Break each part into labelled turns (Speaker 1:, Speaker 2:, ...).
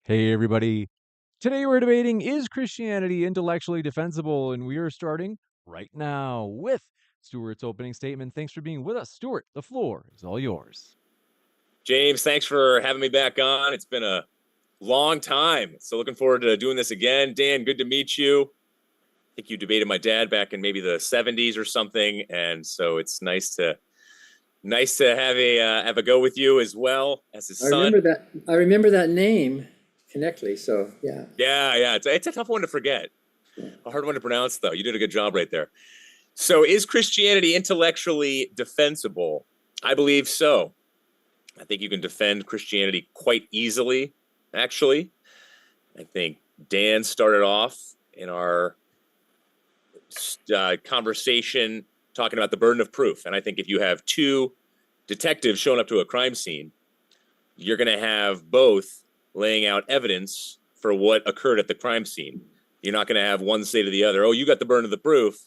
Speaker 1: Hey, everybody. Today we're debating, is Christianity intellectually defensible? And we are starting right now with Stuart's opening statement. Thanks for being with us. Stuart, the floor is all yours.
Speaker 2: James, thanks for having me back on. It's been a long time. So looking forward to doing this again. Dan, good to meet you. I think you debated my dad back in maybe the 70s or something. And so it's nice to have a go with you as well as his
Speaker 3: I
Speaker 2: son.
Speaker 3: remember that. I remember that name, Knechtle. So yeah.
Speaker 2: Yeah. It's a tough one to forget. A hard one to pronounce, though. You did a good job right there. So is Christianity intellectually defensible? I believe so. I think you can defend Christianity quite easily, actually. I think Dan started off in our conversation talking about the burden of proof. And I think if you have two detectives showing up to a crime scene, you're going to have both laying out evidence for what occurred at the crime scene. You're not going to have one say to the other, oh, you got the burden of the proof,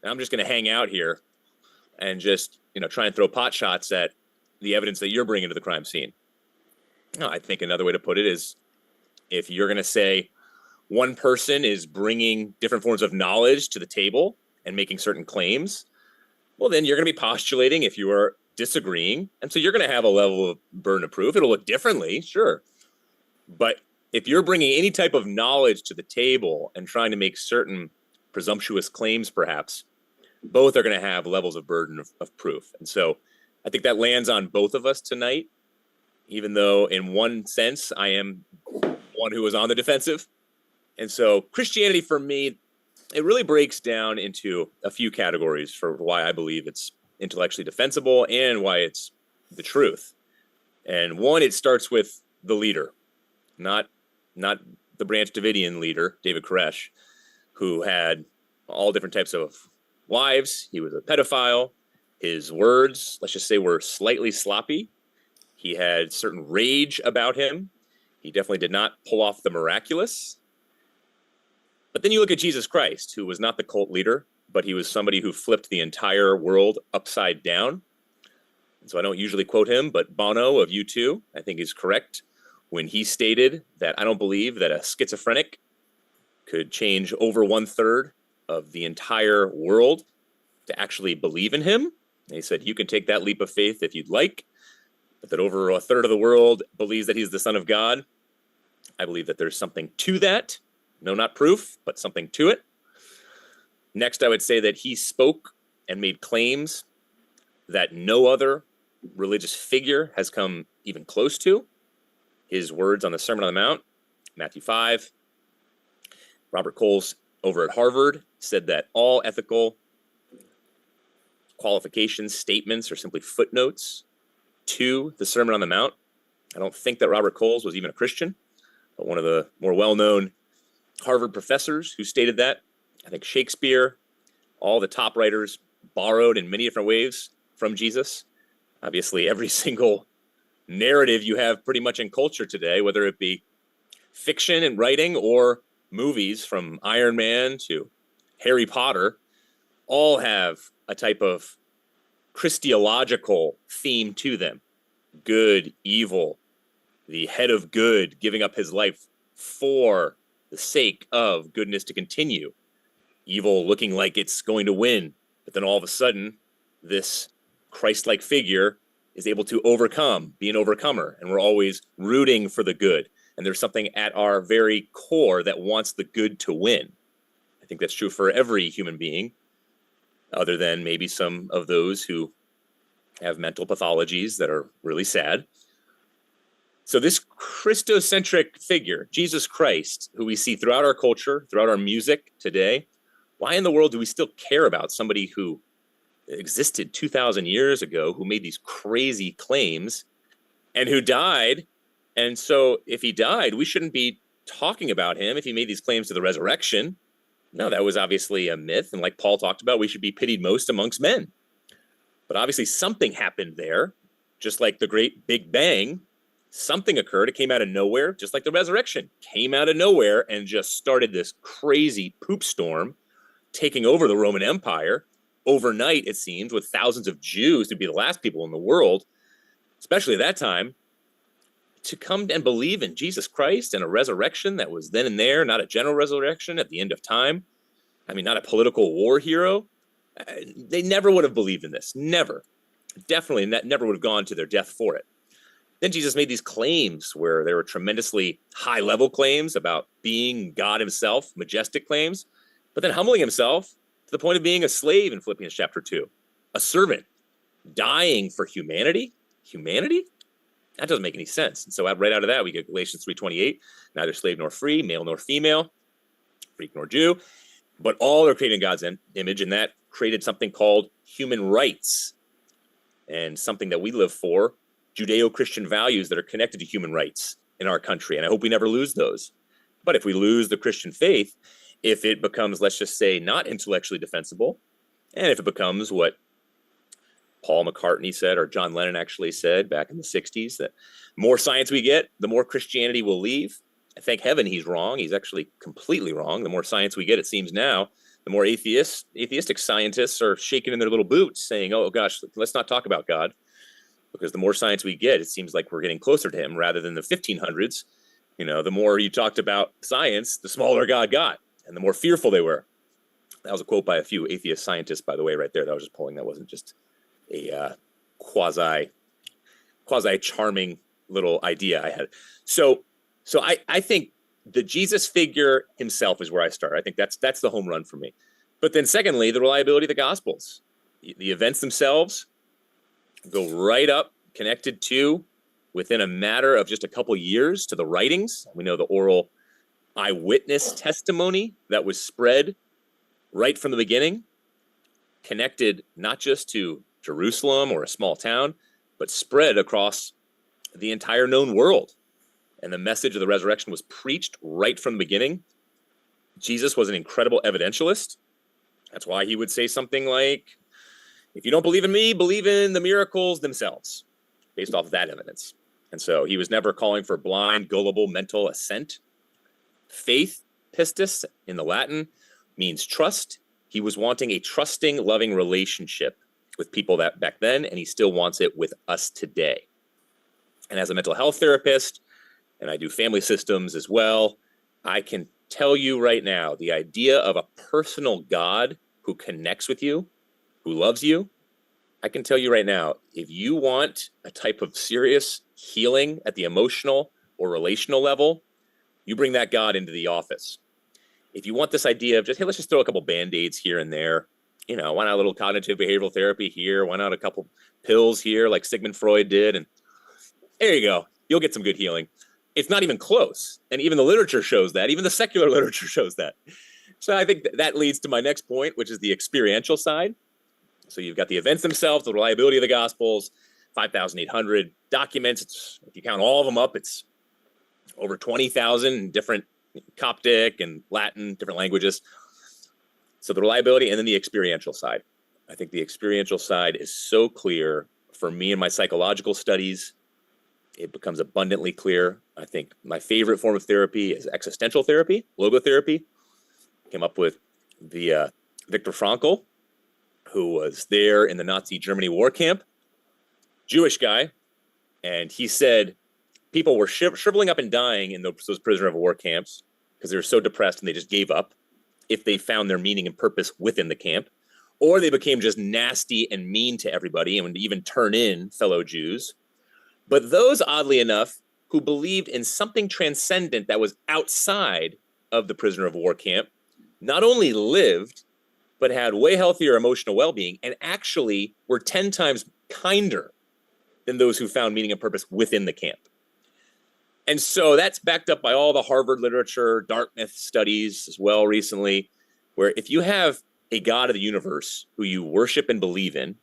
Speaker 2: and I'm just going to hang out here and just, try and throw pot shots at the evidence that you're bringing to the crime scene. No, I think another way to put it is if you're going to say one person is bringing different forms of knowledge to the table and making certain claims, well, then you're going to be postulating if you are disagreeing. And so you're going to have a level of burden of proof. It'll look differently, sure. But if you're bringing any type of knowledge to the table and trying to make certain presumptuous claims, perhaps, both are going to have levels of burden of proof. And so I think that lands on both of us tonight, even though in one sense I am one who is on the defensive. And so Christianity for me, it really breaks down into a few categories for why I believe it's intellectually defensible and why it's the truth. And one, it starts with the leader, not the Branch Davidian leader, David Koresh, who had all different types of wives. He was a pedophile. His words, let's just say, were slightly sloppy. He had certain rage about him. He definitely did not pull off the miraculous. But then you look at Jesus Christ, who was not the cult leader, but he was somebody who flipped the entire world upside down. And so I don't usually quote him, but Bono of U2, I think, is correct when he stated that I don't believe that a schizophrenic could change over 1/3 of the entire world to actually believe in him. And he said, you can take that leap of faith if you'd like, but that over 1/3 of the world believes that he's the Son of God. I believe that there's something to that. No, not proof, but something to it. Next, I would say that he spoke and made claims that no other religious figure has come even close to. His words on the Sermon on the Mount, Matthew 5. Robert Coles over at Harvard said that all ethical qualifications, statements are simply footnotes to the Sermon on the Mount. I don't think that Robert Coles was even a Christian, but one of the more well-known Harvard professors who stated that. I think Shakespeare, all the top writers borrowed in many different ways from Jesus. Obviously, every single narrative you have pretty much in culture today, whether it be fiction and writing or movies from Iron Man to Harry Potter, all have a type of Christological theme to them. Good, evil, the head of good giving up his life for the sake of goodness to continue. Evil looking like it's going to win, but then all of a sudden, this Christ-like figure is able to overcome, be an overcomer, and we're always rooting for the good. And there's something at our very core that wants the good to win. I think that's true for every human being, other than maybe some of those who have mental pathologies that are really sad. So this Christocentric figure, Jesus Christ, who we see throughout our culture, throughout our music today, why in the world do we still care about somebody who existed 2,000 years ago, who made these crazy claims and who died? And so if he died, we shouldn't be talking about him if he made these claims to the resurrection. No, that was obviously a myth. And like Paul talked about, we should be pitied most amongst men. But obviously something happened there, just like the great Big Bang. Something occurred. It came out of nowhere, just like the resurrection came out of nowhere and just started this crazy poop storm, taking over the Roman Empire overnight, it seems, with thousands of Jews to be the last people in the world, especially at that time, to come and believe in Jesus Christ and a resurrection that was then and there, not a general resurrection at the end of time. I mean, not a political war hero. They never would have believed in this. Never. Definitely never would have gone to their death for it. Then Jesus made these claims where they were tremendously high-level claims about being God himself, majestic claims, but then humbling himself to the point of being a slave in Philippians chapter 2, a servant, dying for humanity. Humanity? That doesn't make any sense. And so right out of that, we get Galatians 3:28, neither slave nor free, male nor female, Greek nor Jew, but all are created in God's image, and that created something called human rights, and something that we live for, Judeo-Christian values that are connected to human rights in our country. And I hope we never lose those. But if we lose the Christian faith, if it becomes, let's just say, not intellectually defensible, and if it becomes what Paul McCartney said, or John Lennon actually said back in the 60s, that the more science we get, the more Christianity will leave. I thank heaven he's wrong. He's actually completely wrong. The more science we get, it seems now, the more atheistic scientists are shaking in their little boots saying, oh gosh, let's not talk about God. Because the more science we get, it seems like we're getting closer to him rather than the 1500s. You know, the more you talked about science, the smaller God got and the more fearful they were. That was a quote by a few atheist scientists, by the way, right there. That was just pulling. That wasn't just a quasi charming little idea I had. So I think the Jesus figure himself is where I start. I think that's the home run for me. But then secondly, the reliability of the Gospels, the events themselves go right up, connected to, within a matter of just a couple years, to the writings. We know the oral eyewitness testimony that was spread right from the beginning, connected not just to Jerusalem or a small town, but spread across the entire known world. And the message of the resurrection was preached right from the beginning. Jesus was an incredible evidentialist. That's why he would say something like, if you don't believe in me, believe in the miracles themselves, based off of that evidence. And so he was never calling for blind, gullible mental assent. Faith, pistis, in the Latin, means trust. He was wanting a trusting, loving relationship with people that back then, and he still wants it with us today. And as a mental health therapist, and I do family systems as well, I can tell you right now, the idea of a personal God who connects with you, who loves you, I can tell you right now, if you want a type of serious healing at the emotional or relational level, you bring that God into the office. If you want this idea of just, hey, let's just throw a couple Band-Aids here and there, you know, why not a little cognitive behavioral therapy here? Why not a couple pills here like Sigmund Freud did? And there you go. You'll get some good healing. It's not even close. And even the literature shows that. Even the secular literature shows that. So I think that leads to my next point, which is the experiential side. So you've got the events themselves, the reliability of the Gospels, 5,800 documents. If you count all of them up, it's over 20,000 different Coptic and Latin, different languages. So the reliability and then the experiential side. I think the experiential side is so clear for me in my psychological studies. It becomes abundantly clear. I think my favorite form of therapy is existential therapy, logotherapy. Came up with the Viktor Frankl, who was there in the Nazi Germany war camp, Jewish guy. And he said people were shriveling up and dying in those prisoner of war camps because they were so depressed and they just gave up if they found their meaning and purpose within the camp, or they became just nasty and mean to everybody and would even turn in fellow Jews. But those, oddly enough, who believed in something transcendent that was outside of the prisoner of war camp, not only lived, but had way healthier emotional well-being and actually were 10 times kinder than those who found meaning and purpose within the camp. And so that's backed up by all the Harvard literature, Dartmouth studies as well recently, where if you have a God of the universe who you worship and believe in,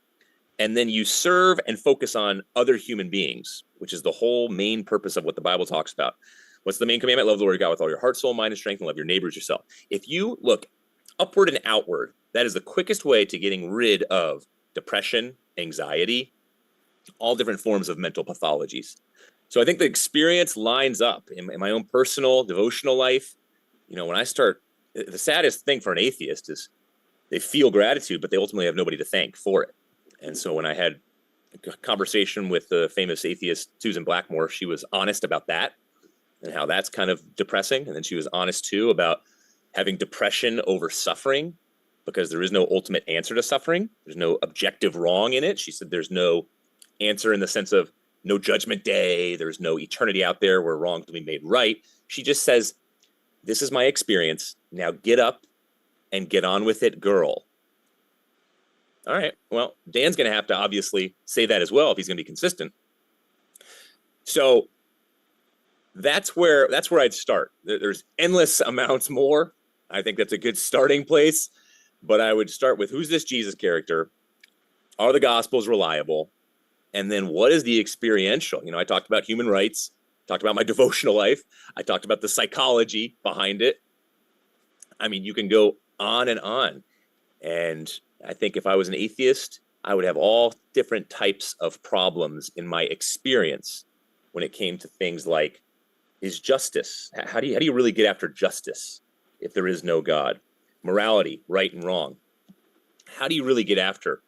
Speaker 2: and then you serve and focus on other human beings, which is the whole main purpose of what the Bible talks about. What's the main commandment? Love the Lord your God with all your heart, soul, mind, and strength, and love your neighbors yourself. If you look upward and outward, that is the quickest way to getting rid of depression, anxiety, all different forms of mental pathologies. So I think the experience lines up in my own personal devotional life. You know, when I start, the saddest thing for an atheist is they feel gratitude, but they ultimately have nobody to thank for it. And so when I had conversation with the famous atheist Susan Blackmore, she was honest about that and how that's kind of depressing. And then she was honest too about having depression over suffering, because there is no ultimate answer to suffering. There's no objective wrong in it. She said there's no answer in the sense of no judgment day. There's no eternity out there where wrongs will be made right. She just says, this is my experience. Now get up and get on with it, girl. All right. Well, Dan's going to have to obviously say that as well if he's going to be consistent. So that's where I'd start. There's endless amounts more. I think that's a good starting place. But I would start with, who's this Jesus character? Are the Gospels reliable? And then what is the experiential? I talked about human rights, talked about my devotional life. I talked about the psychology behind it. I mean, you can go on and on. And I think if I was an atheist, I would have all different types of problems in my experience when it came to things like, is justice? How do you really get after justice if there is no God? Morality, right and wrong. How do you really get after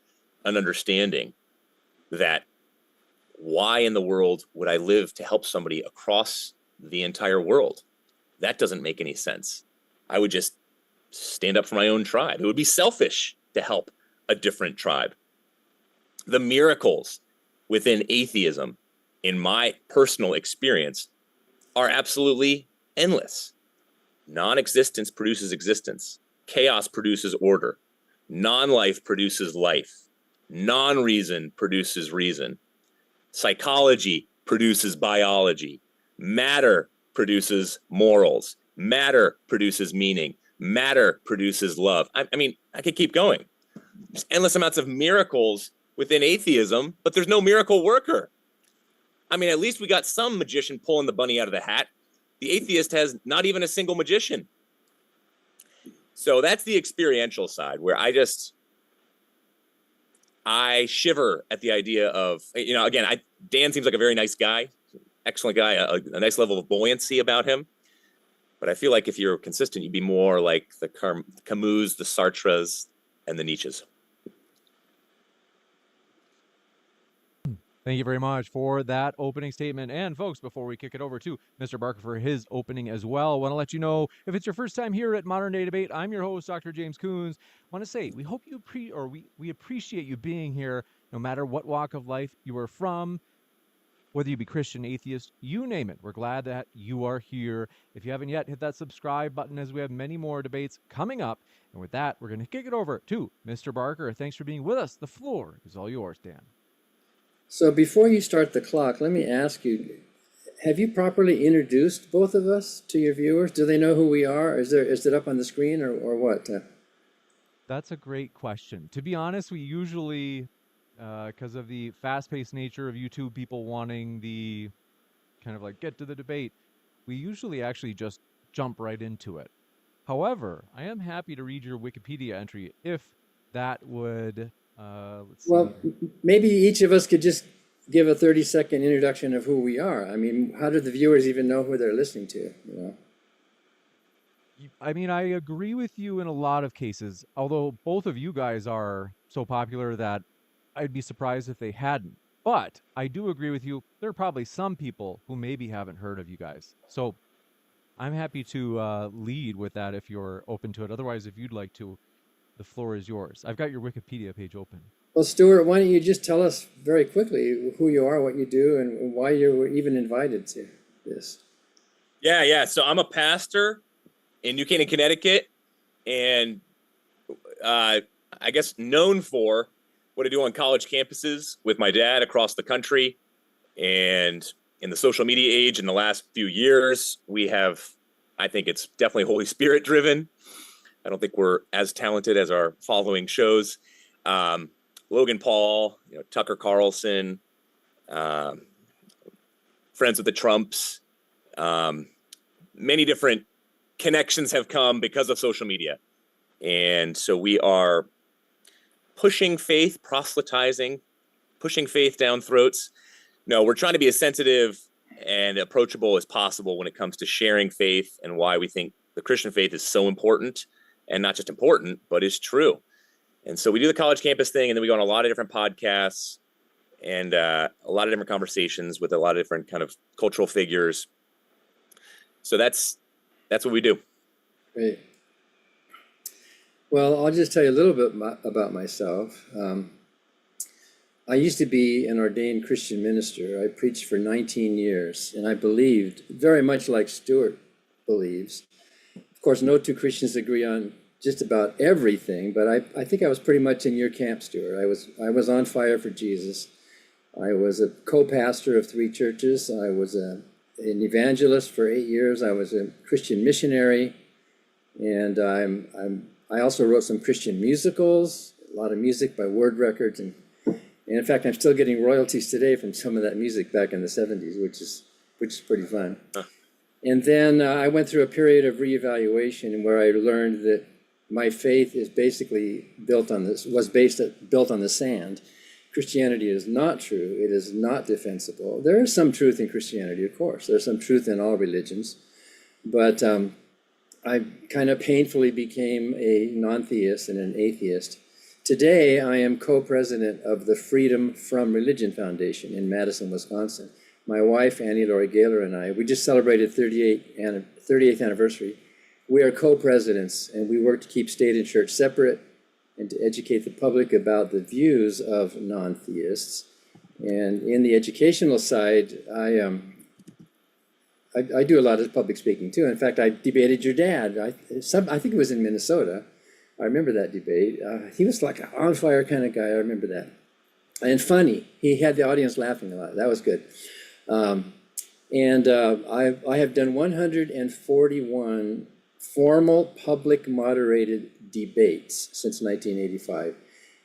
Speaker 2: an understanding that why in the world would I live to help somebody across the entire world? That doesn't make any sense. I would just stand up for my own tribe. It would be selfish to help a different tribe. The miracles within atheism, in my personal experience, are absolutely endless. Non-existence produces existence. Chaos produces order. Non-life produces life. Non-reason produces reason. Psychology produces biology. Matter produces morals. Matter produces meaning. Matter produces love. I mean, I could keep going. There's endless amounts of miracles within atheism, but there's no miracle worker. I mean, at least we got some magician pulling the bunny out of the hat. The atheist has not even a single magician. So that's the experiential side, where I shiver at the idea of, again, Dan seems like a very nice guy, excellent guy, a nice level of buoyancy about him. But I feel like if you're consistent, you'd be more like the Camus, the Sartres, and the Nietzsches.
Speaker 1: Thank you very much for that opening statement. And folks, before we kick it over to Mr. Barker for his opening as well, I want to let you know, if it's your first time here at Modern Day Debate, I'm your host, Dr. James Coons. I want to say, we hope you we appreciate you being here, no matter what walk of life you are from, whether you be Christian, atheist, you name it. We're glad that you are here. If you haven't yet, hit that subscribe button, as we have many more debates coming up. And with that, we're going to kick it over to Mr. Barker. Thanks for being with us. The floor is all yours, Dan.
Speaker 3: So before you start the clock, let me ask you, have you properly introduced both of us to your viewers? Do they know who we are? Is it up on the screen or what?
Speaker 1: That's a great question. To be honest, we usually, because of the fast-paced nature of YouTube, people wanting the kind of like get to the debate, we usually actually just jump right into it. However, I am happy to read your Wikipedia entry if that would, let's see.
Speaker 3: Well, maybe each of us could just give a 30-second introduction of who we are. I mean, how do the viewers even know who they're listening to?
Speaker 1: I mean, I agree with you in a lot of cases, although both of you guys are so popular that I'd be surprised if they hadn't. But I do agree with you, there are probably some people who maybe haven't heard of you guys. So I'm happy to lead with that if you're open to it. Otherwise, if you'd like to, the floor is yours. I've got your Wikipedia page open.
Speaker 3: Well, Stuart, why don't you just tell us very quickly who you are, what you do, and why you were even invited to this?
Speaker 2: Yeah. So I'm a pastor in New Canaan, Connecticut, and I guess known for what I do on college campuses with my dad across the country. And in the social media age in the last few years, I think it's definitely Holy Spirit driven. I don't think we're as talented as our following shows. Logan Paul, Tucker Carlson, friends with the Trumps. Many different connections have come because of social media. And so we are pushing faith, proselytizing, pushing faith down throats. No, we're trying to be as sensitive and approachable as possible when it comes to sharing faith and why we think the Christian faith is so important, and not just important, but is true. And so we do the college campus thing, and then we go on a lot of different podcasts. and a lot of different conversations with a lot of different kind of cultural figures. So that's what we do.
Speaker 3: Great. Well, I'll just tell you a little bit about myself. I used to be an ordained Christian minister. I preached for 19 years, and I believed very much like Stuart believes. Of course, no two Christians agree on just about everything, but I think I was pretty much in your camp, Stuart. I was on fire for Jesus. I was a co-pastor of 3 churches. I was an evangelist for 8 years. I was a Christian missionary, and I also wrote some Christian musicals, a lot of music by word records, and in fact, I'm still getting royalties today from some of that music back in the 70s, which is pretty fun. Huh. And then I went through a period of reevaluation where I learned that my faith is basically built on the sand. Christianity is not true. It is not defensible. There is some truth in Christianity, of course. There's some truth in all religions. But I kind of painfully became a non-theist and an atheist. Today, I am co-president of the Freedom from Religion Foundation in Madison, Wisconsin. My wife, Annie Laurie Gaylor, and I, we just celebrated 38th anniversary. We are co-presidents, and we work to keep state and church separate and to educate the public about the views of non-theists. And in the educational side, I do a lot of public speaking too. In fact, I debated your dad. I think it was in Minnesota. I remember that debate. He was like an on-fire kind of guy. I remember that. And funny. He had the audience laughing a lot. That was good. I have done 141 formal public moderated debates since 1985.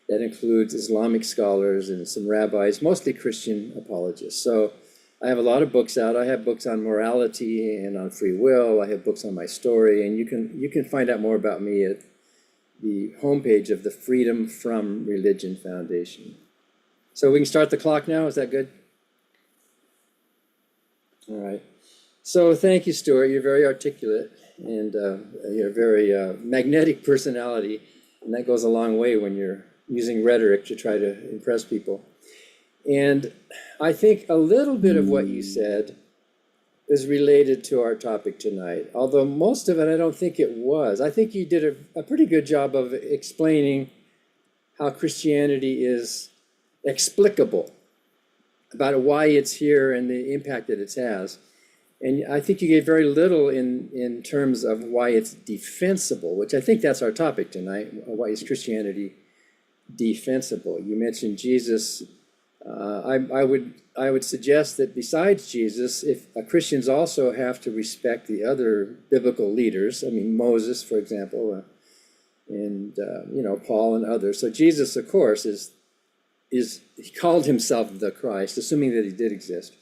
Speaker 3: That includes Islamic scholars and some rabbis, mostly Christian apologists. So I have a lot of books out. I have books on morality and on free will. I have books on my story. And you can find out more about me at the homepage of the Freedom from Religion Foundation. So we can start the clock now. Is that good? All right. So thank you, Stuart. You're very articulate, and you're a very magnetic personality, and that goes a long way when you're using rhetoric to try to impress people. And I think a little bit of what you said is related to our topic tonight, although most of it I don't think it was. I think you did a pretty good job of explaining how Christianity is explicable, about why it's here and the impact that it has. And I think you gave very little in terms of why it's defensible, which I think that's our topic tonight. Why is Christianity defensible? You mentioned Jesus. I would suggest that besides Jesus, if Christians also have to respect the other biblical leaders. I mean, Moses, for example, and Paul and others. So Jesus, of course, he called himself the Christ, assuming that he did exist.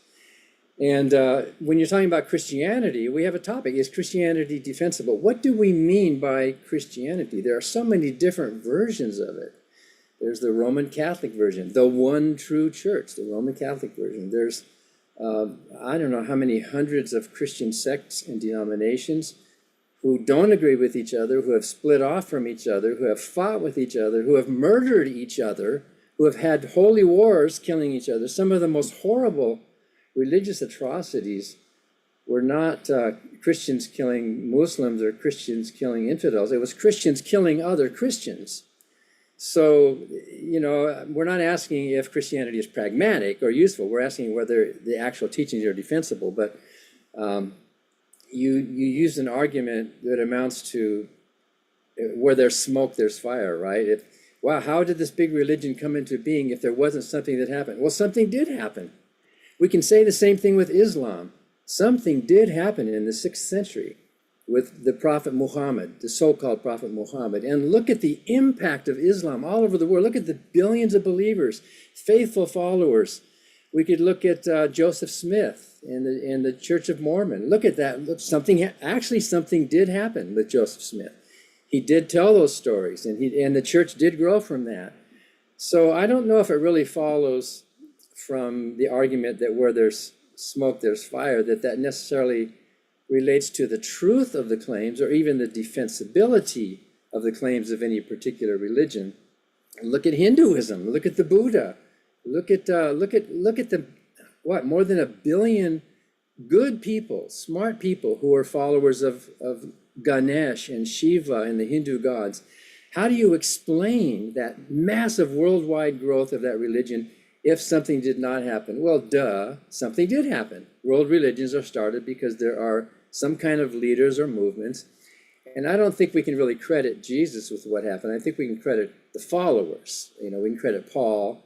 Speaker 3: And when you're talking about Christianity, we have a topic: is Christianity defensible? What do we mean by Christianity? There are so many different versions of it. There's the Roman Catholic version, the one true church, the Roman Catholic version. There's, I don't know how many hundreds of Christian sects and denominations who don't agree with each other, who have split off from each other, who have fought with each other, who have murdered each other, who have had holy wars killing each other. Some of the most horrible religious atrocities were not Christians killing Muslims or Christians killing infidels. It was Christians killing other Christians. So, we're not asking if Christianity is pragmatic or useful. We're asking whether the actual teachings are defensible. But you used an argument that amounts to where there's smoke, there's fire, right? Wow, how did this big religion come into being if there wasn't something that happened? Well, something did happen. We can say the same thing with Islam. Something did happen in the 6th century with the Prophet Muhammad, the so-called Prophet Muhammad. And look at the impact of Islam all over the world. Look at the billions of believers, faithful followers. We could look at Joseph Smith and the Church of Mormon. Look at that. Look, something did happen with Joseph Smith. He did tell those stories, and the church did grow from that. So I don't know if it really follows from the argument that where there's smoke, there's fire, that necessarily relates to the truth of the claims or even the defensibility of the claims of any particular religion. Look at Hinduism, look at the Buddha. Look at the what, more than 1 billion good people, smart people who are followers of Ganesh and Shiva and the Hindu gods. How do you explain that massive worldwide growth of that religion if something did not happen? Well, duh, something did happen. World religions are started because there are some kind of leaders or movements. And I don't think we can really credit Jesus with what happened. I think we can credit the followers. We can credit Paul.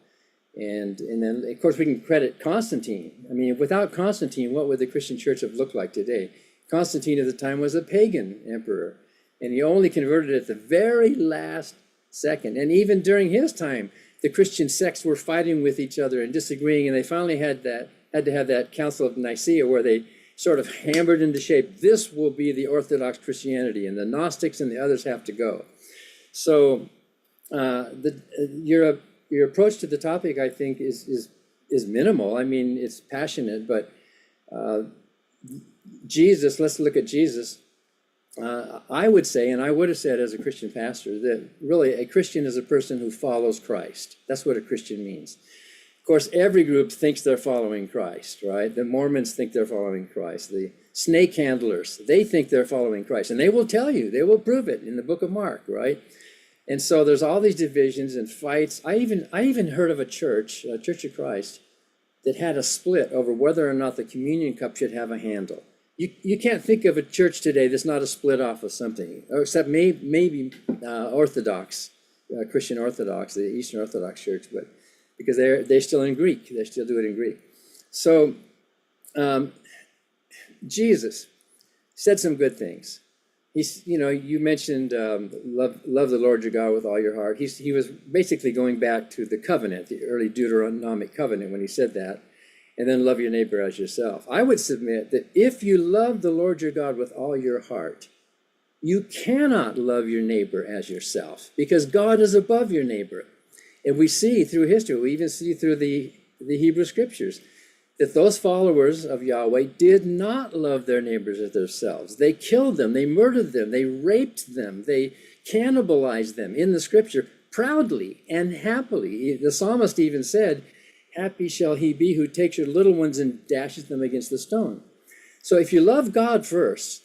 Speaker 3: And then, of course, we can credit Constantine. I mean, without Constantine, what would the Christian church have looked like today? Constantine at the time was a pagan emperor, and he only converted at the very last second. And even during his time, the Christian sects were fighting with each other and disagreeing, and they finally had to have that Council of Nicaea where they sort of hammered into shape, this will be the Orthodox Christianity, and the Gnostics and the others have to go. So your approach to the topic, I think, is minimal. I mean, it's passionate, but Jesus, let's look at Jesus. I would say, and I would have said as a Christian pastor, that really a Christian is a person who follows Christ. That's what a Christian means. Of course, every group thinks they're following Christ, right? The Mormons think they're following Christ. The snake handlers, they think they're following Christ. And they will tell you, they will prove it in the book of Mark, right? And so there's all these divisions and fights. I even heard of a Church of Christ, that had a split over whether or not the communion cup should have a handle. You can't think of a church today that's not a split off of something, except maybe Orthodox, Christian Orthodox, the Eastern Orthodox Church, but because they're still in Greek, they still do it in Greek. So Jesus said some good things. You mentioned love the Lord your God with all your heart. He was basically going back to the covenant, the early Deuteronomic covenant, when he said that. And then love your neighbor as yourself. I would submit that if you love the Lord your God with all your heart, you cannot love your neighbor as yourself, because God is above your neighbor. And we see through history, we even see through the Hebrew scriptures, that those followers of Yahweh did not love their neighbors as themselves. They killed them, they murdered them, they raped them, they cannibalized them in the scripture proudly and happily. The psalmist even said, happy shall he be who takes your little ones and dashes them against the stone. So if you love God first,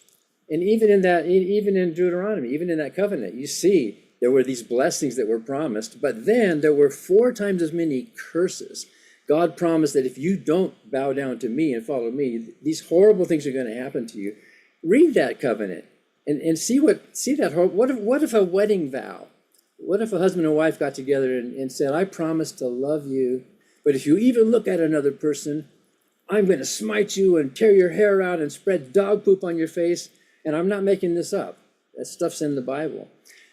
Speaker 3: and even in Deuteronomy, even in that covenant, you see there were these blessings that were promised, but then there were 4 times as many curses. God promised that if you don't bow down to me and follow me, these horrible things are going to happen to you. Read that covenant and see that. What if a wedding vow? What if a husband and wife got together and said, I promise to love you, but if you even look at another person, I'm going to smite you and tear your hair out and spread dog poop on your face. And I'm not making this up. That stuff's in the Bible.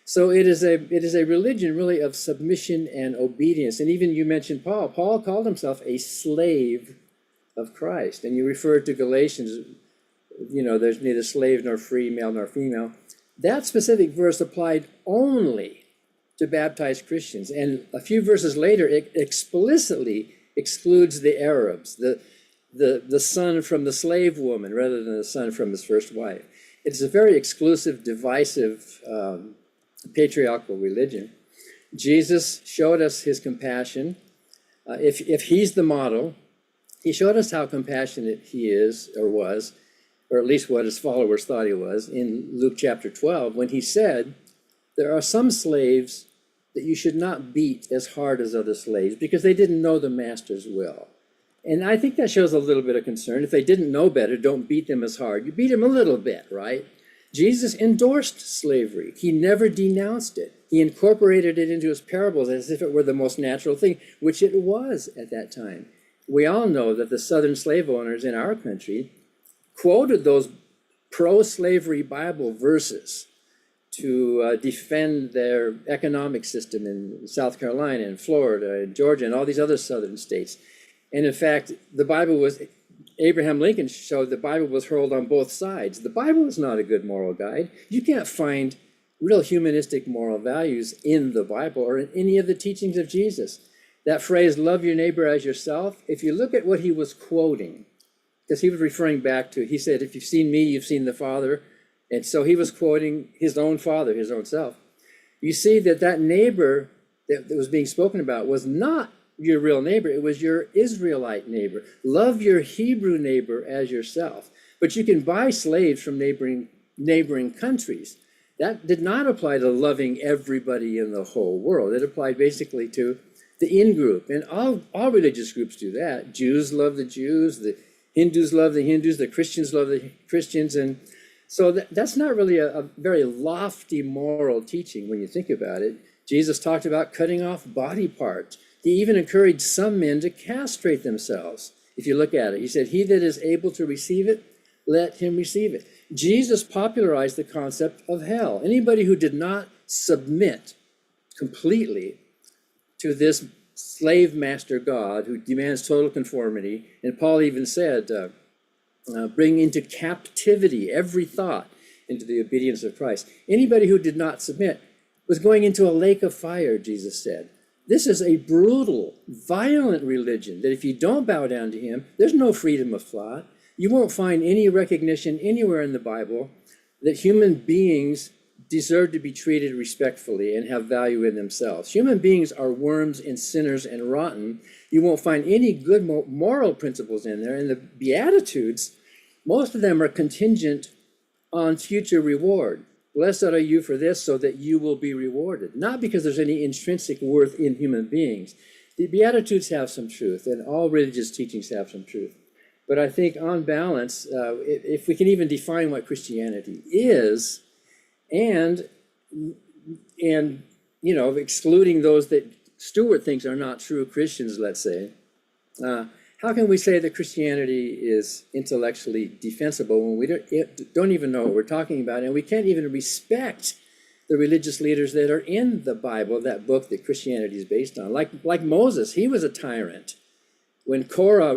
Speaker 3: So it is a religion really of submission and obedience. And even you mentioned Paul. Paul called himself a slave of Christ. And you referred to Galatians, there's neither slave nor free, male nor female. That specific verse applied only to baptized Christians. And a few verses later, it explicitly excludes the Arabs, the son from the slave woman rather than the son from his first wife. It's a very exclusive, divisive, patriarchal religion. Jesus showed us his compassion. If he's the model, he showed us how compassionate he is or was, or at least what his followers thought he was, in Luke chapter 12, when he said, there are some slaves that you should not beat as hard as other slaves because they didn't know the master's will. And I think that shows a little bit of concern. If they didn't know better, don't beat them as hard. You beat them a little bit, right? Jesus endorsed slavery. He never denounced it. He incorporated it into his parables as if it were the most natural thing, which it was at that time. We all know that the southern slave owners in our country quoted those pro-slavery Bible verses to defend their economic system in South Carolina and Florida and Georgia and all these other southern states. And in fact, Abraham Lincoln showed the Bible was hurled on both sides. The Bible is not a good moral guide. You can't find real humanistic moral values in the Bible or in any of the teachings of Jesus. That phrase, love your neighbor as yourself, if you look at what he was quoting, because he was referring back to, he said, if you've seen me, you've seen the Father. And so he was quoting his own father, his own self. You see that neighbor that was being spoken about was not your real neighbor. It was your Israelite neighbor. Love your Hebrew neighbor as yourself. But you can buy slaves from neighboring countries. That did not apply to loving everybody in the whole world. It applied basically to the in-group. And all religious groups do that. Jews love the Jews, the Hindus love the Hindus, the Christians love the Christians. And so that's not really a very lofty moral teaching when you think about it. Jesus talked about cutting off body parts. He even encouraged some men to castrate themselves. If you look at it, he said, he that is able to receive it, let him receive it. Jesus popularized the concept of hell. Anybody who did not submit completely to this slave master God who demands total conformity, and Paul even said, bring into captivity every thought into the obedience of Christ. Anybody who did not submit was going into a lake of fire, Jesus said. This is a brutal, violent religion that if you don't bow down to him, there's no freedom of thought. You won't find any recognition anywhere in the Bible that human beings deserve to be treated respectfully and have value in themselves. Human beings are worms and sinners and rotten. You won't find any good moral principles in there. And the Beatitudes, most of them are contingent on future reward. Blessed are you for this, so that you will be rewarded. Not because there's any intrinsic worth in human beings. The Beatitudes have some truth, and all religious teachings have some truth. But I think on balance, if we can even define what Christianity is, and excluding those that Stuart thinks are not true Christians, let's say, how can we say that Christianity is intellectually defensible when we don't even know what we're talking about, and we can't even respect the religious leaders that are in the Bible, that book that Christianity is based on? Like Moses, he was a tyrant. When Korah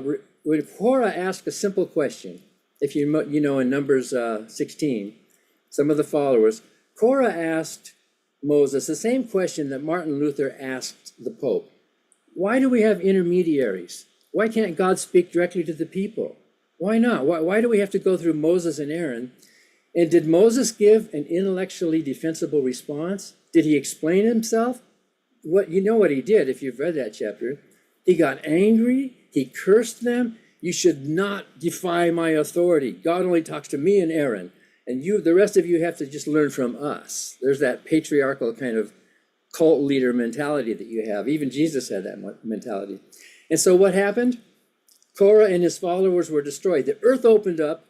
Speaker 3: asked a simple question, if you know in Numbers 16, some of the followers, Korah asked Moses the same question that Martin Luther asked the Pope. Why do we have intermediaries? Why can't God speak directly to the people? Why not? Why do we have to go through Moses and Aaron? And did Moses give an intellectually defensible response? Did he explain himself? You know what he did if you've read that chapter. He got angry. He cursed them. You should not defy my authority. God only talks to me and Aaron. And the rest of you have to just learn from us. There's that patriarchal kind of cult leader mentality that you have. Even Jesus had that mentality. And so what happened? Korah and his followers were destroyed. The earth opened up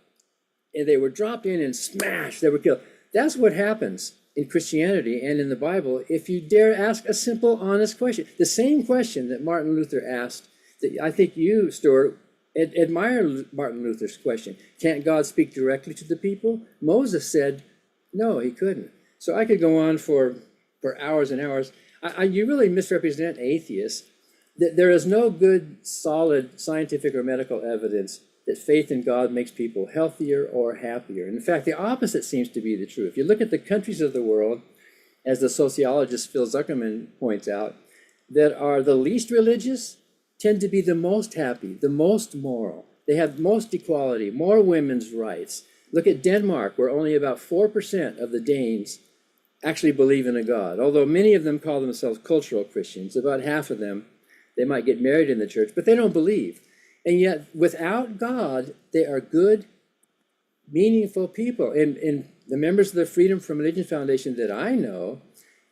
Speaker 3: and they were dropped in and smashed. They were killed. That's what happens in Christianity and in the Bible if you dare ask a simple, honest question. The same question that Martin Luther asked, that I think you, Stuart, admire Martin Luther's question. Can't God speak directly to the people? Moses said, no, he couldn't. So I could go on for hours and hours. You really misrepresent atheists. There is no good, solid scientific or medical evidence that faith in God makes people healthier or happier. In fact, the opposite seems to be the truth. If you look at the countries of the world, as the sociologist Phil Zuckerman points out, that are the least religious tend to be the most happy, the most moral. They have most equality, more women's rights. Look at Denmark, where only about 4% of the Danes actually believe in a God, although many of them call themselves cultural Christians. About half of them, they might get married in the church, but they don't believe. And yet, without God, they are good, meaningful people. And the members of the Freedom from Religion Foundation that I know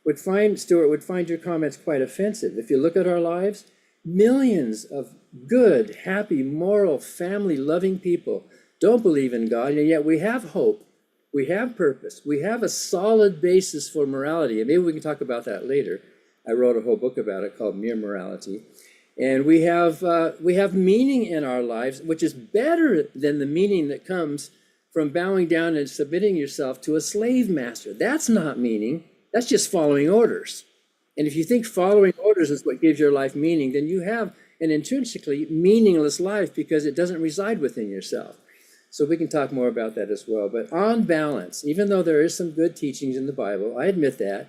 Speaker 3: would find your comments quite offensive. If you look at our lives, millions of good, happy, moral, family-loving people don't believe in God, and yet we have hope. We have purpose. We have a solid basis for morality. And maybe we can talk about that later. I wrote a whole book about it called Mere Morality. And we have meaning in our lives, which is better than the meaning that comes from bowing down and submitting yourself to a slave master. That's not meaning. That's just following orders. And if you think following orders is what gives your life meaning, then you have an intrinsically meaningless life because it doesn't reside within yourself. So we can talk more about that as well. But on balance, even though there is some good teachings in the Bible, I admit that.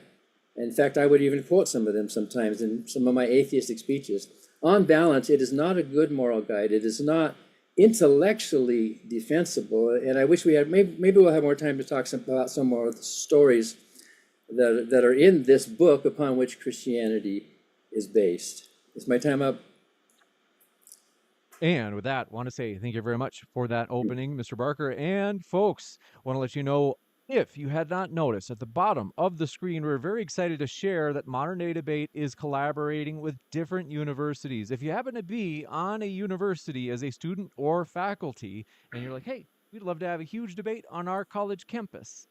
Speaker 3: In fact, I would even quote some of them sometimes in some of my atheistic speeches. On balance, it is not a good moral guide. It is not intellectually defensible. And I wish we had, maybe we'll have more time to talk about some more stories that are in this book upon which Christianity is based. Is my time up?
Speaker 1: And with that, want to say thank you very much for that opening, Mr. Barker. And folks, want to let you know, if you had not noticed, at the bottom of the screen, we're very excited to share that Modern Day Debate is collaborating with different universities. If you happen to be on a university as a student or faculty, and you're like, hey, we'd love to have a huge debate on our college campus,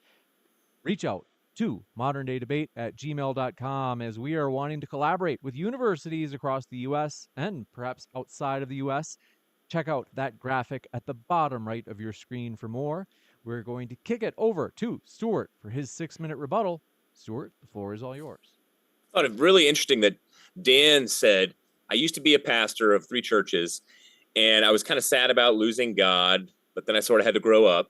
Speaker 1: reach out to moderndaydebate@gmail.com, as we are wanting to collaborate with universities across the U.S. and perhaps outside of the U.S. Check out that graphic at the bottom right of your screen for more. We're going to kick it over to Stuart for his 6-minute rebuttal. Stuart, the floor is all yours.
Speaker 2: I thought it really interesting that Dan said, I used to be a pastor of 3 churches, and I was kind of sad about losing God, but then I sort of had to grow up.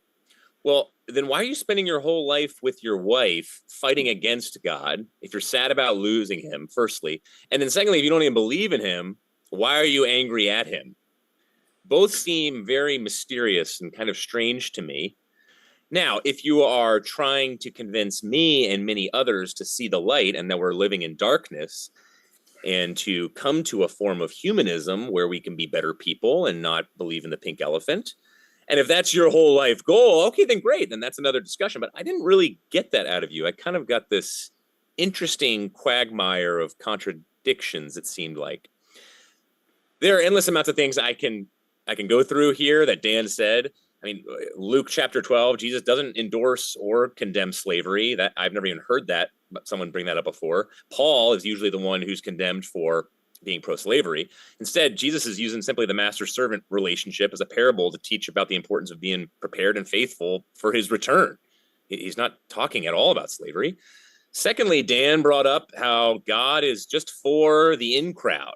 Speaker 2: Well, then why are you spending your whole life with your wife fighting against God if you're sad about losing him, firstly? And then secondly, if you don't even believe in him, why are you angry at him? Both seem very mysterious and kind of strange to me. Now, if you are trying to convince me and many others to see the light and that we're living in darkness and to come to a form of humanism where we can be better people and not believe in the pink elephant, and if that's your whole life goal, okay, then great. Then that's another discussion. But I didn't really get that out of you. I kind of got this interesting quagmire of contradictions, it seemed like. There are endless amounts of things I can go through here that Dan said. I mean, Luke chapter 12, Jesus doesn't endorse or condemn slavery. That I've never even heard that, but someone bring that up before. Paul is usually the one who's condemned for being pro-slavery. Instead, Jesus is using simply the master-servant relationship as a parable to teach about the importance of being prepared and faithful for his return. He's not talking at all about slavery. Secondly, Dan brought up how God is just for the in crowd.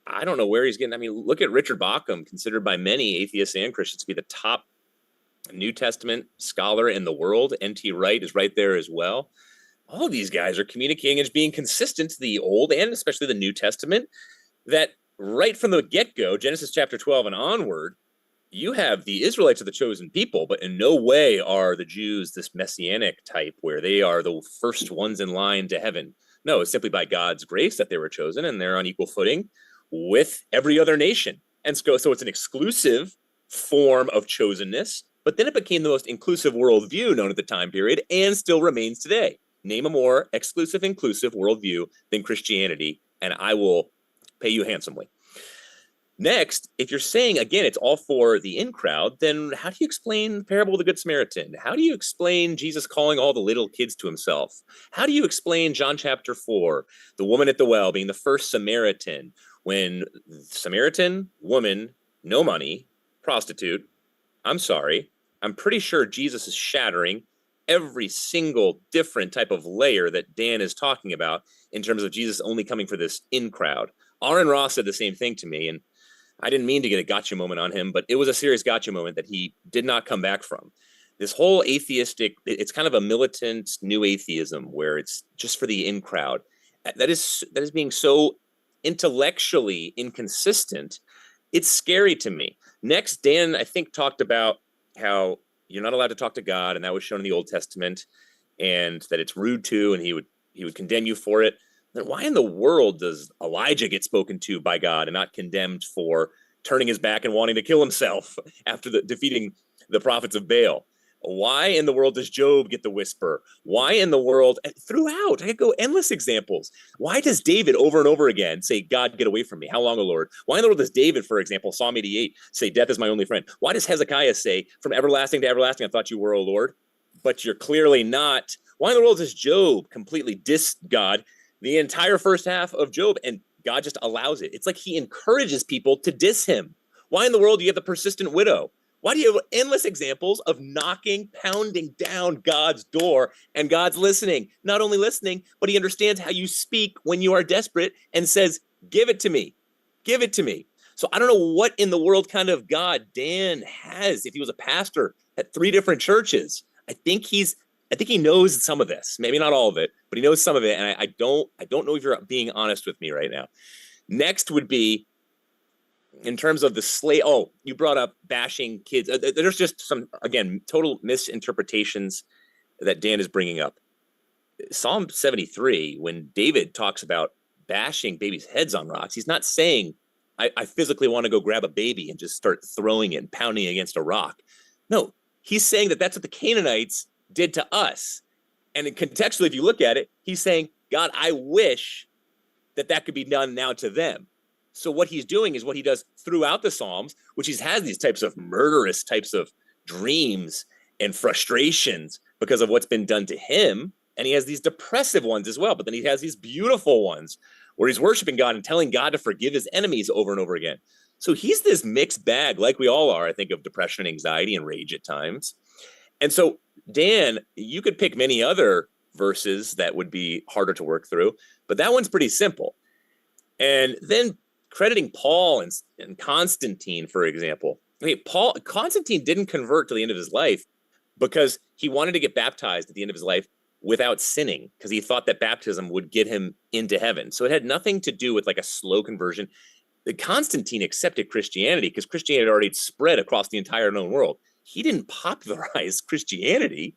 Speaker 2: I don't know where he's getting. I mean, look at Richard Bauckham, considered by many atheists and Christians to be the top New Testament scholar in the world. N.T. Wright is right there as well. All of these guys are communicating as being consistent to the Old and especially the New Testament, that right from the get-go, Genesis chapter 12 and onward, you have the Israelites are the chosen people, but in no way are the Jews this messianic type where they are the first ones in line to heaven. No, it's simply by God's grace that they were chosen, and they're on equal footing with every other nation. And so it's an exclusive form of chosenness, but then it became the most inclusive worldview known at the time period and still remains today. Name a more exclusive, inclusive worldview than Christianity, and I will pay you handsomely. Next, if you're saying, again, it's all for the in crowd, then how do you explain the parable of the Good Samaritan? How do you explain Jesus calling all the little kids to himself? How do you explain John chapter 4, the woman at the well being the first Samaritan, when Samaritan, woman, no money, prostitute, I'm sorry, I'm pretty sure Jesus is shattering every single different type of layer that Dan is talking about in terms of Jesus only coming for this in crowd. Aaron Ross said the same thing to me, and I didn't mean to get a gotcha moment on him, but it was a serious gotcha moment that he did not come back from. This whole atheistic, it's kind of a militant new atheism where it's just for the in crowd. That is being so intellectually inconsistent. It's scary to me. Next, Dan, I think, talked about how you're not allowed to talk to God, and that was shown in the Old Testament, and that it's rude to, and he would condemn you for it. Then why in the world does Elijah get spoken to by God and not condemned for turning his back and wanting to kill himself after defeating the prophets of Baal? Why in the world does Job get the whisper? Why in the world, throughout, I could go endless examples. Why does David over and over again say, God, get away from me? How long, O Lord? Why in the world does David, for example, Psalm 88, say, death is my only friend? Why does Hezekiah say, from everlasting to everlasting, I thought you were, O Lord, but you're clearly not? Why in the world does Job completely diss God the entire first half of Job, and God just allows it? It's like he encourages people to diss him. Why in the world do you have the persistent widow? Why do you have endless examples of knocking, pounding down God's door, and God's listening? Not only listening, but he understands how you speak when you are desperate and says, give it to me, give it to me. So I don't know what in the world kind of God Dan has if he was a pastor at 3 different churches. I think he knows some of this, maybe not all of it, but he knows some of it. And I don't know if you're being honest with me right now. Next would be, in terms of the slave, you brought up bashing kids. There's just some, again, total misinterpretations that Dan is bringing up. Psalm 73, when David talks about bashing babies' heads on rocks. He's not saying, I physically want to go grab a baby and just start throwing it and pounding it against a rock. No, he's saying that that's what the Canaanites did to us. And contextually, if you look at it, he's saying, God, I wish that could be done now to them. So what he's doing is what he does throughout the Psalms, which he has these types of murderous types of dreams and frustrations because of what's been done to him. And he has these depressive ones as well. But then he has these beautiful ones where he's worshiping God and telling God to forgive his enemies over and over again. So he's this mixed bag, like we all are, I think, of depression, anxiety, and rage at times. And so, Dan, you could pick many other verses that would be harder to work through, but that one's pretty simple. And then crediting Paul and Constantine, for example. I mean, Constantine didn't convert to the end of his life because he wanted to get baptized at the end of his life without sinning, because he thought that baptism would get him into heaven. So it had nothing to do with like a slow conversion. Constantine accepted Christianity because Christianity had already spread across the entire known world. He didn't popularize Christianity.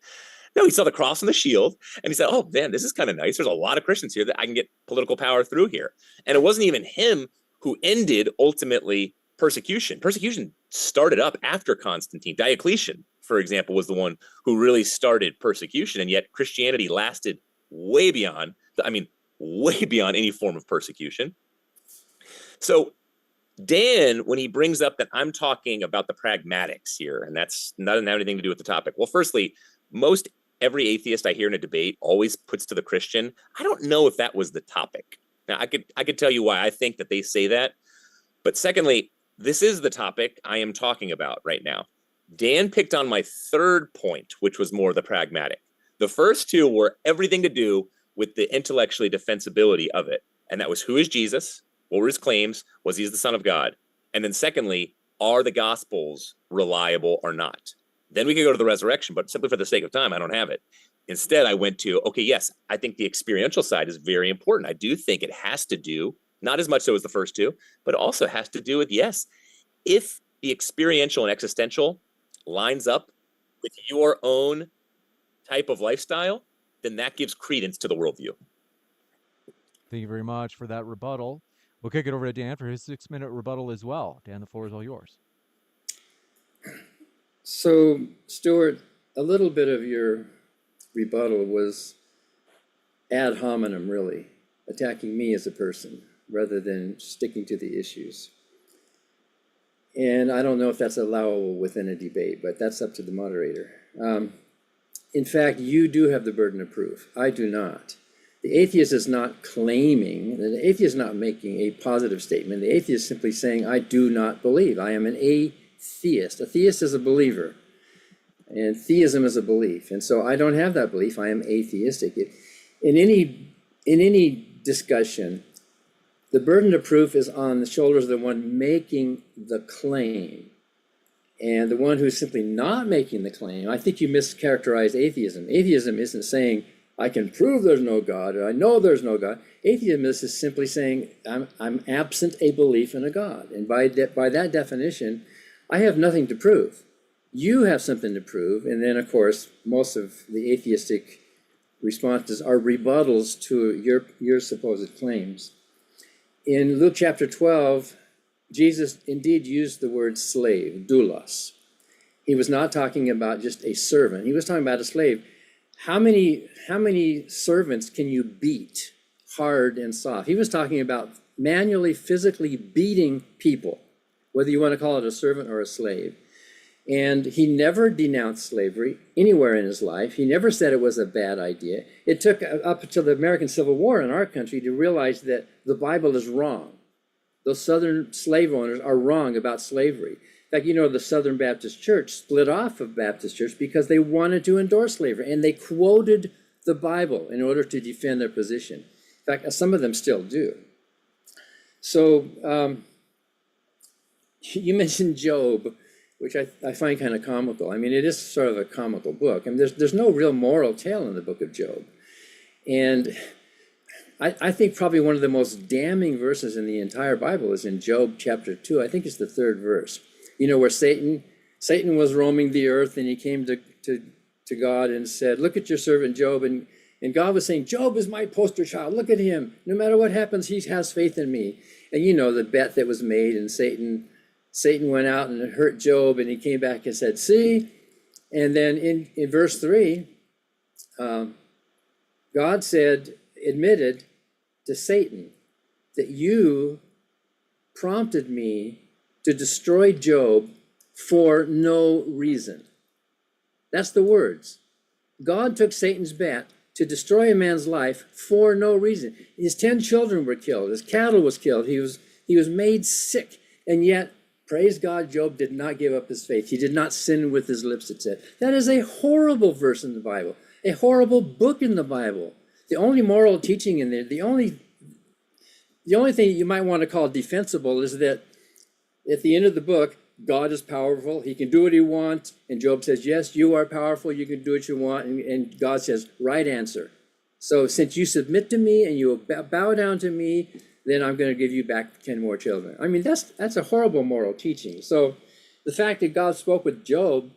Speaker 2: No, he saw the cross and the shield, and he said, oh, man, this is kind of nice. There's a lot of Christians here that I can get political power through here. And it wasn't even him who ended, ultimately, persecution. Persecution started up after Constantine. Diocletian, for example, was the one who really started persecution, and yet Christianity lasted way beyond any form of persecution. So Dan, when he brings up that I'm talking about the pragmatics here, and that's not have anything to do with the topic. Well, firstly, every atheist I hear in a debate always puts to the Christian. I don't know if that was the topic. Now, I could tell you why I think that they say that. But secondly, this is the topic I am talking about right now. Dan picked on my third point, which was more the pragmatic. The first two were everything to do with the intellectually defensibility of it. And that was, who is Jesus? What were his claims? Was he the Son of God? And then secondly, are the Gospels reliable or not? Then we could go to the resurrection, but simply for the sake of time, I don't have it. Instead, I went to, okay, yes, I think the experiential side is very important. I do think it has to do, not as much so as the first two, but also has to do with, yes, if the experiential and existential lines up with your own type of lifestyle, then that gives credence to the worldview.
Speaker 1: Thank you very much for that rebuttal. We'll kick it over to Dan for his 6-minute rebuttal as well. Dan, the floor is all yours.
Speaker 3: So, Stuart, a little bit of your rebuttal was ad hominem, really, attacking me as a person rather than sticking to the issues. And I don't know if that's allowable within a debate, but that's up to the moderator. In fact, you do have the burden of proof. I do not. The atheist is not claiming, the atheist is not making a positive statement. The atheist is simply saying, I do not believe. I am an atheist. A theist is a believer, and theism is a belief. And so I don't have that belief. I am atheistic. In any discussion, the burden of proof is on the shoulders of the one making the claim. And the one who's simply not making the claim, I think you mischaracterize atheism. Atheism isn't saying, I can prove there's no God, or I know there's no God. Atheism is simply saying, I'm absent a belief in a God. And by that definition, I have nothing to prove. You have something to prove. And then, of course, most of the atheistic responses are rebuttals to your supposed claims. In Luke chapter 12, Jesus indeed used the word slave, doulos. He was not talking about just a servant. He was talking about a slave. How many servants can you beat hard and soft? He was talking about manually, physically beating people, whether you want to call it a servant or a slave. And he never denounced slavery anywhere in his life. He never said it was a bad idea. It took up until the American Civil War in our country to realize that the Bible is wrong. Those Southern slave owners are wrong about slavery. In fact, the Southern Baptist Church split off of Baptist Church because they wanted to endorse slavery, and they quoted the Bible in order to defend their position. In fact, some of them still do. So you mentioned Job, which I find kind of comical. I mean, it is sort of a comical book. I mean, there's no real moral tale in the book of Job. And I think probably one of the most damning verses in the entire Bible is in Job chapter 2. I think it's the 3rd verse. Where Satan was roaming the earth, and he came to God and said, look at your servant Job, and And God was saying, Job is my poster child. Look at him. No matter what happens, he has faith in me. And you know the bet that was made, and Satan went out and hurt Job, and he came back and said, see? And then in verse 3, God admitted to Satan that you prompted me to destroy Job for no reason. That's the words. God took Satan's bet to destroy a man's life for no reason. His 10 children were killed. His cattle was killed. He was made sick. And yet, praise God, Job did not give up his faith. He did not sin with his lips, it said. That is a horrible verse in the Bible, a horrible book in the Bible. The only moral teaching in there, the only thing you might want to call defensible is that at the end of the book, God is powerful. He can do what he wants. And Job says, yes, you are powerful. You can do what you want. And God says, right answer. So since you submit to me and you bow down to me, then I'm going to give you back 10 more children. I mean, that's a horrible moral teaching. So the fact that God spoke with Job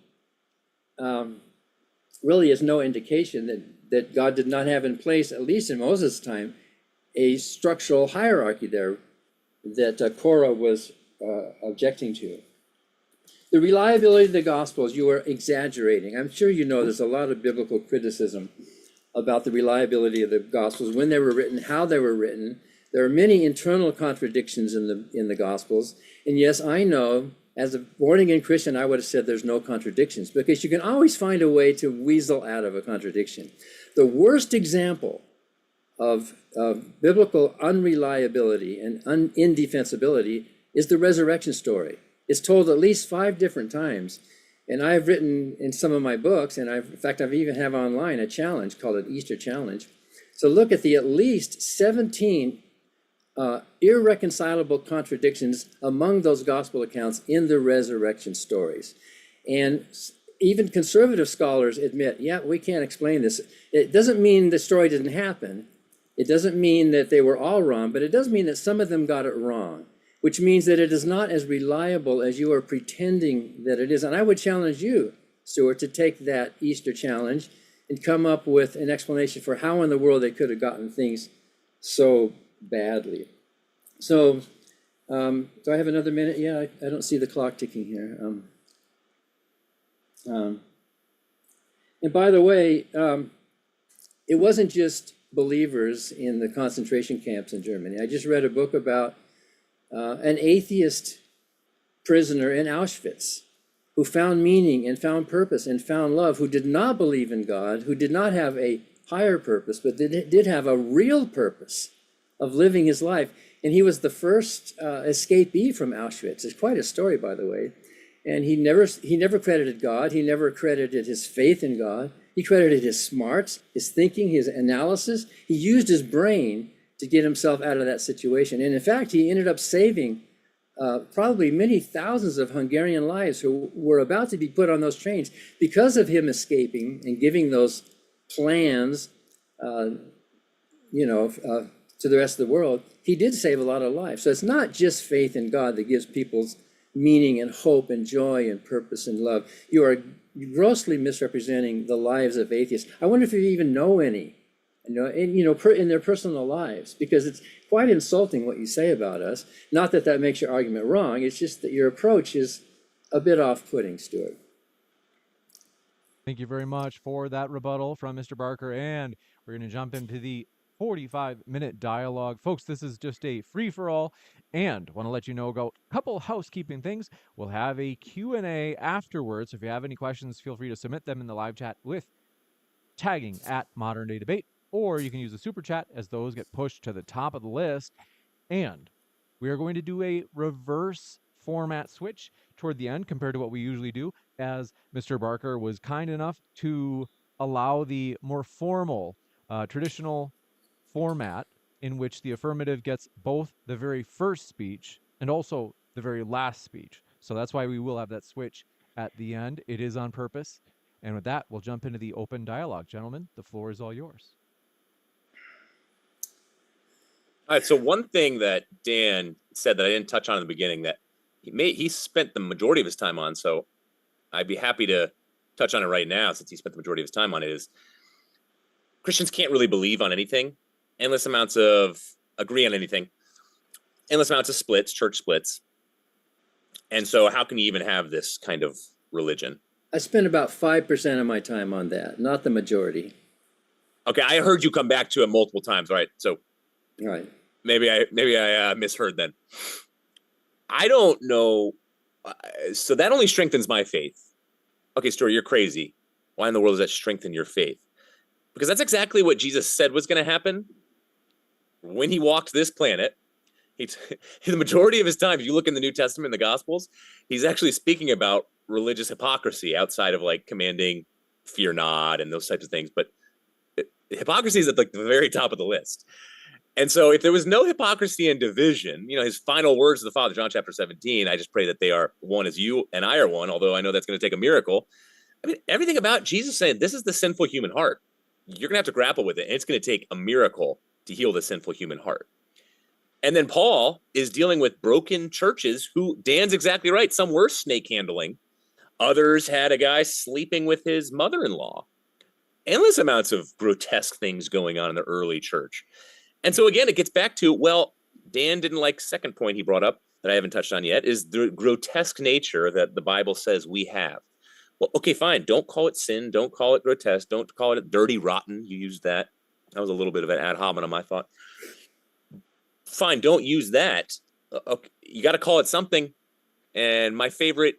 Speaker 3: really is no indication that God did not have in place, at least in Moses' time, a structural hierarchy there that Korah was objecting to. The reliability of the Gospels, you are exaggerating. I'm sure you know there's a lot of biblical criticism about the reliability of the Gospels, when they were written, how they were written. There are many internal contradictions in the Gospels. And yes, I know, as a born-again Christian, I would have said there's no contradictions, because you can always find a way to weasel out of a contradiction. The worst example of biblical unreliability and indefensibility is the resurrection story. It's told at least 5 different times. And I've written in some of my books, and in fact, I've even have online a challenge called an Easter challenge. So look at the at least 17 irreconcilable contradictions among those gospel accounts in the resurrection stories. And even conservative scholars admit, yeah, we can't explain this. It doesn't mean the story didn't happen. It doesn't mean that they were all wrong, but it does mean that some of them got it wrong, which means that it is not as reliable as you are pretending that it is. And I would challenge you, Stuart, to take that Easter challenge and come up with an explanation for how in the world they could have gotten things so badly. So, do I have another minute? Yeah, I don't see the clock ticking here. And by the way, it wasn't just believers in the concentration camps in Germany. I just read a book about an atheist prisoner in Auschwitz who found meaning and found purpose and found love, who did not believe in God, who did not have a higher purpose, but did have a real purpose of living his life. And he was the first escapee from Auschwitz. It's quite a story, by the way. And he never credited God. He never credited his faith in God. He credited his smarts, his thinking, his analysis. He used his brain to get himself out of that situation. And in fact, he ended up saving probably many thousands of Hungarian lives who were about to be put on those trains because of him escaping and giving those plans, to the rest of the world. He did save a lot of lives. So it's not just faith in God that gives people's meaning and hope and joy and purpose and love. You are grossly misrepresenting the lives of atheists. I wonder if you even know any, in their personal lives, because it's quite insulting what you say about us. Not that that makes your argument wrong. It's just that your approach is a bit off-putting, Stuart.
Speaker 1: Thank you very much for that rebuttal from Mr. Barker. And we're going to jump into the 45-minute dialogue. Folks, this is just a free-for-all, and want to let you know about a couple housekeeping things. We'll have a Q&A afterwards. If you have any questions, feel free to submit them in the live chat with tagging at Modern Day Debate, or you can use the super chat as those get pushed to the top of the list. And we are going to do a reverse format switch toward the end compared to what we usually do, as Mr. Barker was kind enough to allow the more formal, traditional format in which the affirmative gets both the very first speech and also the very last speech. So that's why we will have that switch at the end. It is on purpose. And with that, we'll jump into the open dialogue. Gentlemen, the floor is all yours.
Speaker 2: All right. So one thing that Dan said that I didn't touch on in the beginning that he spent the majority of his time on, so I'd be happy to touch on it right now since he spent the majority of his time on it, is Christians can't really believe on anything, endless amounts of agree on anything, endless amounts of splits, church splits. And so how can you even have this kind of religion?
Speaker 3: I spend about 5% of my time on that, not the majority.
Speaker 2: Okay, I heard you come back to it multiple times. All right, so
Speaker 3: Right.
Speaker 2: maybe I misheard then. I don't know. So that only strengthens my faith. Okay, Stuart, you're crazy. Why in the world does that strengthen your faith? Because that's exactly what Jesus said was going to happen when he walked this planet. The majority of his time, if you look in the New Testament, the Gospels, he's actually speaking about religious hypocrisy outside of like commanding fear not and those types of things. But hypocrisy is at like the very top of the list. And so if there was no hypocrisy and division, his final words to the Father, John chapter 17, I just pray that they are one as you and I are one, although I know that's going to take a miracle. I mean, everything about Jesus saying this is the sinful human heart. You're going to have to grapple with it. And it's going to take a miracle to heal the sinful human heart. And then Paul is dealing with broken churches who, Dan's exactly right. Some were snake handling. Others had a guy sleeping with his mother-in-law. Endless amounts of grotesque things going on in the early church. And so again, it gets back to, well, Dan didn't like second point he brought up that I haven't touched on yet, is the grotesque nature that the Bible says we have. Well, okay, fine. Don't call it sin. Don't call it grotesque. Don't call it dirty, rotten. You used that. That was a little bit of an ad hominem, I thought. Fine, don't use that. Okay, you got to call it something. And my favorite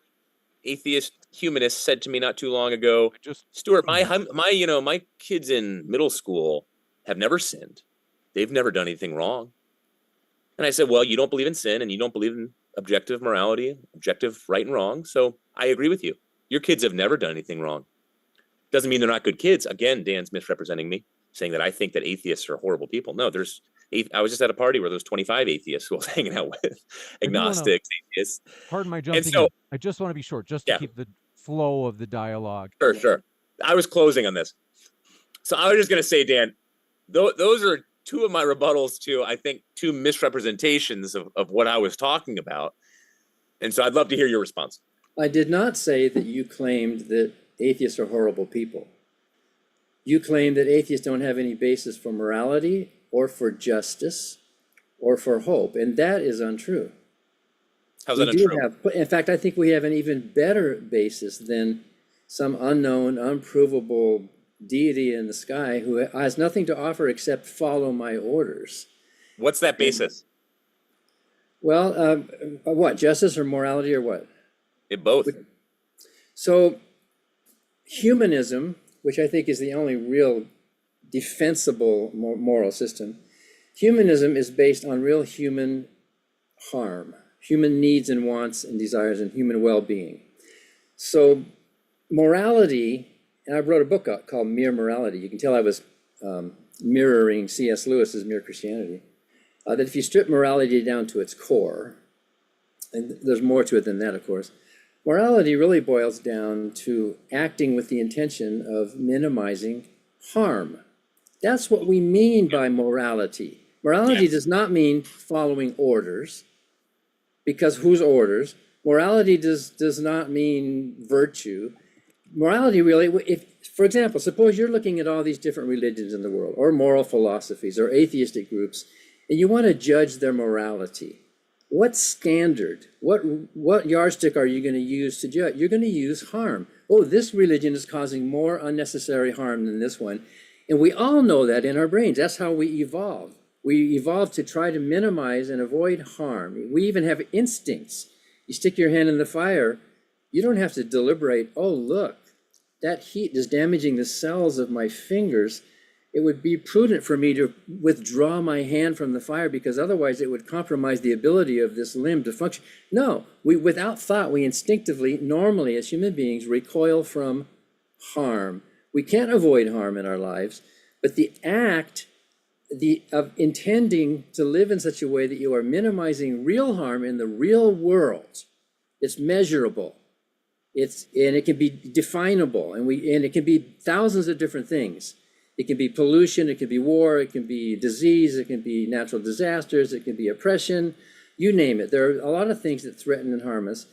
Speaker 2: atheist humanist said to me not too long ago, Stuart, my kids in middle school have never sinned. They've never done anything wrong. And I said, well, you don't believe in sin and you don't believe in objective morality, objective right and wrong. So I agree with you. Your kids have never done anything wrong. Doesn't mean they're not good kids. Again, Dan's misrepresenting me, saying that I think that atheists are horrible people. No, I was just at a party where there was 25 atheists who I was hanging out with, agnostics, atheists.
Speaker 1: Pardon my jumping in. I just want to be short, just to keep the flow of the dialogue.
Speaker 2: Sure. I was closing on this. So I was just going to say, Dan, those are two of my rebuttals to, I think, two misrepresentations of what I was talking about. And so I'd love to hear your response.
Speaker 3: I did not say that you claimed that atheists are horrible people. You claim that atheists don't have any basis for morality or for justice or for hope, and that is untrue.
Speaker 2: How's that untrue?
Speaker 3: In fact, I think we have an even better basis than some unknown, unprovable deity in the sky who has nothing to offer except follow my orders.
Speaker 2: What's that basis?
Speaker 3: Well, what, justice or morality or what?
Speaker 2: Both.
Speaker 3: So humanism, which I think is the only real defensible moral system, humanism is based on real human harm, human needs and wants and desires and human well-being. So morality, and I wrote a book called Mere Morality. You can tell I was mirroring C.S. Lewis's Mere Christianity. That if you strip morality down to its core, and there's more to it than that, of course, morality really boils down to acting with the intention of minimizing harm. That's what we mean by morality. Morality does not mean following orders, because whose orders? Morality does not mean virtue. Morality really, for example, suppose you're looking at all these different religions in the world, or moral philosophies, or atheistic groups, and you want to judge their morality. What standard, what yardstick are you going to use to judge? You're going to use harm. Oh, this religion is causing more unnecessary harm than this one. And we all know that in our brains. That's how we evolved. We evolved to try to minimize and avoid harm. We even have instincts. You stick your hand in the fire, you don't have to deliberate, oh, look, that heat is damaging the cells of my fingers. It would be prudent for me to withdraw my hand from the fire because otherwise it would compromise the ability of this limb to function. No, without thought, we instinctively, normally as human beings, recoil from harm. We can't avoid harm in our lives, but the act of intending to live in such a way that you are minimizing real harm in the real world, it's measurable. And it can be definable, and it can be thousands of different things. It can be pollution, it can be war, it can be disease, it can be natural disasters, it can be oppression, you name it. There are a lot of things that threaten and harm us.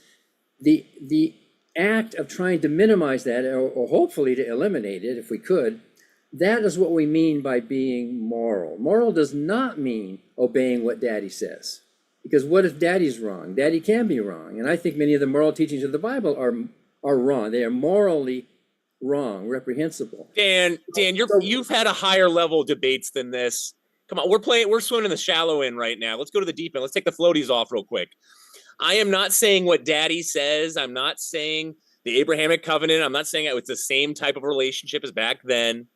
Speaker 3: The act of trying to minimize that, or hopefully to eliminate it if we could, That is what we mean by being moral. Moral does not mean obeying what Daddy says. Because what if Daddy's wrong? Daddy can be wrong. And I think many of the moral teachings of the Bible are wrong. They are morally wrong, reprehensible.
Speaker 2: Dan, you've had a higher level debates than this. Come on, we're swimming in the shallow end right now. Let's go to the deep end. Let's take the floaties off real quick. I am not saying what Daddy says. I'm not saying the Abrahamic covenant. I'm not saying it's the same type of relationship as back then.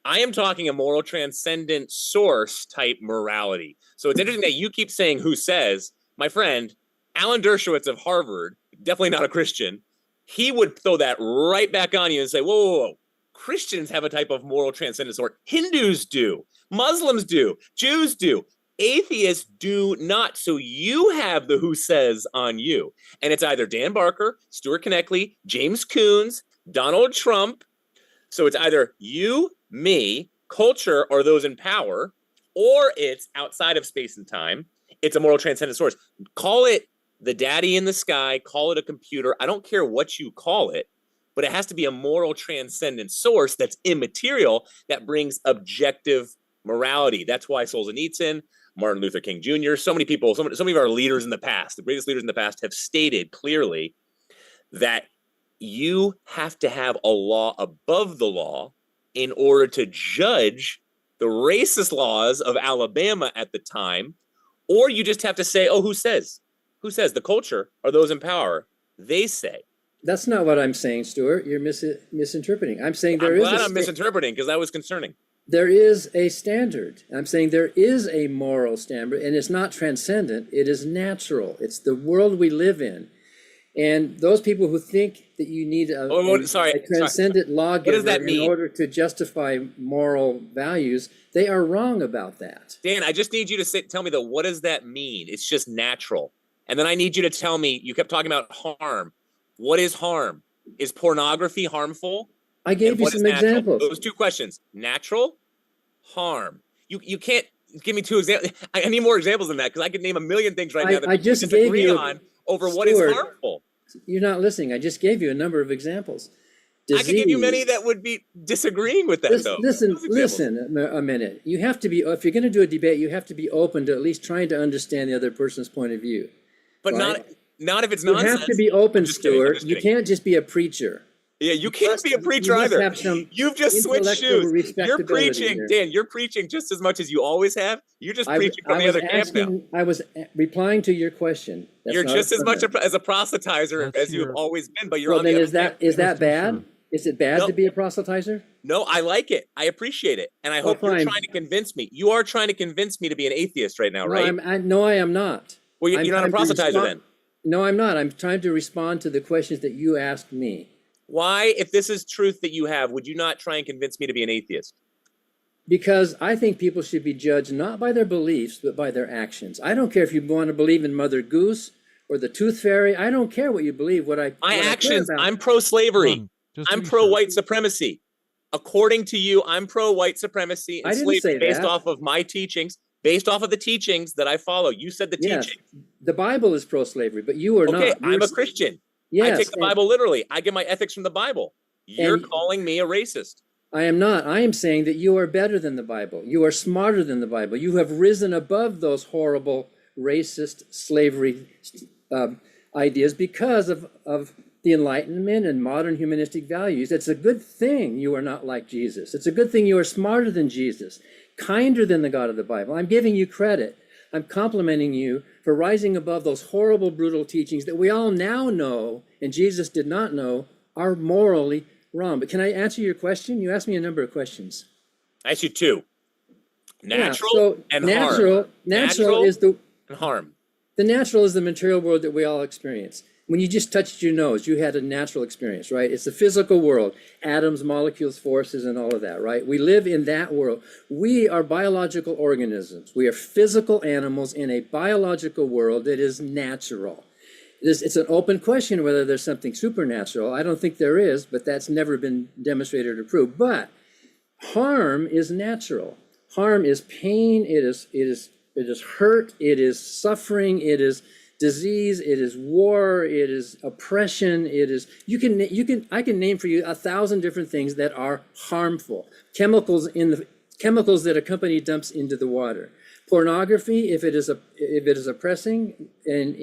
Speaker 2: I am talking a moral transcendent source type morality. So it's interesting that you keep saying who says. My friend, Alan Dershowitz of Harvard, definitely not a Christian, he would throw that right back on you and say, whoa. Christians have a type of moral transcendent source. Hindus do. Muslims do. Jews do. Atheists do not. So you have the who says on you. And it's either Dan Barker, Stuart Knechtle, James Coons, Donald Trump. So it's either you, me, culture, or those in power, or it's outside of space and time. It's a moral transcendent source. Call it the daddy in the sky, call it a computer. I don't care what you call it, but it has to be a moral transcendent source that's immaterial, that brings objective morality. That's why Solzhenitsyn, Martin Luther King Jr., so many people, so many of our leaders in the past, the greatest leaders in the past, have stated clearly that you have to have a law above the law in order to judge the racist laws of Alabama at the time, or you just have to say, oh, who says? Who says? The culture or those in power? They say.
Speaker 3: That's not what I'm saying, Stuart. You're misinterpreting. I'm saying
Speaker 2: I'm glad I'm misinterpreting, because that was concerning.
Speaker 3: There is a standard. I'm saying there is a moral standard, and it's not transcendent. It is natural. It's the world we live in. And those people who think that you need a transcendent lawgiver in order to justify moral values, they are wrong about that.
Speaker 2: Dan, I just need you to tell me, what does that mean? It's just natural. And then I need you to tell me, you kept talking about harm. What is harm? Is pornography harmful?
Speaker 3: I gave you some examples.
Speaker 2: Those two questions: natural, harm. You can't give me two examples. I need more examples than that, because I could name a million things right now that
Speaker 3: I just gave you
Speaker 2: on over what is harmful.
Speaker 3: You're not listening. I just gave you a number of examples.
Speaker 2: Disease. I could give you many that would be disagreeing with that, though.
Speaker 3: Listen a minute. You have to be, if you're going to do a debate, you have to be open to at least trying to understand the other person's point of view.
Speaker 2: But right? not if it's nonsense.
Speaker 3: You have to be open, Stuart. You can't just be a preacher.
Speaker 2: Yeah, you can't be a preacher either. You've just switched shoes. You're preaching, Dan. You're preaching just as much as you always have. You're just preaching from the other camp now.
Speaker 3: I was replying to your question.
Speaker 2: You're just as much as a proselytizer as you've always been, but you're on
Speaker 3: the
Speaker 2: other
Speaker 3: camp. Is that bad? Is it bad to be a proselytizer?
Speaker 2: No, I like it. I appreciate it, and I hope you're trying to convince me. You are trying to convince me to be an atheist right now, right?
Speaker 3: No, I am not.
Speaker 2: Well, you're not a proselytizer then.
Speaker 3: No, I'm not. I'm trying to respond to the questions that you asked me.
Speaker 2: Why, if this is truth that you have, would you not try and convince me to be an atheist?
Speaker 3: Because I think people should be judged not by their beliefs, but by their actions. I don't care if you want to believe in Mother Goose or the Tooth Fairy. I don't care what you believe. My
Speaker 2: actions, I'm pro-slavery. I'm pro-white supremacy. According to you, I'm pro-white supremacy and slavery based off of my teachings, based off of the teachings that I follow. You said the teachings.
Speaker 3: The Bible is pro-slavery, but you are not.
Speaker 2: Okay, I'm a Christian. Yes, I take the Bible literally. I get my ethics from the Bible. You're calling me a racist.
Speaker 3: I am not. I am saying that you are better than the Bible. You are smarter than the Bible. You have risen above those horrible racist slavery ideas because of the Enlightenment and modern humanistic values. It's a good thing you are not like Jesus. It's a good thing you are smarter than Jesus, kinder than the God of the Bible. I'm giving you credit. I'm complimenting you for rising above those horrible, brutal teachings that we all now know, and Jesus did not know, are morally wrong. But can I answer your question? You asked me a number of questions.
Speaker 2: I asked you two. Natural and harm.
Speaker 3: Natural is the
Speaker 2: and harm.
Speaker 3: The natural is the material world that we all experience. When you just touched your nose, you had a natural experience, right? It's the physical world, atoms, molecules, forces, and all of that, right? We live in that world. We are biological organisms. We are physical animals in a biological world that is natural. It's an open question whether there's something supernatural. I don't think there is, but that's never been demonstrated or proved. But harm is natural. Harm is pain. It is hurt. It is suffering. It is disease, it is war, it is oppression, it is, I can name for you 1,000 different things that are harmful. Chemicals that a company dumps into the water. Pornography, if it is oppressing, and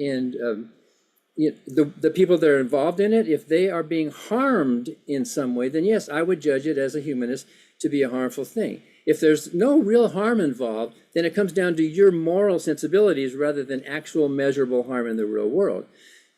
Speaker 3: the people that are involved in it, if they are being harmed in some way, then yes, I would judge it as a humanist to be a harmful thing. If there's no real harm involved, then it comes down to your moral sensibilities rather than actual measurable harm in the real world.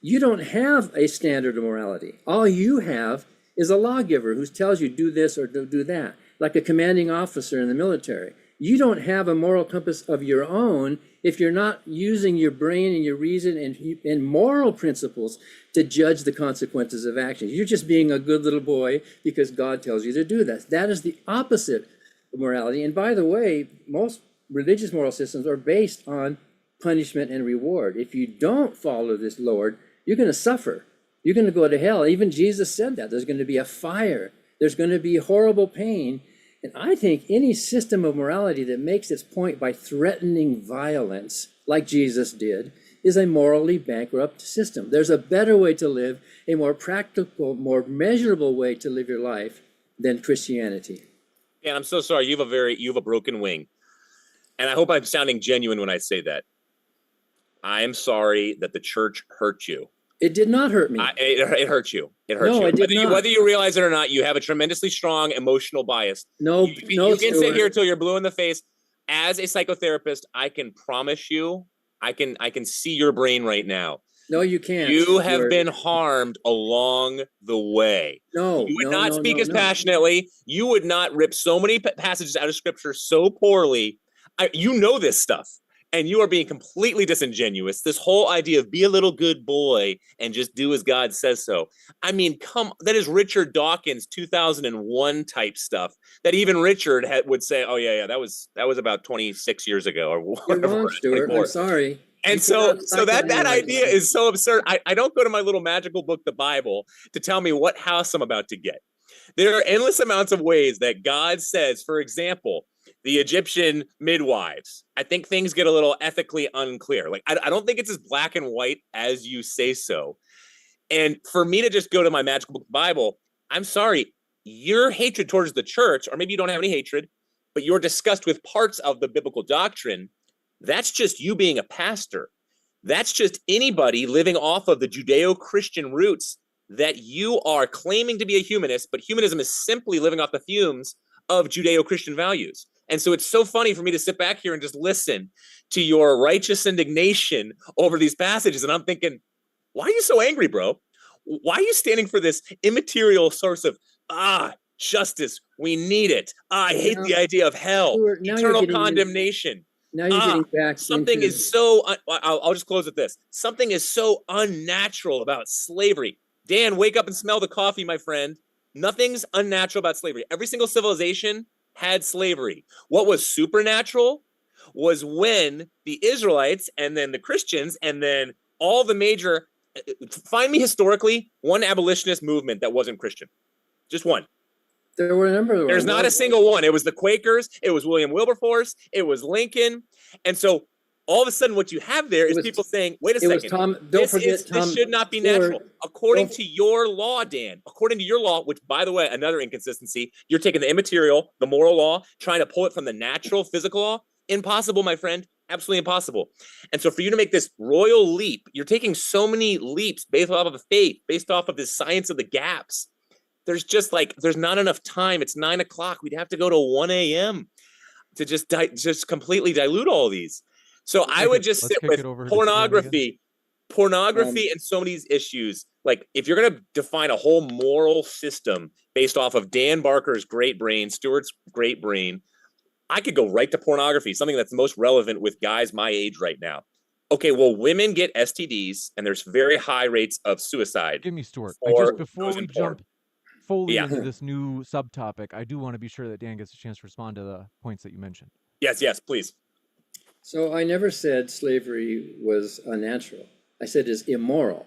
Speaker 3: You don't have a standard of morality. All you have is a lawgiver who tells you do this or do that, like a commanding officer in the military. You don't have a moral compass of your own if you're not using your brain and your reason and moral principles to judge the consequences of actions. You're just being a good little boy because God tells you to do that. That is the opposite of morality. And by the way, most religious moral systems are based on punishment and reward. If you don't follow this Lord, you're going to suffer. You're going to go to hell. Even Jesus said that. There's going to be a fire. There's going to be horrible pain. And I think any system of morality that makes its point by threatening violence, like Jesus did, is a morally bankrupt system. There's a better way to live, a more practical, more measurable way to live your life than Christianity.
Speaker 2: And I'm so sorry. You have a broken wing. And I hope I'm sounding genuine when I say that. I am sorry that the church hurt you.
Speaker 3: It did not hurt me.
Speaker 2: It hurt you. It hurt you.
Speaker 3: It did not.
Speaker 2: Whether you realize it or not, you have a tremendously strong emotional bias.
Speaker 3: No,
Speaker 2: you can sit here till you're blue in the face. As a psychotherapist, I can promise you, I can see your brain right now.
Speaker 3: No, you can't.
Speaker 2: You have been harmed along the way.
Speaker 3: No,
Speaker 2: you would not speak as passionately. You would not rip so many passages out of scripture so poorly. You know this stuff. And you are being completely disingenuous. This whole idea of be a little good boy and just do as God says so. I mean, that is Richard Dawkins 2001 type stuff that even Richard would say, oh, yeah, that was about 26 years ago or whatever.
Speaker 3: You're wrong, Stuart. 24. I'm sorry.
Speaker 2: And so that idea is so absurd. I don't go to my little magical book, the Bible, to tell me what house I'm about to get. There are endless amounts of ways that God says, for example, the Egyptian midwives. I think things get a little ethically unclear. Like, I don't think it's as black and white as you say so. And for me to just go to my magical book Bible, I'm sorry, your hatred towards the church, or maybe you don't have any hatred, but your disgust with parts of the biblical doctrine, that's just you being a pastor. That's just anybody living off of the Judeo-Christian roots that you are claiming to be a humanist, but humanism is simply living off the fumes of Judeo-Christian values. And so it's so funny for me to sit back here and just listen to your righteous indignation over these passages. And I'm thinking, why are you so angry, bro? Why are you standing for this immaterial source of, justice? We need it. I hate the idea of hell, eternal condemnation.
Speaker 3: Now you're getting back
Speaker 2: something is so, I'll just close with this. Something is so unnatural about slavery. Dan, wake up and smell the coffee, my friend. Nothing's unnatural about slavery. Every single civilization had slavery. What was supernatural was when the Israelites and then the Christians and then all the major, find me historically one abolitionist movement that wasn't Christian. Just one.
Speaker 3: There were a number of them.
Speaker 2: There's not a single one. It was the Quakers. It was William Wilberforce. It was Lincoln. And so all of a sudden what you have there is people saying, wait a second, this should not be natural. According to your law, Dan, according to your law, which, by the way, another inconsistency, you're taking the immaterial, the moral law, trying to pull it from the natural physical law. Impossible, my friend. Absolutely impossible. And so for you to make this royal leap, you're taking so many leaps based off of faith, based off of the science of the gaps. There's not enough time. It's 9 o'clock. We'd have to go to 1 a.m. to just completely dilute all these. So I would just sit with pornography and so many issues. Like, if you're going to define a whole moral system based off of Dan Barker's great brain, Stuart's great brain, I could go right to pornography, something that's most relevant with guys my age right now. Okay, well, women get STDs, and there's very high rates of suicide.
Speaker 1: Give me, Stuart. Before we jump fully into this new subtopic, I do want to be sure that Dan gets a chance to respond to the points that you mentioned.
Speaker 2: Yes, please.
Speaker 3: So I never said slavery was unnatural. I said it's immoral.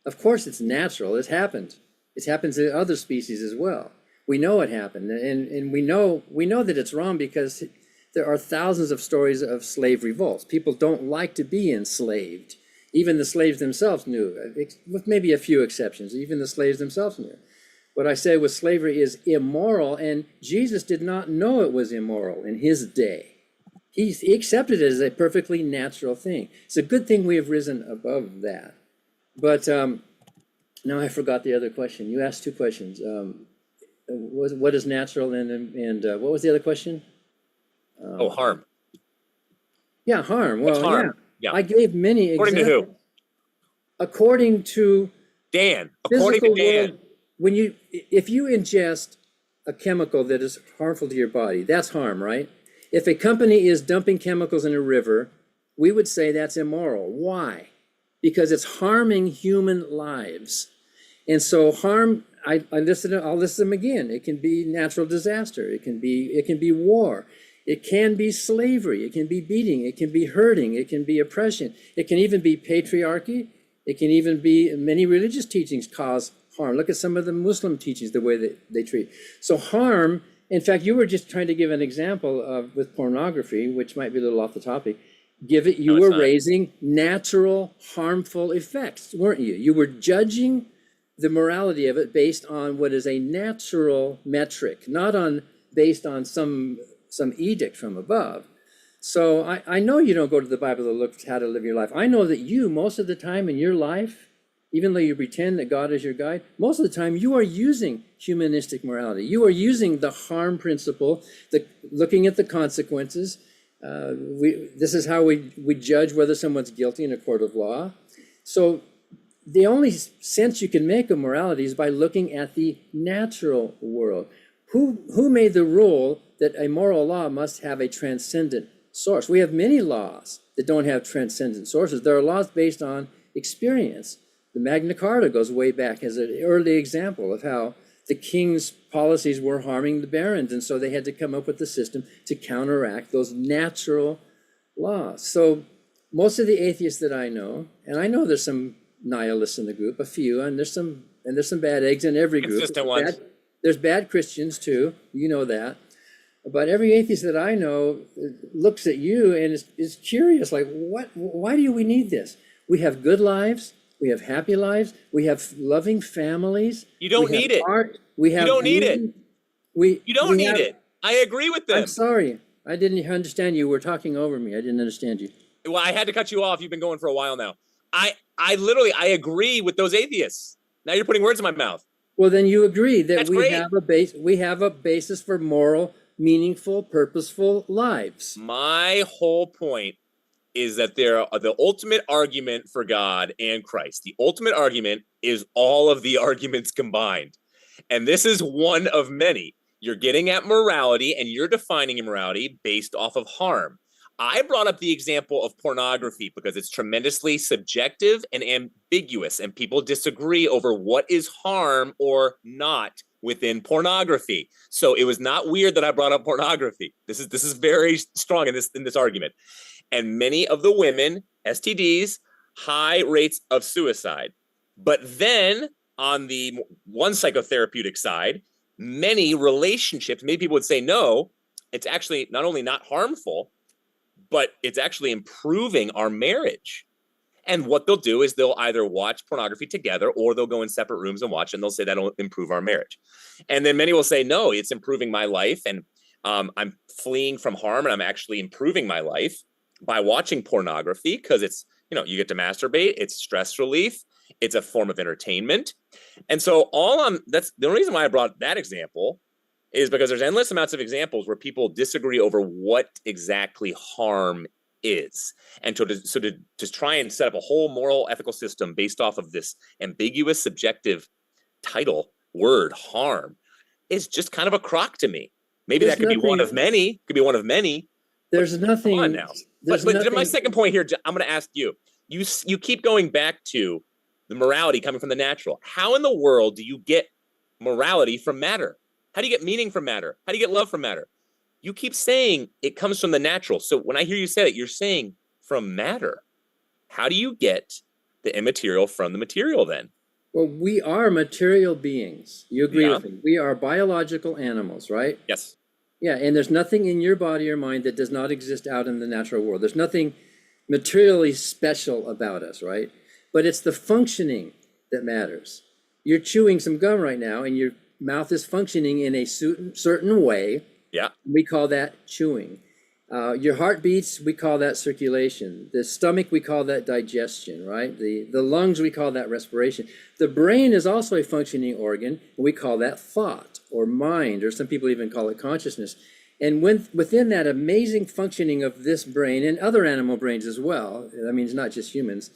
Speaker 3: Of course it's natural. It's happened. It happens to other species as well. We know it happened, and we know that it's wrong because there are thousands of stories of slave revolts. People don't like to be enslaved. Even the slaves themselves knew, with maybe a few exceptions. Even the slaves themselves knew. What I say with slavery is immoral, and Jesus did not know it was immoral in his day. He accepted it as a perfectly natural thing. It's a good thing we have risen above that. But now I forgot the other question. You asked two questions. What is natural, and what was the other question?
Speaker 2: Harm.
Speaker 3: Yeah, harm.
Speaker 2: What's
Speaker 3: Well,
Speaker 2: harm?
Speaker 3: yeah. I gave many
Speaker 2: According
Speaker 3: examples.
Speaker 2: to who?
Speaker 3: According to
Speaker 2: Dan. According to Dan.
Speaker 3: World, if you ingest a chemical that is harmful to your body, that's harm, right? If a company is dumping chemicals in a river, we would say that's immoral. Why? Because it's harming human lives. And so harm, I'll list them again. It can be natural disaster. It can be war. It can be slavery. It can be beating. It can be hurting. It can be oppression. It can even be patriarchy. It can even be many religious teachings cause harm. Look at some of the Muslim teachings, the way that they treat. So harm, in fact, you were just trying to give an example of with pornography, which might be a little off the topic. You were raising natural harmful effects, weren't you? You were judging the morality of it based on what is a natural metric, not based on some edict from above. So I know you don't go to the Bible to look how to live your life. I know that you, most of the time in your life, even though you pretend that God is your guide, most of the time you are using humanistic morality. You are using the harm principle, looking at the consequences. This is how we judge whether someone's guilty in a court of law. So the only sense you can make of morality is by looking at the natural world. Who made the rule that a moral law must have a transcendent source? We have many laws that don't have transcendent sources. There are laws based on experience. The Magna Carta goes way back as an early example of how the king's policies were harming the barons, and so they had to come up with a system to counteract those natural laws. So most of the atheists that I know, and I know there's some nihilists in the group, a few, and there's some bad eggs in every group.
Speaker 2: Consistent ones.
Speaker 3: There's bad Christians too, you know that. But every atheist that I know looks at you and is curious, like, why do we need this? We have good lives. We have happy lives. We have loving families.
Speaker 2: You don't need it.
Speaker 3: Art. We have.
Speaker 2: You don't need it. You don't need
Speaker 3: it.
Speaker 2: I agree with them.
Speaker 3: I'm sorry. I didn't understand you. You were talking over me. I didn't understand you.
Speaker 2: Well, I had to cut you off. You've been going for a while now. I agree with those atheists. Now you're putting words in my mouth.
Speaker 3: Well, then you agree that
Speaker 2: That's
Speaker 3: we
Speaker 2: great.
Speaker 3: have a basis for moral, meaningful, purposeful lives.
Speaker 2: My whole point is that the ultimate argument for God and Christ. The ultimate argument is all of the arguments combined. And this is one of many. You're getting at morality and you're defining immorality based off of harm. I brought up the example of pornography because it's tremendously subjective and ambiguous, and people disagree over what is harm or not within pornography. So it was not weird that I brought up pornography. This is very strong in this argument. And many of the women, STDs, high rates of suicide. But then on the one psychotherapeutic side, many relationships, many people would say, no, it's actually not only not harmful, but it's actually improving our marriage. And what they'll do is they'll either watch pornography together or they'll go in separate rooms and watch, and they'll say that'll improve our marriage. And then many will say, no, it's improving my life, and I'm fleeing from harm, and I'm actually improving my life by watching pornography because it's, you get to masturbate, it's stress relief, it's a form of entertainment. And so that's the only reason why I brought that example is because there's endless amounts of examples where people disagree over what exactly harm is. And so to try and set up a whole moral ethical system based off of this ambiguous, subjective title, word, harm, is just kind of a crock to me. Maybe that could be one of many. Could be one of many.
Speaker 3: There's nothing.
Speaker 2: Come on now. But my second point here, I'm going to ask you. You keep going back to the morality coming from the natural. How in the world do you get morality from matter? How do you get meaning from matter? How do you get love from matter? You keep saying it comes from the natural. So when I hear you say it, you're saying from matter. How do you get the immaterial from the material then?
Speaker 3: Well, we are material beings. You agree with me? We are biological animals, right?
Speaker 2: Yes.
Speaker 3: Yeah, and there's nothing in your body or mind that does not exist out in the natural world. There's nothing materially special about us, right? But it's the functioning that matters. You're chewing some gum right now and your mouth is functioning in a certain way.
Speaker 2: Yeah.
Speaker 3: We call that chewing. Your heart beats, we call that circulation. The stomach, we call that digestion, right? The lungs, we call that respiration. The brain is also a functioning organ, and we call that thought or mind, or some people even call it consciousness. And within that amazing functioning of this brain and other animal brains as well, I mean, it's not just humans,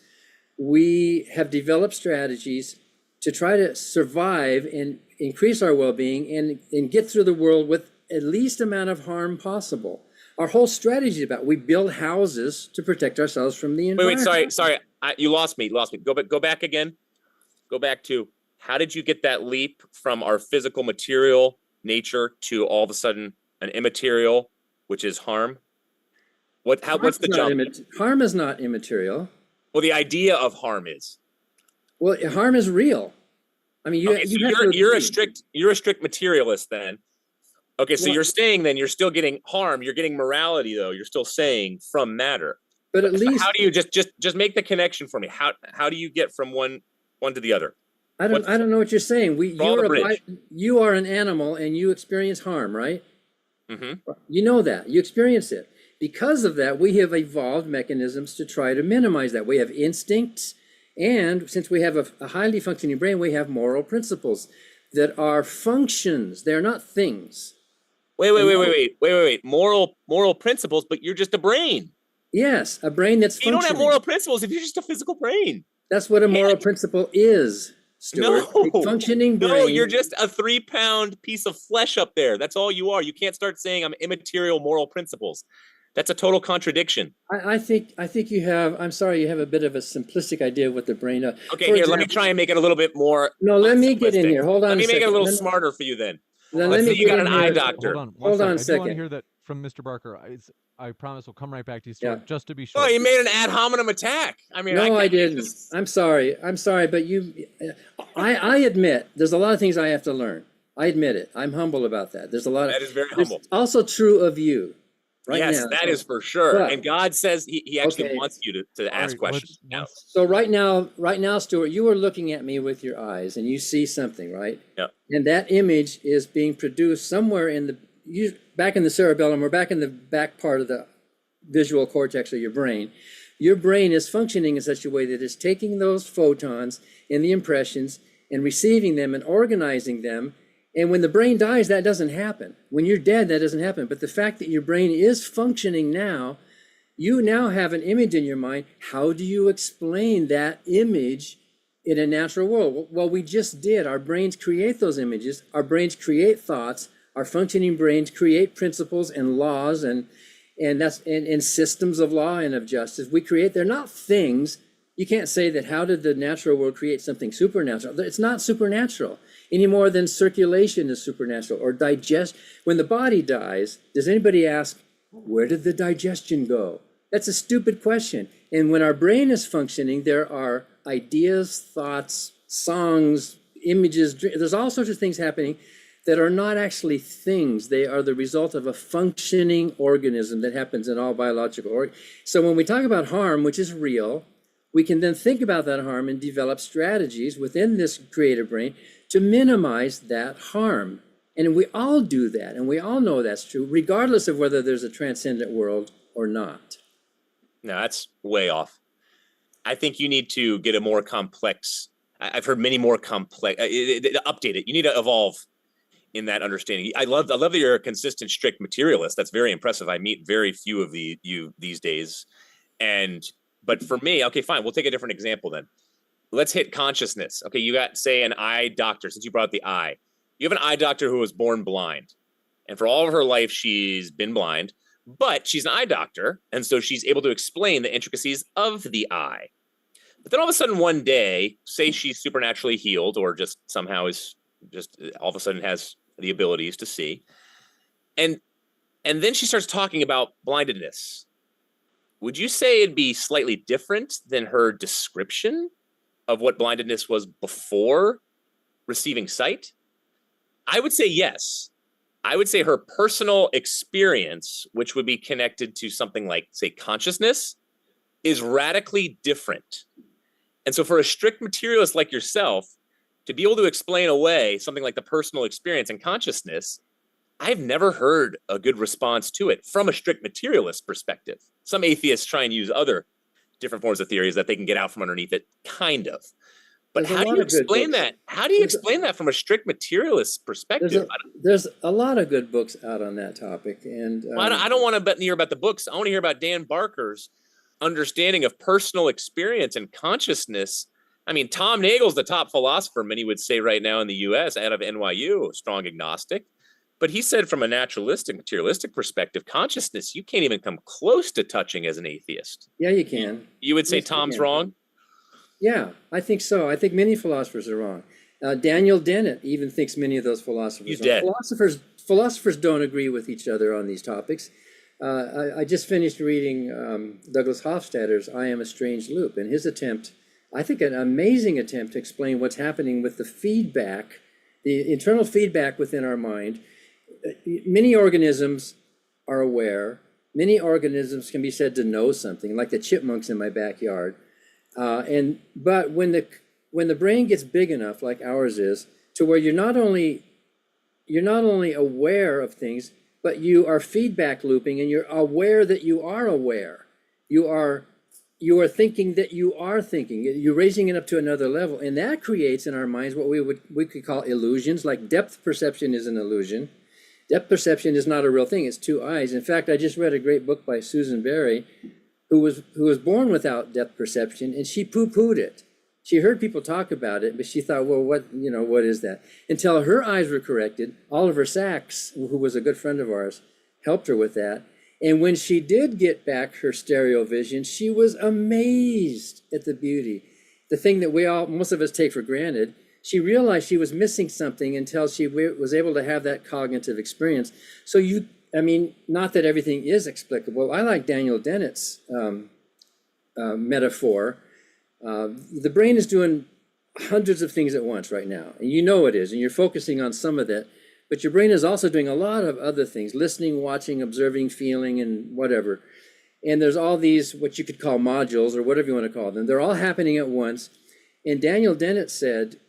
Speaker 3: we have developed strategies to try to survive and increase our well-being and get through the world with at least amount of harm possible. Our whole strategy is about, we build houses to protect ourselves from the environment.
Speaker 2: Wait, sorry. You lost me. Go back again. Go back to, how did you get that leap from our physical material nature to all of a sudden an immaterial, which is harm? What's the jump?
Speaker 3: Harm is not immaterial.
Speaker 2: Well, the idea of harm is.
Speaker 3: Well, harm is real. I mean,
Speaker 2: you're a strict materialist then. Okay, so you're saying then you're still getting harm. You're getting morality though. You're still saying from matter.
Speaker 3: But at least,
Speaker 2: how do you just make the connection for me? How do you get from one to the other?
Speaker 3: I don't know what you're saying. You are an animal and you experience harm, right?
Speaker 2: Mm-hmm.
Speaker 3: You know that. You experience it. Because of that, we have evolved mechanisms to try to minimize that. We have instincts, and since we have a highly functioning brain, we have moral principles that are functions. They're not things.
Speaker 2: Wait. Moral principles, but you're just a brain.
Speaker 3: Yes, a brain that's functioning.
Speaker 2: You don't have moral principles if you're just a physical brain.
Speaker 3: That's what a moral principle is, Stuart.
Speaker 2: No,
Speaker 3: a functioning brain.
Speaker 2: No, you're just a 3-pound piece of flesh up there. That's all you are. You can't start saying I'm immaterial moral principles. That's a total contradiction.
Speaker 3: I think you have. I'm sorry, you have a bit of a simplistic idea of what the brain does.
Speaker 2: Okay, let me try and make it a little bit more.
Speaker 3: No, let me get in here. Hold on.
Speaker 2: Let me make it a little smarter for you then.
Speaker 3: Let me
Speaker 2: you got an eye doctor.
Speaker 1: Hold on
Speaker 3: a second.
Speaker 1: I want to hear that from Mr. Barker. I promise we'll come right back to you, Stuart, just to be sure.
Speaker 2: Oh, you made an ad hominem attack. I mean,
Speaker 3: no, I didn't. I'm sorry, but I admit there's a lot of things I have to learn. I admit it. I'm humble about that. There's a lot of
Speaker 2: that is very humble.
Speaker 3: Also true of you. Right
Speaker 2: yes,
Speaker 3: now.
Speaker 2: That is for sure. But, and God says he actually wants you to ask questions now.
Speaker 3: So right now, Stuart, you are looking at me with your eyes and you see something, right?
Speaker 2: Yeah.
Speaker 3: And that image is being produced somewhere back in the cerebellum or back in the back part of the visual cortex of your brain. Your brain is functioning in such a way that it's taking those photons and the impressions and receiving them and organizing them. And when the brain dies, that doesn't happen. When you're dead, that doesn't happen. But the fact that your brain is functioning now, you now have an image in your mind. How do you explain that image in a natural world? Well, we just did. Our brains create those images. Our brains create thoughts. Our functioning brains create principles and laws and systems of law and of justice. They're not things. You can't say that how did the natural world create something supernatural? It's not supernatural any more than circulation is supernatural or digest. When the body dies, does anybody ask, where did the digestion go? That's a stupid question. And when our brain is functioning, there are ideas, thoughts, songs, images. There's all sorts of things happening that are not actually things. They are the result of a functioning organism that happens in all biological organisms. So when we talk about harm, which is real, we can then think about that harm and develop strategies within this creative brain to minimize that harm. And we all do that, and we all know that's true, regardless of whether there's a transcendent world or not.
Speaker 2: No, that's way off. I think you need to get a more complex, I've heard many more complex, update it. You need to evolve in that understanding. I love that you're a consistent, strict materialist. That's very impressive. I meet very few of you these days. But for me, okay, fine. We'll take a different example then. Let's hit consciousness. Okay, you got, say, an eye doctor, since you brought up the eye. You have an eye doctor who was born blind. And for all of her life, she's been blind. But she's an eye doctor, and so she's able to explain the intricacies of the eye. But then all of a sudden one day, say she's supernaturally healed or just somehow is just all of a sudden has the abilities to see. And then she starts talking about blindedness. Would you say it'd be slightly different than her description of what blindedness was before receiving sight? I would say yes. I would say her personal experience, which would be connected to something like, say, consciousness, is radically different. And so for a strict materialist like yourself to be able to explain away something like the personal experience and consciousness, I've never heard a good response to it from a strict materialist perspective. Some atheists try and use other different forms of theories that they can get out from underneath it, kind of. But how do you explain that? How do you explain that from a strict materialist perspective?
Speaker 3: There's a lot of good books out on that topic, and
Speaker 2: I don't want to hear about the books. I want to hear about Dan Barker's understanding of personal experience and consciousness. I mean, Tom Nagel's the top philosopher, many would say right now in the U.S. out of NYU, a strong agnostic. But he said from a naturalistic, materialistic perspective, consciousness, you can't even come close to touching as an atheist.
Speaker 3: Yeah, you can.
Speaker 2: You would say Tom's wrong?
Speaker 3: Yeah, I think so. I think many philosophers are wrong. Daniel Dennett even thinks many of those philosophers are wrong. Philosophers don't agree with each other on these topics. I just finished reading Douglas Hofstadter's I Am a Strange Loop, and his attempt, I think an amazing attempt to explain what's happening with the feedback, the internal feedback within our mind. Many organisms are aware. Many organisms can be said to know something, like the chipmunks in my backyard. But when the brain gets big enough, like ours is, to where you're not only aware of things, but you are feedback looping, and you're aware that you are aware. You are thinking that you are thinking. You're raising it up to another level, and that creates in our minds what we could call illusions. Like depth perception is an illusion. Depth perception is not a real thing. It's two eyes. In fact, I just read a great book by Susan Berry, who was born without depth perception, and she poo-pooed it. She heard people talk about it, but she thought, well, what is that? Until her eyes were corrected. Oliver Sacks, who was a good friend of ours, helped her with that. And when she did get back her stereo vision, she was amazed at the beauty. The thing that most of us take for granted. She realized she was missing something until she was able to have that cognitive experience. So not that everything is explicable. I like Daniel Dennett's metaphor. The brain is doing hundreds of things at once right now, and it is, and you're focusing on some of that, but your brain is also doing a lot of other things, listening, watching, observing, feeling, and whatever. And there's all these, what you could call modules, or whatever you want to call them. They're all happening at once. And Daniel Dennett said,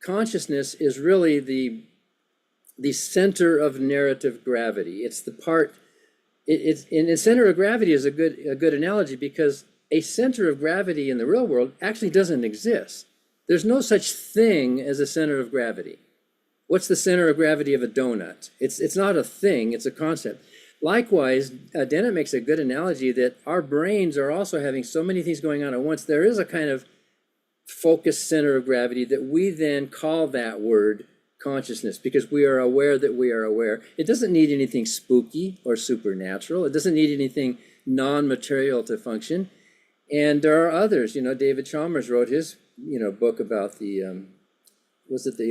Speaker 3: consciousness is really the center of narrative gravity. It's the part, and the center of gravity is a good analogy, because a center of gravity in the real world actually doesn't exist. There's no such thing as a center of gravity. What's the center of gravity of a donut? It's not a thing, it's a concept. Likewise, Dennett makes a good analogy that our brains are also having so many things going on at once. There is a kind of focused center of gravity that we then call that word consciousness, because we are aware that we are aware. It doesn't need anything spooky or supernatural. It doesn't need anything non-material to function. And there are others. David Chalmers wrote his book about the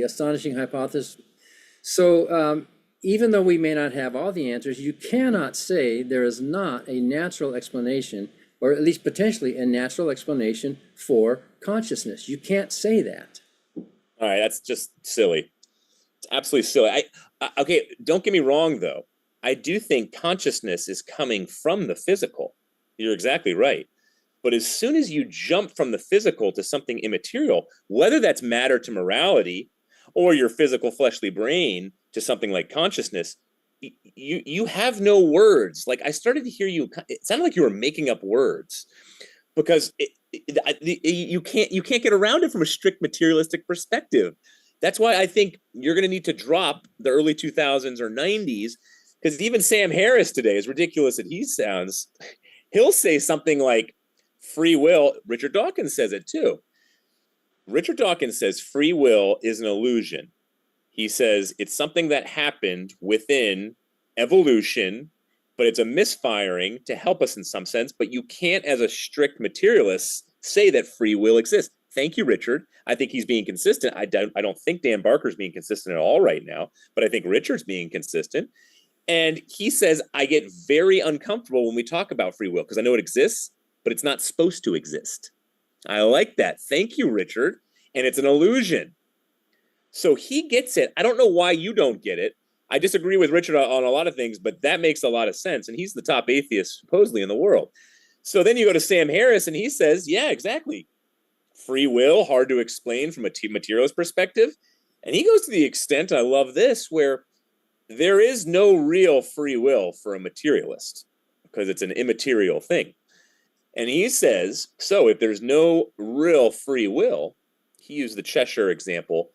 Speaker 3: astonishing hypothesis. So even though we may not have all the answers, you cannot say there is not a natural explanation, or at least potentially a natural explanation for consciousness. You can't say that.
Speaker 2: All right, that's just silly. It's absolutely silly. Okay, don't get me wrong, though. I do think consciousness is coming from the physical. You're exactly right. But as soon as you jump from the physical to something immaterial, whether that's matter to morality or your physical fleshly brain to something like consciousness, you have no words. Like, I started to hear you, it sounded like you were making up words, because you can't get around it from a strict materialistic perspective. That's why I think you're going to need to drop the early 2000s or 90s, because even Sam Harris today, as ridiculous as he sounds, he'll say something like free will. Richard Dawkins says it too. Richard Dawkins says free will is an illusion. He says it's something that happened within evolution, but it's a misfiring to help us in some sense. But you can't, as a strict materialist, say that free will exists. Thank you, Richard. I think he's being consistent. I don't think Dan Barker's being consistent at all right now, but I think Richard's being consistent. And he says, I get very uncomfortable when we talk about free will, because I know it exists, but it's not supposed to exist. I like that. Thank you, Richard. And it's an illusion. So he gets it. I don't know why you don't get it. I disagree with Richard on a lot of things, but that makes a lot of sense. And he's the top atheist supposedly in the world. So then you go to Sam Harris, and he says, yeah, exactly. Free will, hard to explain from a materialist perspective. And he goes to the extent, I love this, where there is no real free will for a materialist because it's an immaterial thing. And he says, so if there's no real free will, he used the Cheshire example.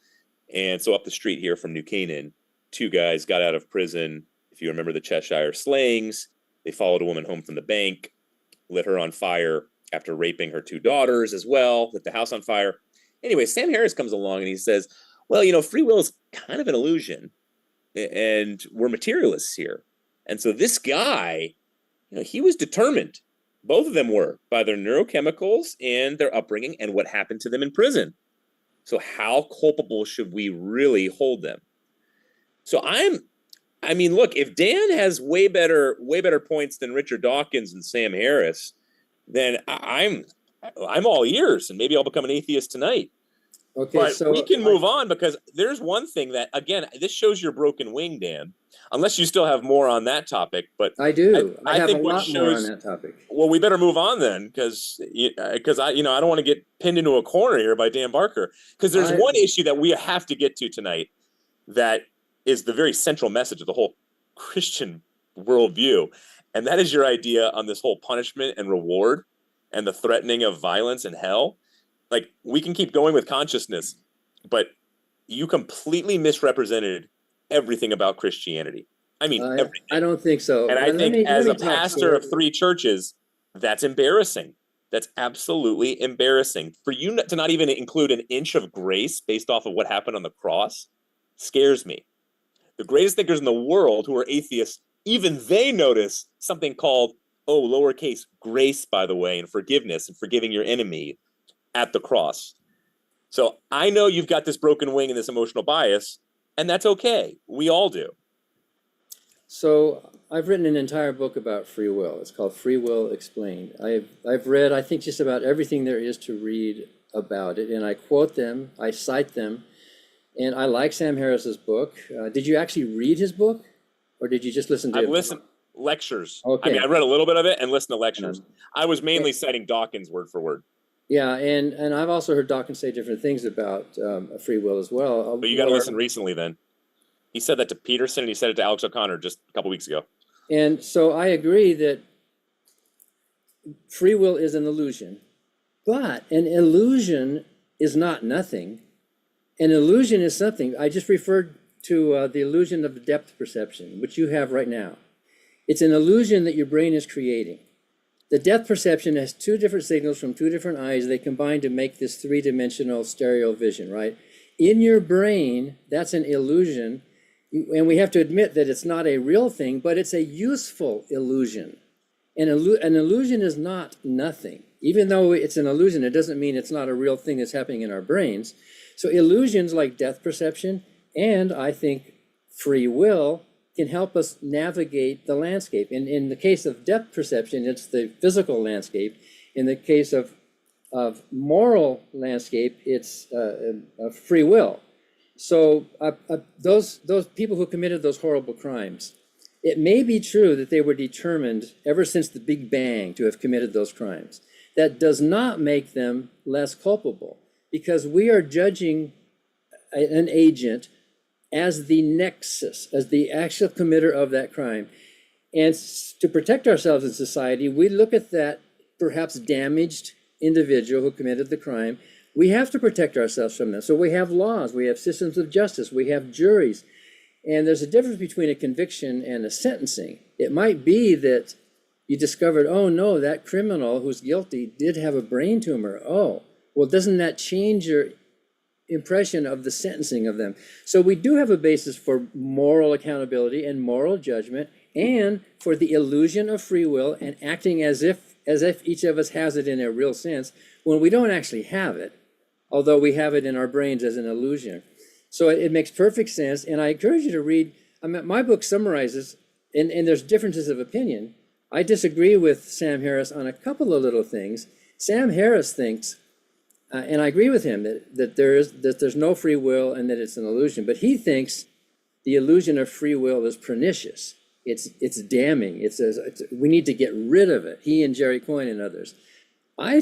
Speaker 2: And so up the street here from New Canaan, two guys got out of prison. If you remember the Cheshire slayings, they followed a woman home from the bank, lit her on fire after raping her two daughters as well, lit the house on fire. Anyway, Sam Harris comes along and he says, well, free will is kind of an illusion, and we're materialists here. And so this guy, he was determined. Both of them were, by their neurochemicals and their upbringing and what happened to them in prison. So how culpable should we really hold them? So look, if Dan has way better points than Richard Dawkins and Sam Harris, then I'm all ears, and maybe I'll become an atheist tonight.
Speaker 3: Okay,
Speaker 2: but
Speaker 3: so
Speaker 2: we can move on, because there's one thing that, again, this shows your broken wing, Dan. Unless you still have more on that topic, but
Speaker 3: I do. I have
Speaker 2: think
Speaker 3: a lot more on that topic.
Speaker 2: Well, we better move on then, because I don't want to get pinned into a corner here by Dan Barker, because there's one issue that we have to get to tonight that is the very central message of the whole Christian worldview, and that is your idea on this whole punishment and reward and the threatening of violence and hell. Like, we can keep going with consciousness, but you completely misrepresented everything about Christianity. I mean, everything.
Speaker 3: I don't think so.
Speaker 2: And I think as a pastor of 3 churches, that's embarrassing. That's absolutely embarrassing. For you to not even include an inch of grace based off of what happened on the cross scares me. The greatest thinkers in the world who are atheists, even they notice something called, lowercase grace, by the way, and forgiveness and forgiving your enemy at the cross. So I know you've got this broken wing and this emotional bias, and that's okay. We all do.
Speaker 3: So I've written an entire book about free will. It's called Free Will Explained. I've read, I think, just about everything there is to read about it, and I quote them, I cite them, and I like Sam Harris's book. Did you actually read his book, or did you just listen to it?
Speaker 2: I've listened lectures.
Speaker 3: Okay.
Speaker 2: I read a little bit of it and listened to lectures. I was mainly citing Dawkins word for word.
Speaker 3: Yeah, and I've also heard Dawkins say different things about free will as well.
Speaker 2: But you got to listen recently then. He said that to Peterson, and he said it to Alex O'Connor just a couple weeks ago.
Speaker 3: And so I agree that free will is an illusion, but an illusion is not nothing. An illusion is something. I just referred to the illusion of depth perception, which you have right now. It's an illusion that your brain is creating. The depth perception has 2 different signals from 2 different eyes. They combine to make this 3-dimensional stereo vision, right? In your brain, that's an illusion. And we have to admit that it's not a real thing, but it's a useful illusion. An illusion is not nothing. Even though it's an illusion, it doesn't mean it's not a real thing that's happening in our brains. So illusions like depth perception and, I think, free will can help us navigate the landscape. In the case of depth perception, it's the physical landscape. In the case of moral landscape, it's free will. So those people who committed those horrible crimes, it may be true that they were determined ever since the Big Bang to have committed those crimes. That does not make them less culpable, because we are judging an agent as the nexus, as the actual committer of that crime. And to protect ourselves in society, we look at that perhaps damaged individual who committed the crime. We have to protect ourselves from them. So we have laws, we have systems of justice, we have juries. And there's a difference between a conviction and a sentencing. It might be that you discovered, oh no, that criminal who's guilty did have a brain tumor. Oh, well, doesn't that change your impression of the sentencing of them? So we do have a basis for moral accountability and moral judgment, and for the illusion of free will and acting as if each of us has it in a real sense when we don't actually have it, although we have it in our brains as an illusion. So it makes perfect sense, and I encourage you to read. My book summarizes, and there's differences of opinion. I disagree with Sam Harris on a couple of little things. Sam Harris thinks, and I agree with him, that there's no free will and that it's an illusion. But he thinks the illusion of free will is pernicious. it's damning. We need to get rid of it. He and Jerry Coyne and others. I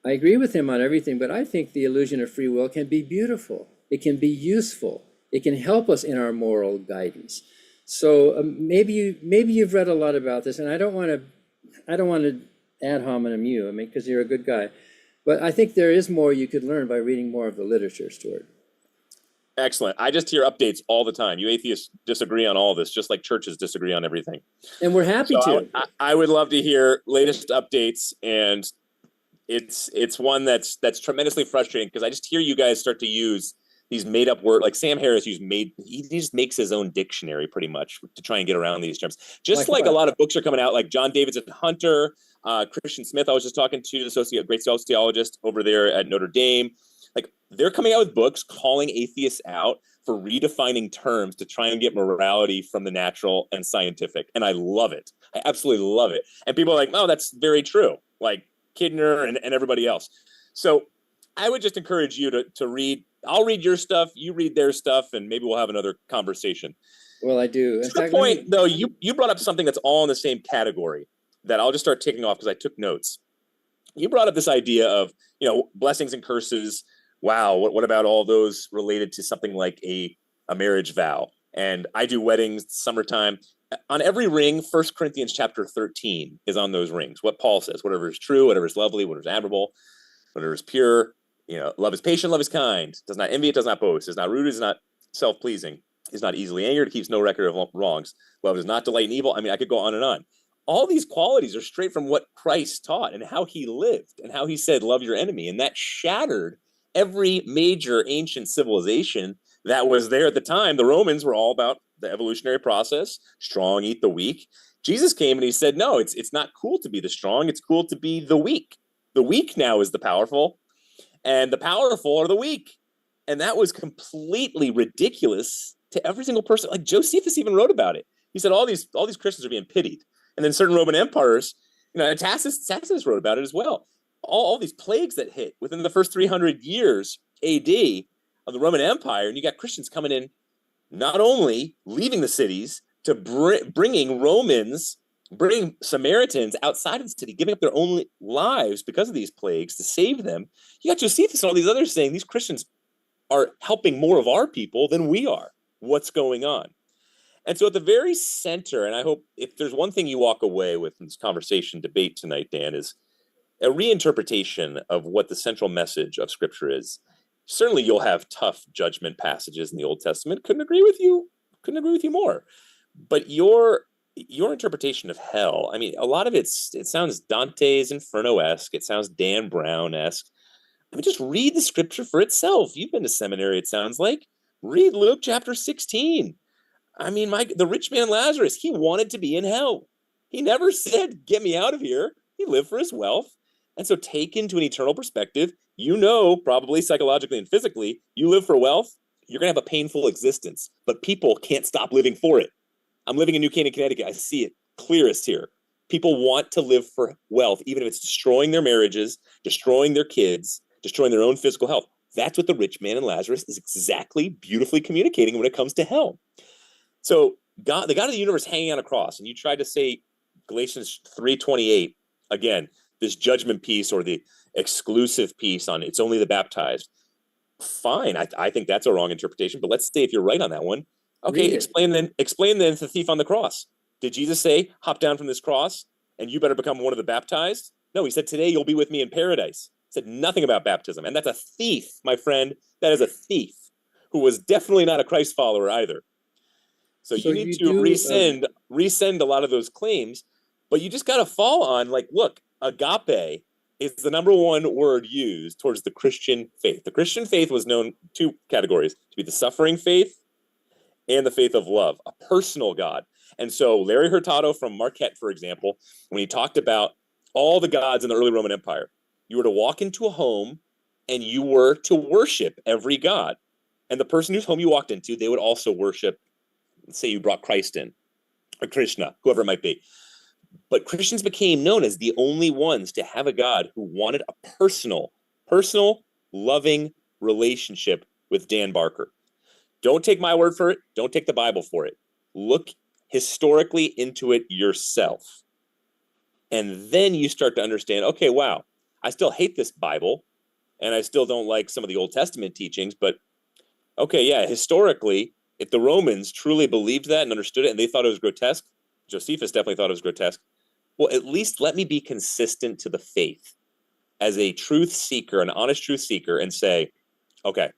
Speaker 3: agree with him on everything, but I think the illusion of free will can be beautiful. It can be useful. It can help us in our moral guidance. So maybe you've read a lot about this, and I don't want to ad hominem you. I mean, because you're a good guy, but I think there is more you could learn by reading more of the literature, Stuart.
Speaker 2: Excellent. I just hear updates all the time. You atheists disagree on all this, just like churches disagree on everything.
Speaker 3: And we're happy to.
Speaker 2: I would love to hear latest updates, and it's one that's tremendously frustrating because I just hear you guys start to use these made up words. Like Sam Harris he just makes his own dictionary pretty much to try and get around these terms. Just like a lot of books are coming out, like John Davidson Hunter, Christian Smith. I was just talking to the great sociologist over there at Notre Dame. Like they're coming out with books calling atheists out for redefining terms to try and get morality from the natural and scientific. And I love it. I absolutely love it. And people are like, oh, that's very true. Like Kidner and everybody else. So I would just encourage you to read. I'll read your stuff. You read their stuff, and maybe we'll have another conversation.
Speaker 3: Well, I do.
Speaker 2: To the point, though, you brought up something that's all in the same category that I'll just start ticking off because I took notes. You brought up this idea of, blessings and curses. Wow, what about all those related to something like a marriage vow? And I do weddings, summertime. On every ring, 1 Corinthians chapter 13 is on those rings. What Paul says, whatever is true, whatever is lovely, whatever is admirable, whatever is pure, love is patient, love is kind, does not envy, it does not boast, is not rude, is not self-pleasing, is not easily angered, keeps no record of wrongs, love does not delight in evil. I mean, I could go on and on. All these qualities are straight from what Christ taught and how he lived and how he said, love your enemy. And that shattered every major ancient civilization that was there at the time. The Romans were all about the evolutionary process, strong eat the weak. Jesus came and he said, no, it's not cool to be the strong. It's cool to be the weak. The weak now is the powerful, and the powerful are the weak. And that was completely ridiculous to every single person. Like Josephus even wrote about it. He said all these Christians are being pitied. And then certain Roman emperors, Tacitus wrote about it as well. All these plagues that hit within the first 300 years AD of the Roman Empire, and you got Christians coming in, not only leaving the cities to bringing Samaritans outside of the city, giving up their own lives because of these plagues to save them. You got Josephus and all these others saying these Christians are helping more of our people than we are. What's going on? And so at the very center, and I hope if there's one thing you walk away with in this conversation debate tonight, Dan, is a reinterpretation of what the central message of Scripture is. Certainly you'll have tough judgment passages in the Old Testament. Couldn't agree with you more. But your interpretation of hell, I mean, a lot of it sounds Dante's Inferno-esque. It sounds Dan Brown-esque. I mean, just read the Scripture for itself. You've been to seminary, it sounds like. Read Luke chapter 16. I mean, the rich man Lazarus, he wanted to be in hell. He never said, get me out of here. He lived for his wealth. And so take into an eternal perspective, probably psychologically and physically, you live for wealth, you're going to have a painful existence. But people can't stop living for it. I'm living in New Canaan, Connecticut. I see it clearest here. People want to live for wealth, even if it's destroying their marriages, destroying their kids, destroying their own physical health. That's what the rich man and Lazarus is exactly beautifully communicating when it comes to hell. So God, the God of the universe hanging on a cross, and you tried to say Galatians 3:28, again, this judgment piece or the exclusive piece on it's only the baptized. Fine, I think that's a wrong interpretation, but let's say if you're right on that one. Okay, explain then the thief on the cross. Did Jesus say, hop down from this cross and you better become one of the baptized? No, he said, today you'll be with me in paradise. He said nothing about baptism. And that's a thief, my friend. That is a thief who was definitely not a Christ follower either. So you need to resend a lot of those claims, but you just got to fall on, like, look, agape is the number one word used towards the Christian faith. The Christian faith was known two categories, to be the suffering faith and the faith of love, a personal God. And so Larry Hurtado from Marquette, for example, when he talked about all the gods in the early Roman Empire, you were to walk into a home and you were to worship every god. And the person whose home you walked into, they would also worship, say you brought Christ in, or Krishna, whoever it might be. But Christians became known as the only ones to have a God who wanted a personal, loving relationship with Dan Barker. Don't take my word for it. Don't take the Bible for it. Look historically into it yourself. And then you start to understand, okay, wow, I still hate this Bible and I still don't like some of the Old Testament teachings, but okay, yeah, historically, if the Romans truly believed that and understood it and they thought it was grotesque, Josephus definitely thought it was grotesque, well, at least let me be consistent to the faith as a truth seeker, an honest truth seeker, and say, okay,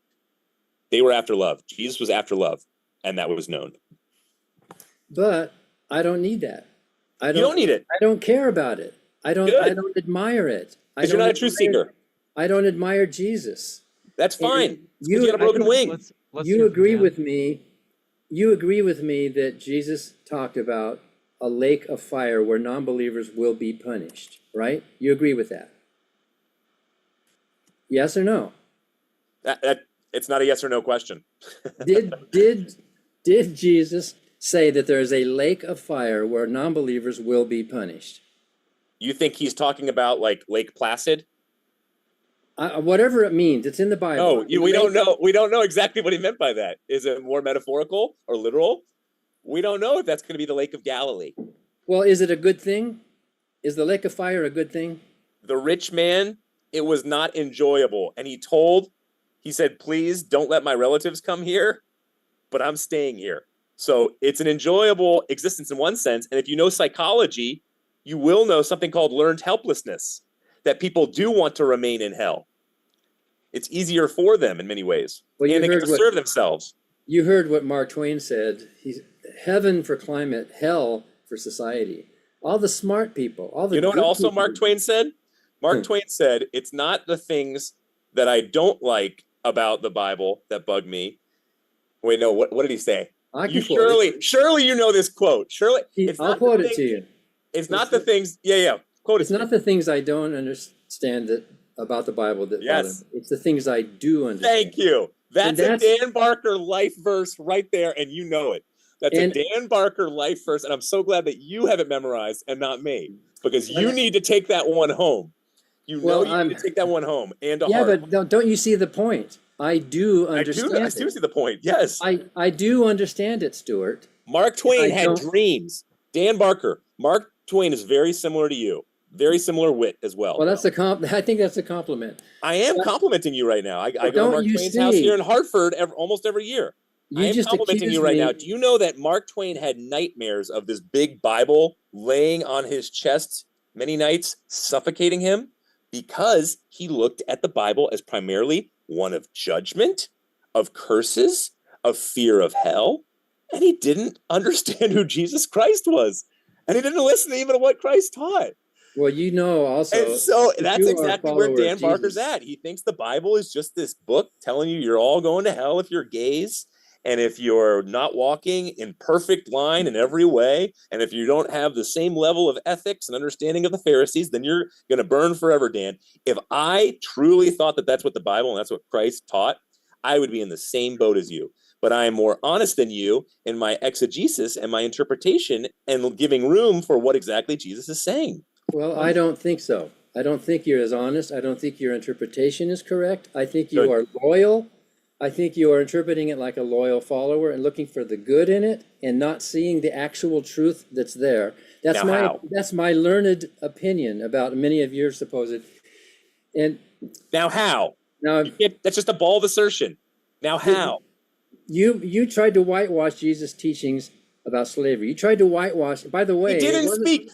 Speaker 2: they were after love. Jesus was after love, and that was known.
Speaker 3: But I don't need that.
Speaker 2: You don't need it.
Speaker 3: I don't care about it. I don't admire it.
Speaker 2: Because you're not a truth seeker.
Speaker 3: I don't admire Jesus.
Speaker 2: That's fine. You got a broken wing.
Speaker 3: You agree with me. You agree with me that Jesus talked about a lake of fire where non-believers will be punished, right? You agree with that? Yes or no?
Speaker 2: It's not a yes or no question.
Speaker 3: Did Jesus say that there is a lake of fire where non-believers will be punished?
Speaker 2: You think he's talking about like Lake Placid?
Speaker 3: Whatever it means, it's in the Bible.
Speaker 2: No, we don't know. We don't know exactly what he meant by that. Is it more metaphorical or literal? We don't know if that's going to be the Lake of Galilee.
Speaker 3: Well, is it a good thing? Is the lake of fire a good thing?
Speaker 2: The rich man, it was not enjoyable. And he said, please don't let my relatives come here, but I'm staying here. So it's an enjoyable existence in one sense. And if you know psychology, you will know something called learned helplessness, that people do want to remain in hell. It's easier for them in many ways.
Speaker 3: Well,
Speaker 2: and they get to serve themselves.
Speaker 3: You heard what Mark Twain said. He's heaven for climate, hell for society. All the smart people, all the.
Speaker 2: You know what also Mark Twain said? Mark Twain said, it's not the things that I don't like about the Bible that bug me. Wait, no, what did he say? Surely you know this quote. Surely.
Speaker 3: I'll quote it to you.
Speaker 2: It's not the things. Yeah. Quote it.
Speaker 3: It's not the things I don't understand about the Bible that bother me. It's the things I do understand.
Speaker 2: Thank you. That's a Dan Barker life verse right there, and you know it. That's a Dan Barker life verse, and I'm so glad that you have it memorized and not me, because you need to take that one home. You need to take that one home and to heart.
Speaker 3: Yeah, but don't you see the point? I do understand
Speaker 2: I do see the point, yes.
Speaker 3: I do understand it, Stuart.
Speaker 2: Mark Twain had dreams. Dan Barker. Mark Twain is very similar to you. Very similar wit as well.
Speaker 3: Well, I think that's a compliment.
Speaker 2: I am complimenting you right now. I go to Mark Twain's house here in Hartford almost every year. I am complimenting you right now. Do you know that Mark Twain had nightmares of this big Bible laying on his chest many nights, suffocating him? Because he looked at the Bible as primarily one of judgment, of curses, of fear of hell, and he didn't understand who Jesus Christ was. And he didn't listen even to what Christ taught.
Speaker 3: Well, you know also.
Speaker 2: And so that's exactly where Dan Barker's at. He thinks the Bible is just this book telling you you're all going to hell if you're gays, and if you're not walking in perfect line in every way, and if you don't have the same level of ethics and understanding of the Pharisees, then you're going to burn forever, Dan. If I truly thought that that's what the Bible and that's what Christ taught, I would be in the same boat as you. But I am more honest than you in my exegesis and my interpretation and giving room for what exactly Jesus is saying.
Speaker 3: Well, I don't think so. I don't think you're as honest. I don't think your interpretation is correct. I think you are loyal. I think you are interpreting it like a loyal follower and looking for the good in it and not seeing the actual truth that's there. That's my learned opinion about many of your supposed. And
Speaker 2: now how? That's just a bald assertion. Now how?
Speaker 3: You tried to whitewash Jesus' teachings about slavery. You tried to whitewash. By the way,
Speaker 2: he didn't speak.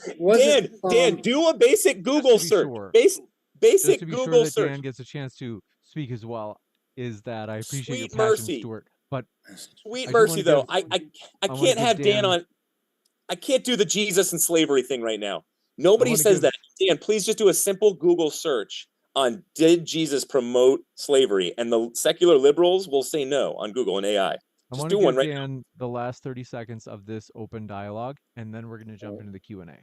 Speaker 2: Dan, do a basic Google search.
Speaker 1: Sure.
Speaker 2: Basic
Speaker 1: to be
Speaker 2: Google
Speaker 1: sure that
Speaker 2: search.
Speaker 1: Dan gets a chance to speak as well. Is that I appreciate
Speaker 2: Sweet
Speaker 1: your passion,
Speaker 2: mercy.
Speaker 1: Stuart. But
Speaker 2: sweet mercy, though. I can't have Dan on. I can't do the Jesus and slavery thing right now. Nobody says that. Dan, please just do a simple Google search on did Jesus promote slavery, and the secular liberals will say no on Google and AI.
Speaker 1: I want to give Dan the last 30 seconds of this open dialogue, and then we're going to jump into the Q&A.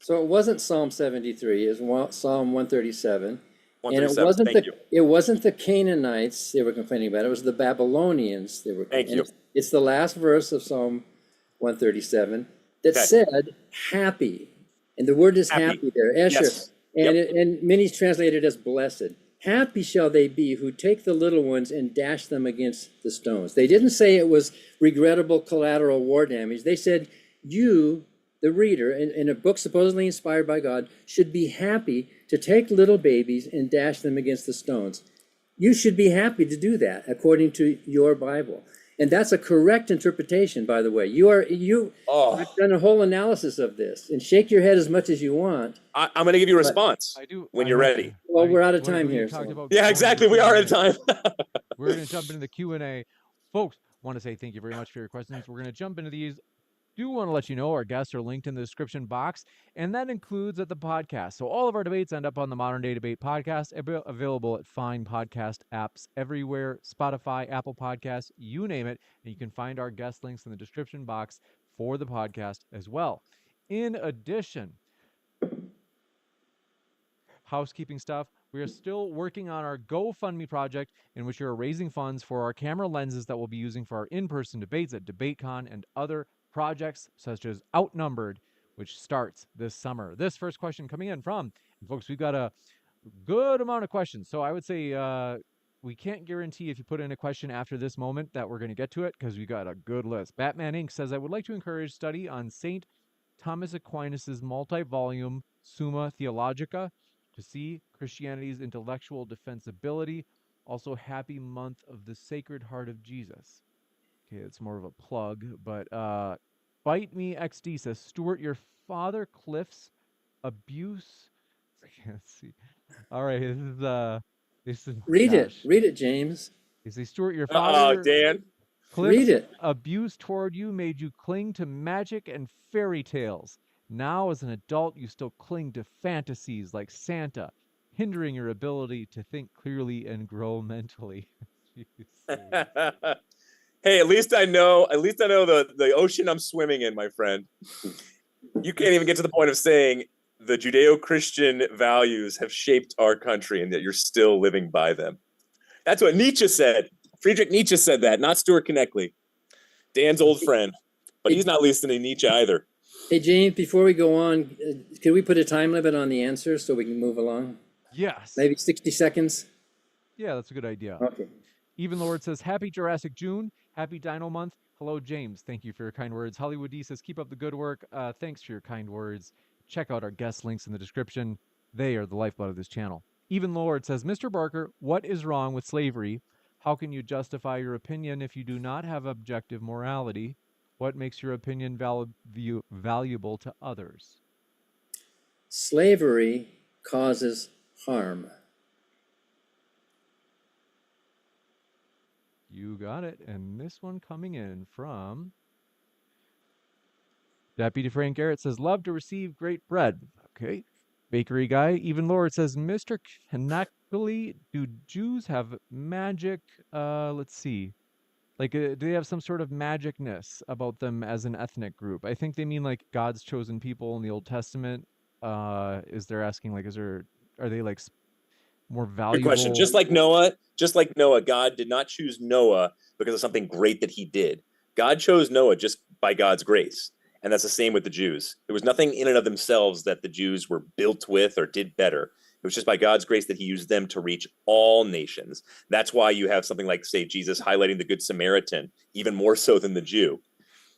Speaker 3: So it wasn't Psalm 73, it was Psalm 137. And it wasn't the Canaanites they were complaining about, it was the Babylonians they were complaining about. It's the last verse of Psalm 137 that said happy. And the word is happy there, Esher. Yes. And many translate it as blessed. Happy shall they be who take the little ones and dash them against the stones. They didn't say it was regrettable collateral war damage. They said, you, the reader, in a book supposedly inspired by God, should be happy to take little babies and dash them against the stones. You should be happy to do that according to your Bible. And that's a correct interpretation, by the way. I've done a whole analysis of this, and shake your head as much as you want.
Speaker 2: I'm going to give you a response
Speaker 1: I do
Speaker 2: when you're ready.
Speaker 3: Well, we're out of time here.
Speaker 2: Yeah, exactly. We are out of time.
Speaker 1: We're going to jump into the Q&A. Folks, want to say thank you very much for your questions. We're going to jump into these. Do want to let you know our guests are linked in the description box, and that includes at the podcast. So all of our debates end up on the Modern Day Debate podcast, available at fine podcast apps everywhere, Spotify, Apple Podcasts, you name it. And you can find our guest links in the description box for the podcast as well. In addition, housekeeping stuff, we are still working on our GoFundMe project, in which we are raising funds for our camera lenses that we'll be using for our in-person debates at DebateCon and other projects such as Outnumbered, which starts this summer. This first question coming in from, and folks, we've got a good amount of questions. So I would say we can't guarantee if you put in a question after this moment that we're going to get to it, because we got a good list. Batman Inc. says, I would like to encourage study on St. Thomas Aquinas' multi-volume Summa Theologica to see Christianity's intellectual defensibility. Also, happy month of the Sacred Heart of Jesus. Okay, it's more of a plug, but Bite Me XD says, Stuart, your father Cliffe's abuse. Let's see. All right, this is
Speaker 3: Read it, James.
Speaker 1: You say, Stuart, your father
Speaker 2: Dan.
Speaker 1: Cliffe's abuse toward you made you cling to magic and fairy tales. Now, as an adult, you still cling to fantasies like Santa, hindering your ability to think clearly and grow mentally.
Speaker 2: Hey, at least I know the ocean I'm swimming in, my friend. You can't even get to the point of saying the Judeo-Christian values have shaped our country and that you're still living by them. That's what Nietzsche said. Friedrich Nietzsche said that, not Stuart Knechtle, Dan's old friend. But he's not listening to Nietzsche either.
Speaker 3: Hey, James, before we go on, can we put a time limit on the answers so we can move along?
Speaker 1: Yes.
Speaker 3: Maybe 60 seconds?
Speaker 1: Yeah, that's a good idea.
Speaker 3: Okay.
Speaker 1: Even Lord says, happy Jurassic June. Happy Dino Month. Hello, James. Thank you for your kind words. Hollywood D says, keep up the good work. Thanks for your kind words. Check out our guest links in the description. They are the lifeblood of this channel. Even Lord says, Mr. Barker, what is wrong with slavery? How can you justify your opinion if you do not have objective morality? What makes your opinion valuable to others?
Speaker 3: Slavery causes harm.
Speaker 1: You got it. And this one coming in from Deputy Frank Garrett says, love to receive great bread. Okay. Bakery guy. Even Lord says, Mr. Knechtle, do Jews have magic? Let's see. Like, do they have some sort of magicness about them as an ethnic group? I think they mean like God's chosen people in the Old Testament. They're asking like, are they like more valuable?
Speaker 2: Good question. Just like Noah, God did not choose Noah because of something great that he did. God chose Noah just by God's grace. And that's the same with the Jews. There was nothing in and of themselves that the Jews were built with or did better. It was just by God's grace that he used them to reach all nations. That's why you have something like, say, Jesus highlighting the Good Samaritan, even more so than the Jew.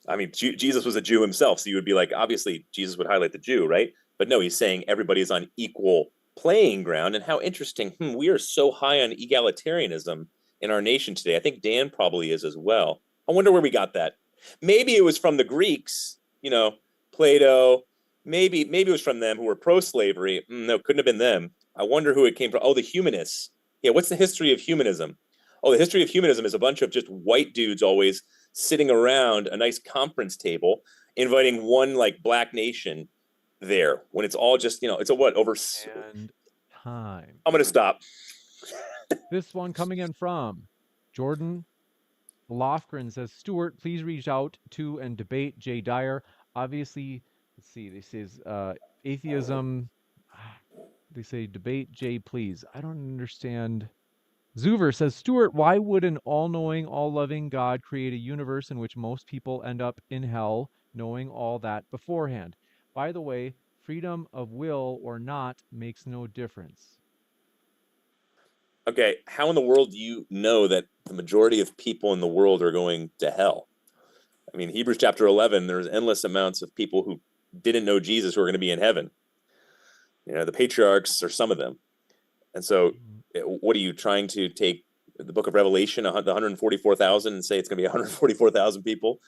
Speaker 2: I mean, Jesus was a Jew himself, so you would be like, obviously, Jesus would highlight the Jew, right? But no, he's saying everybody is on equal playing ground. And how interesting, we are so high on egalitarianism in our nation today. I think Dan probably is as well. I wonder where we got that. Maybe it was from the Greeks, Plato. Maybe it was from them who were pro-slavery. No, couldn't have been them. I wonder who it came from. Oh, the humanists. Yeah, what's the history of humanism? Oh, the history of humanism is a bunch of just white dudes always sitting around a nice conference table, inviting one like black nation there when it's all just, it's a what over
Speaker 1: and time.
Speaker 2: I'm going to stop.
Speaker 1: This one coming in from Jordan Lofgren says, Stuart, please reach out to and debate Jay Dyer. Obviously, let's see, this is atheism. They say debate Jay, please. I don't understand. Zuver says, Stuart, why would an all-knowing, all-loving God create a universe in which most people end up in hell, knowing all that beforehand? By the way, freedom of will or not makes no difference.
Speaker 2: Okay, how in the world do you know that the majority of people in the world are going to hell? I mean, Hebrews chapter 11, there's endless amounts of people who didn't know Jesus who are going to be in heaven. The patriarchs are some of them. And so what are you trying to take the book of Revelation, the 144,000, and say it's going to be 144,000 people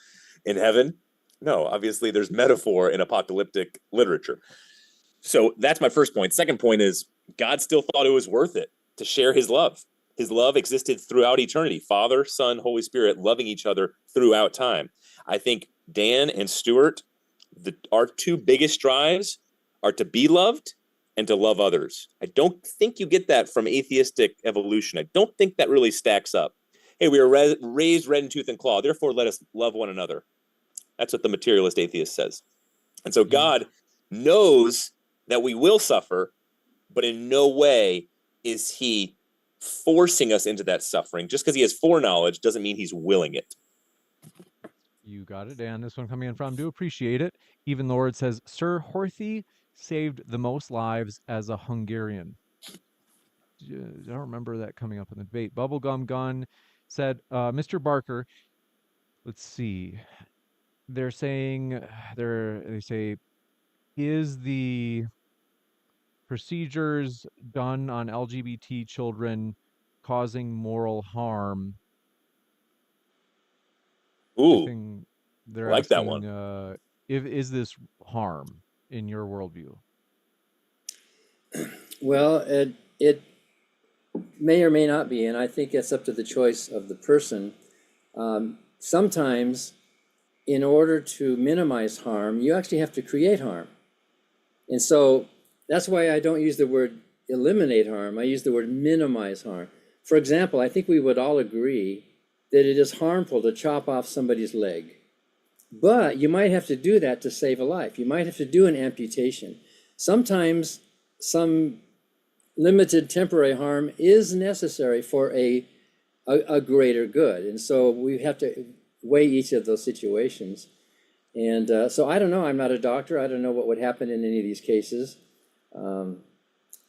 Speaker 2: in heaven? No, obviously there's metaphor in apocalyptic literature. So that's my first point. Second point is God still thought it was worth it to share his love. His love existed throughout eternity. Father, Son, Holy Spirit loving each other throughout time. I think Dan and Stuart, our two biggest drives are to be loved and to love others. I don't think you get that from atheistic evolution. I don't think that really stacks up. Hey, we were raised red in tooth and claw, therefore let us love one another. That's what the materialist atheist says. And so God knows that we will suffer, but in no way is he forcing us into that suffering. Just because he has foreknowledge doesn't mean he's willing it.
Speaker 1: You got it, Dan. This one coming in from, do appreciate it. Even Lord says, Sir Horthy saved the most lives as a Hungarian. I don't remember that coming up in the debate. Bubblegum Gun said, Mr. Barker, let's see. They're saying, they say, is the procedures done on LGBT children causing moral harm?
Speaker 2: Ooh,
Speaker 1: they're
Speaker 2: like
Speaker 1: asking,
Speaker 2: that one.
Speaker 1: Is this harm in your worldview?
Speaker 3: Well, it may or may not be, and I think it's up to the choice of the person. Sometimes, in order to minimize harm, you actually have to create harm. And so that's why I don't use the word eliminate harm. I use the word minimize harm. For example, I think we would all agree that it is harmful to chop off somebody's leg. But you might have to do that to save a life. You might have to do an amputation. Sometimes some limited temporary harm is necessary for a greater good. And so we have to weigh each of those situations. And so I don't know. I'm not a doctor. I don't know what would happen in any of these cases.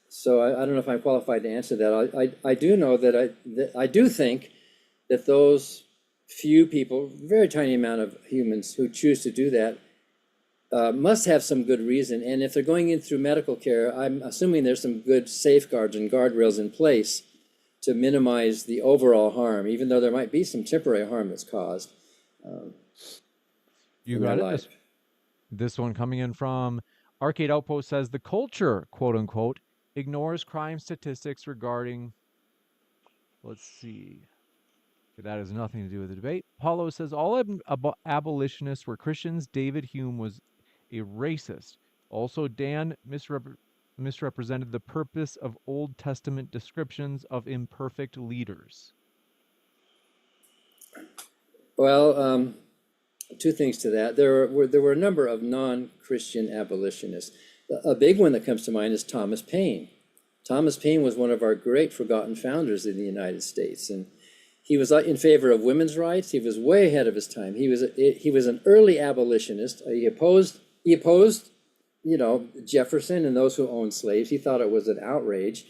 Speaker 3: So I don't know if I'm qualified to answer that. I do know that I do think that those few people, very tiny amount of humans who choose to do that, must have some good reason. And if they're going in through medical care, I'm assuming there's some good safeguards and guardrails in place to minimize the overall harm, even though there might be some temporary harm that's caused.
Speaker 1: You got it. This one coming in from Arcade Outpost says the culture, quote unquote, ignores crime statistics regarding, let's see. That has nothing to do with the debate. Paulo says all abolitionists were Christians. David Hume was a racist. Also, Dan misrepresented the purpose of Old Testament descriptions of imperfect leaders.
Speaker 3: Well, two things to that. There were a number of non-Christian abolitionists. A big one that comes to mind is Thomas Paine. Thomas Paine was one of our great forgotten founders in the United States, and he was in favor of women's rights. He was way ahead of his time. He was an early abolitionist. He opposed, Jefferson and those who owned slaves. He thought it was an outrage.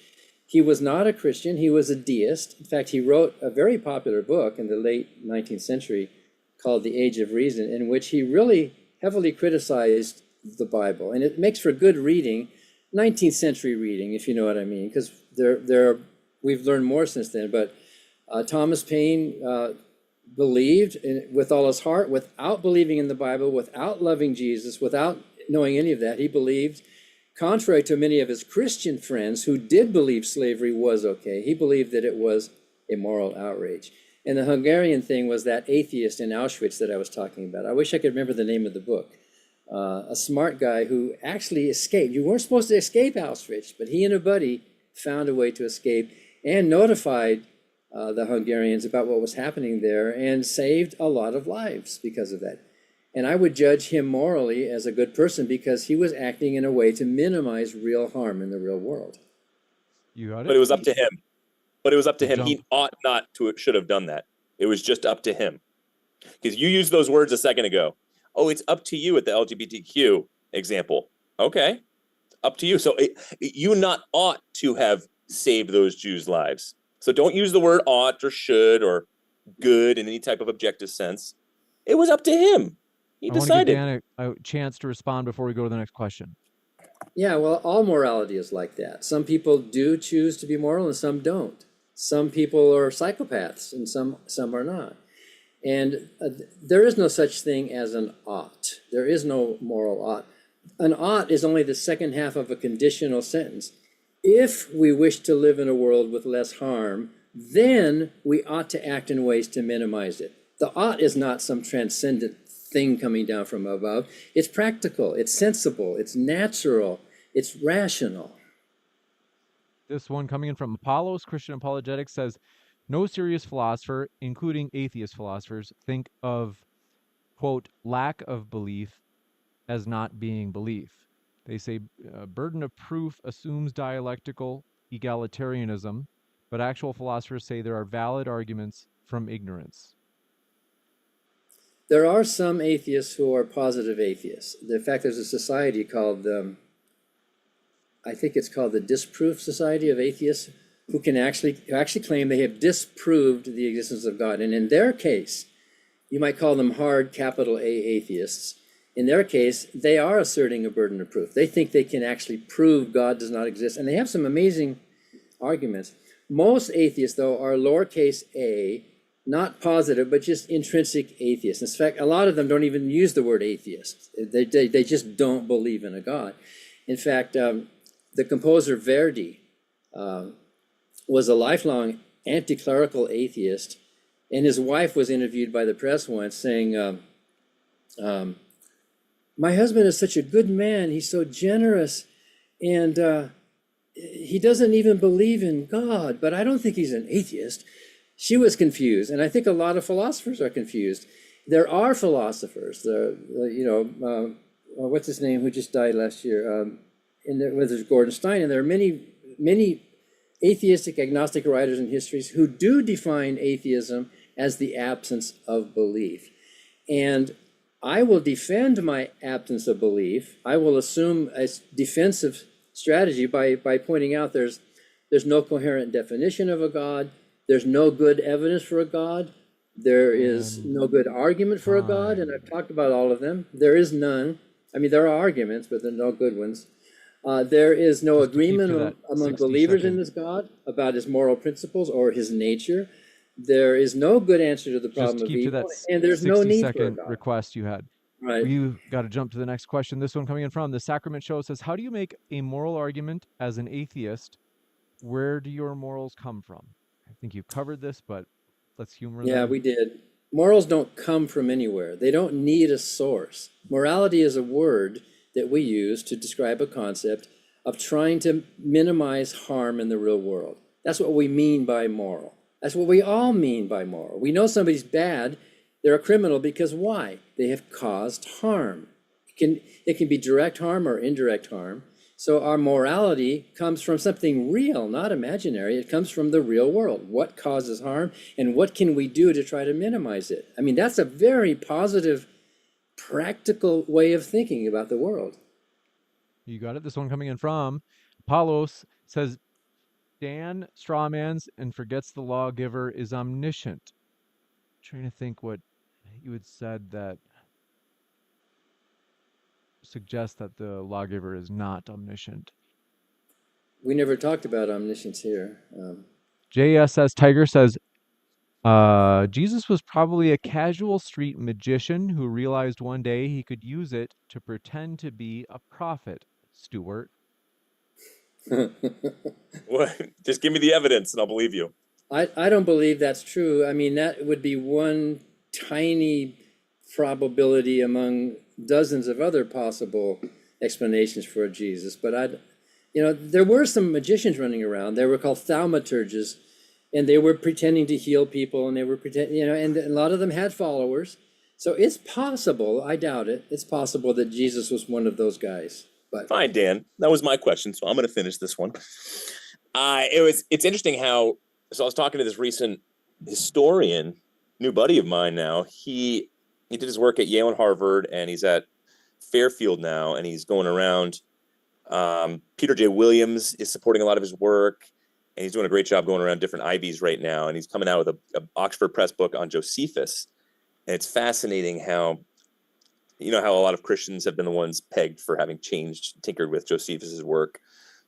Speaker 3: He was not a Christian. He was a deist. In fact, he wrote a very popular book in the late 19th century called The Age of Reason, in which he really heavily criticized the Bible. And it makes for good reading, 19th century reading, if you know what I mean, because we've learned more since then. But Thomas Paine believed with all his heart, without believing in the Bible, without loving Jesus, without knowing any of that. He believed, contrary to many of his Christian friends who did believe slavery was okay, he believed that it was a moral outrage. And the Hungarian thing was that atheist in Auschwitz that I was talking about. I wish I could remember the name of the book. A smart guy who actually escaped. You weren't supposed to escape Auschwitz, but he and a buddy found a way to escape and notified the Hungarians about what was happening there and saved a lot of lives because of that. And I would judge him morally as a good person because he was acting in a way to minimize real harm in the real world.
Speaker 1: You got it?
Speaker 2: But it was up to him. He ought not to should have done that. It was just up to him. Because you used those words a second ago. Oh, it's up to you at the LGBTQ example. Okay, up to you. So you not ought to have saved those Jews' lives. So don't use the word ought or should or good in any type of objective sense. It was up to him. He
Speaker 1: I want to give
Speaker 2: decided.
Speaker 1: Dan a chance to respond before we go to the next question.
Speaker 3: Yeah, well, all morality is like that. Some people do choose to be moral and some don't. Some people are psychopaths and some are not. And there is no such thing as an ought. There is no moral ought. An ought is only the second half of a conditional sentence. If we wish to live in a world with less harm, then we ought to act in ways to minimize it. The ought is not some transcendent thing coming down from above. It's practical, it's sensible, it's natural, it's rational.
Speaker 1: This one coming in from Apollos Christian Apologetics says, no serious philosopher, including atheist philosophers, think of, quote, lack of belief as not being belief. They say burden of proof assumes dialectical egalitarianism, but actual philosophers say there are valid arguments from ignorance.
Speaker 3: There are some atheists who are positive atheists. In fact, there's a society called, I think it's called the Disproof Society of Atheists, who actually claim they have disproved the existence of God. And in their case, you might call them hard capital A atheists. In their case, they are asserting a burden of proof. They think they can actually prove God does not exist. And they have some amazing arguments. Most atheists, though, are lowercase a, not positive, but just intrinsic atheists. In fact, a lot of them don't even use the word atheist. They just don't believe in a God. In fact, the composer Verdi was a lifelong anti-clerical atheist, and his wife was interviewed by the press once saying, my husband is such a good man, he's so generous, and he doesn't even believe in God, but I don't think he's an atheist. She was confused, and I think a lot of philosophers are confused. There are philosophers, what's his name, who just died last year, there's Gordon Stein, and there are many atheistic, agnostic writers in histories who do define atheism as the absence of belief. And I will defend my absence of belief. I will assume a defensive strategy by pointing out there's no coherent definition of a God, there's no good evidence for a God, there is no good argument for a God, and I've talked about all of them. There is none. I mean, there are arguments, but there are no good ones. There is no agreement among believers in this God about his moral principles or his nature. There is no good answer to the problem of evil, and there's no need for a God.
Speaker 1: Request you had.
Speaker 3: Right.
Speaker 1: We've got to jump to the next question. This one coming in from the Sacrament Show says, how do you make a moral argument as an atheist? Where do your morals come from? I think you've covered this, but let's humor them.
Speaker 3: Yeah, we did. Morals don't come from anywhere. They don't need a source. Morality is a word that we use to describe a concept of trying to minimize harm in the real world. That's what we mean by moral. That's what we all mean by moral. We know somebody's bad, they're a criminal, because why? They have caused harm. It can be direct harm or indirect harm. So our morality comes from something real, not imaginary. It comes from the real world. What causes harm, and what can we do to try to minimize it? I mean, that's a very positive, practical way of thinking about the world.
Speaker 1: You got it. This one coming in from Apollos says, Dan strawmans and forgets the lawgiver is omniscient. I'm trying to think what you had said that suggests that the lawgiver is not omniscient.
Speaker 3: We never talked about omniscience here.
Speaker 1: JSS Tiger says, Jesus was probably a casual street magician who realized one day he could use it to pretend to be a prophet. Stuart.
Speaker 2: What? Just give me the evidence and I'll believe you.
Speaker 3: I don't believe that's true. I mean, that would be one tiny probability among dozens of other possible explanations for Jesus. But there were some magicians running around. They were called thaumaturges, and they were pretending to heal people, and they were pretending, and a lot of them had followers. So it's possible, I doubt it, it's possible that Jesus was one of those guys. But
Speaker 2: fine, Dan. That was my question, so I'm going to finish this one. It's interesting how. So I was talking to this recent historian, new buddy of mine now. He did his work at Yale and Harvard, and he's at Fairfield now, and he's going around. Peter J. Williams is supporting a lot of his work, and he's doing a great job going around different Ivies right now. And he's coming out with a Oxford Press book on Josephus. And it's fascinating how, how a lot of Christians have been the ones pegged for having tinkered with Josephus's work,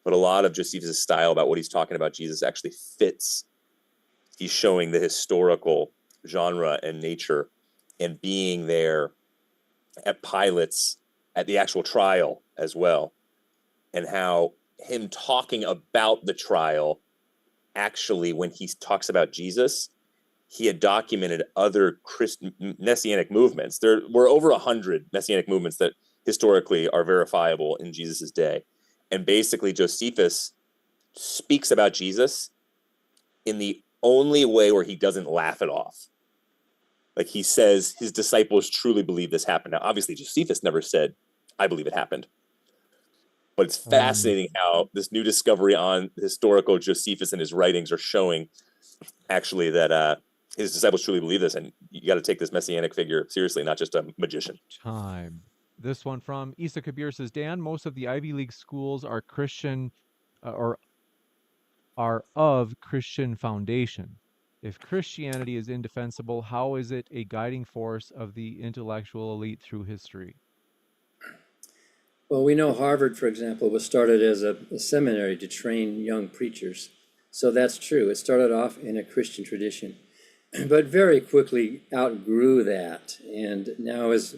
Speaker 2: but a lot of Josephus's style about what he's talking about Jesus actually fits. He's showing the historical genre and nature and being there at Pilate's, at the actual trial as well, and how him talking about the trial, actually, when he talks about Jesus, he had documented other Messianic movements. There were over 100 Messianic movements that historically are verifiable in Jesus's day. And basically, Josephus speaks about Jesus in the only way where he doesn't laugh it off. Like, he says his disciples truly believe this happened. Now, obviously, Josephus never said, I believe it happened. But it's fascinating how this new discovery on historical Josephus and his writings are showing actually that his disciples truly believe this, and you got to take this messianic figure seriously, not just a magician.
Speaker 1: This one from Isa Kabir says, Dan, most of the Ivy League schools are Christian or are of Christian foundation. If Christianity is indefensible, how is it a guiding force of the intellectual elite through history?
Speaker 3: Well, we know Harvard, for example, was started as a seminary to train young preachers. So that's true. It started off in a Christian tradition, but very quickly outgrew that, and now is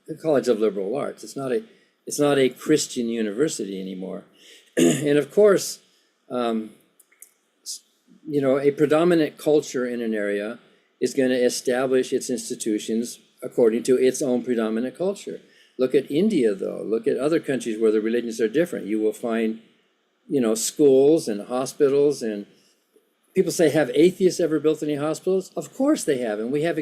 Speaker 3: a college of liberal arts. It's not a Christian university anymore. And of course, a predominant culture in an area is going to establish its institutions according to its own predominant culture. Look at India, though. Look at other countries where the religions are different. You will find, schools and hospitals, and people say, have atheists ever built any hospitals? Of course they have, and we have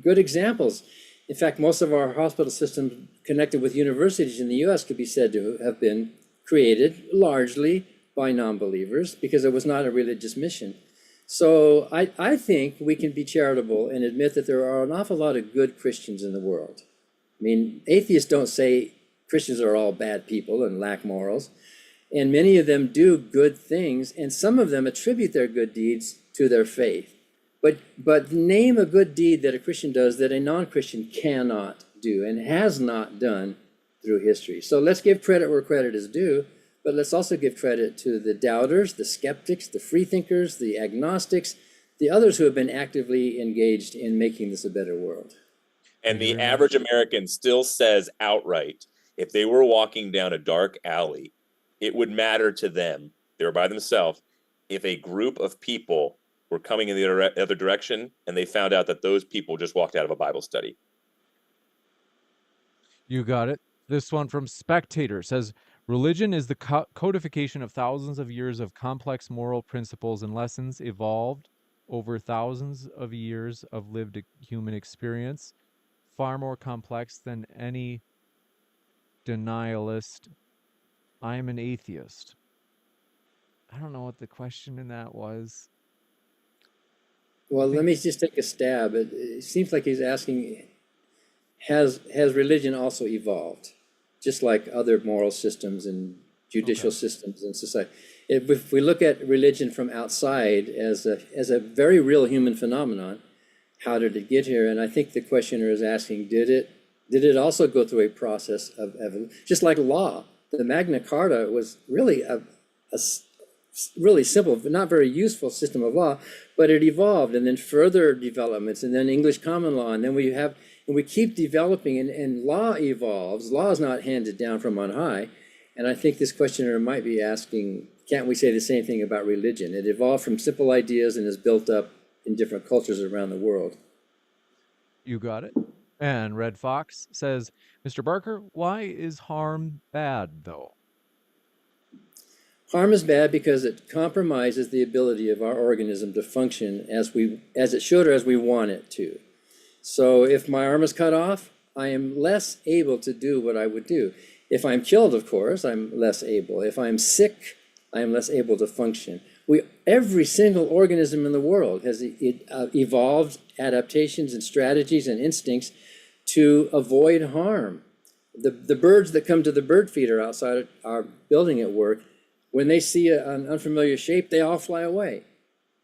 Speaker 3: good examples. In fact, most of our hospital systems connected with universities in the U.S. could be said to have been created largely by non-believers because it was not a religious mission. So I think we can be charitable and admit that there are an awful lot of good Christians in the world. I mean, atheists don't say Christians are all bad people and lack morals, and many of them do good things, and some of them attribute their good deeds to their faith. But name a good deed that a Christian does that a non-Christian cannot do and has not done through history. So let's give credit where credit is due, but let's also give credit to the doubters, the skeptics, the freethinkers, the agnostics, the others who have been actively engaged in making this a better world.
Speaker 2: And the average American still says outright, if they were walking down a dark alley, it would matter to them, they were by themselves, if a group of people were coming in the other direction and they found out that those people just walked out of a Bible study.
Speaker 1: You got it. This one from Spectator says, religion is the codification of thousands of years of complex moral principles and lessons evolved over thousands of years of lived human experience. Far more complex than any denialist. I'm an atheist. I don't know what the question in that was.
Speaker 3: Well, let me just take a stab. It seems like he's asking, has religion also evolved, just like other moral systems and judicial systems in society? If we look at religion from outside as a very real human phenomenon, how did it get here? And I think the questioner is asking, did it also go through a process of evolution? Just like law, the Magna Carta was really a really simple, but not very useful system of law, but it evolved, and then further developments, and then English common law, and then we keep developing, and law evolves. Law is not handed down from on high, and I think this questioner might be asking, can't we say the same thing about religion? It evolved from simple ideas and is built up in different cultures around the world.
Speaker 1: You got it. And Red Fox says, Mr. Barker, why is harm bad, though?
Speaker 3: Harm is bad because it compromises the ability of our organism to function as it should or as we want it to. So if my arm is cut off, I am less able to do what I would do. If I'm killed, of course, I'm less able. If I'm sick, I am less able to function. Every single organism in the world has evolved adaptations and strategies and instincts to avoid harm. The birds that come to the bird feeder outside our building at work, when they see an unfamiliar shape, they all fly away.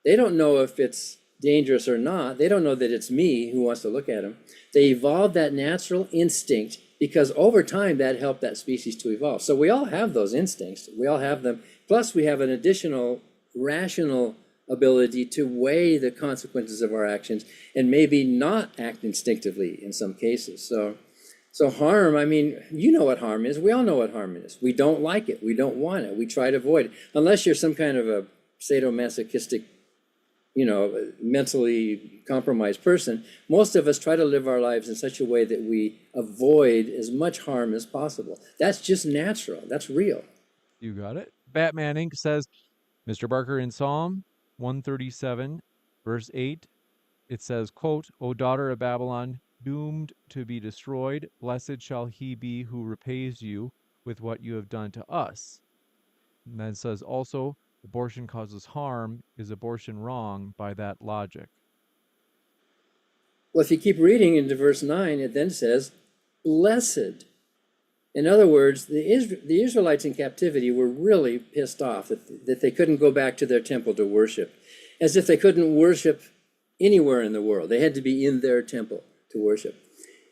Speaker 3: They don't know if it's dangerous or not. They don't know that it's me who wants to look at them. They evolved that natural instinct because over time that helped that species to evolve. So we all have those instincts. We all have them. Plus we have an additional rational ability to weigh the consequences of our actions and maybe not act instinctively in some cases. So harm, I mean, you know what harm is. We all know what harm is. We don't like it. We don't want it. We try to avoid it. Unless you're some kind of a sadomasochistic, mentally compromised person, most of us try to live our lives in such a way that we avoid as much harm as possible. That's just natural. That's real.
Speaker 1: You got it. Batman Inc. says, Mr. Barker, in Psalm 137, verse 8, it says, quote, O daughter of Babylon, doomed to be destroyed, blessed shall he be who repays you with what you have done to us. And then it says also, abortion causes harm. Is abortion wrong by that logic?
Speaker 3: Well, if you keep reading into verse 9, it then says, blessed. In other words, the Israelites in captivity were really pissed off that they couldn't go back to their temple to worship, as if they couldn't worship anywhere in the world. They had to be in their temple to worship.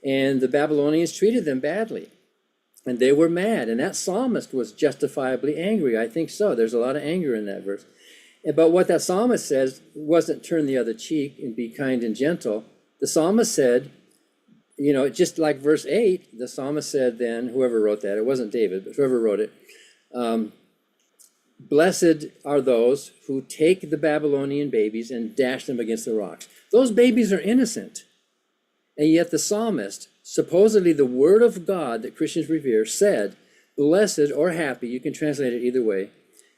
Speaker 3: And the Babylonians treated them badly. And they were mad. And that psalmist was justifiably angry. I think so. There's a lot of anger in that verse. But what that psalmist says wasn't turn the other cheek and be kind and gentle. The psalmist said, just like verse 8, the psalmist said then, whoever wrote that, it wasn't David, but whoever wrote it, blessed are those who take the Babylonian babies and dash them against the rocks. Those babies are innocent. And yet the psalmist, supposedly the word of God that Christians revere, said, blessed or happy, you can translate it either way,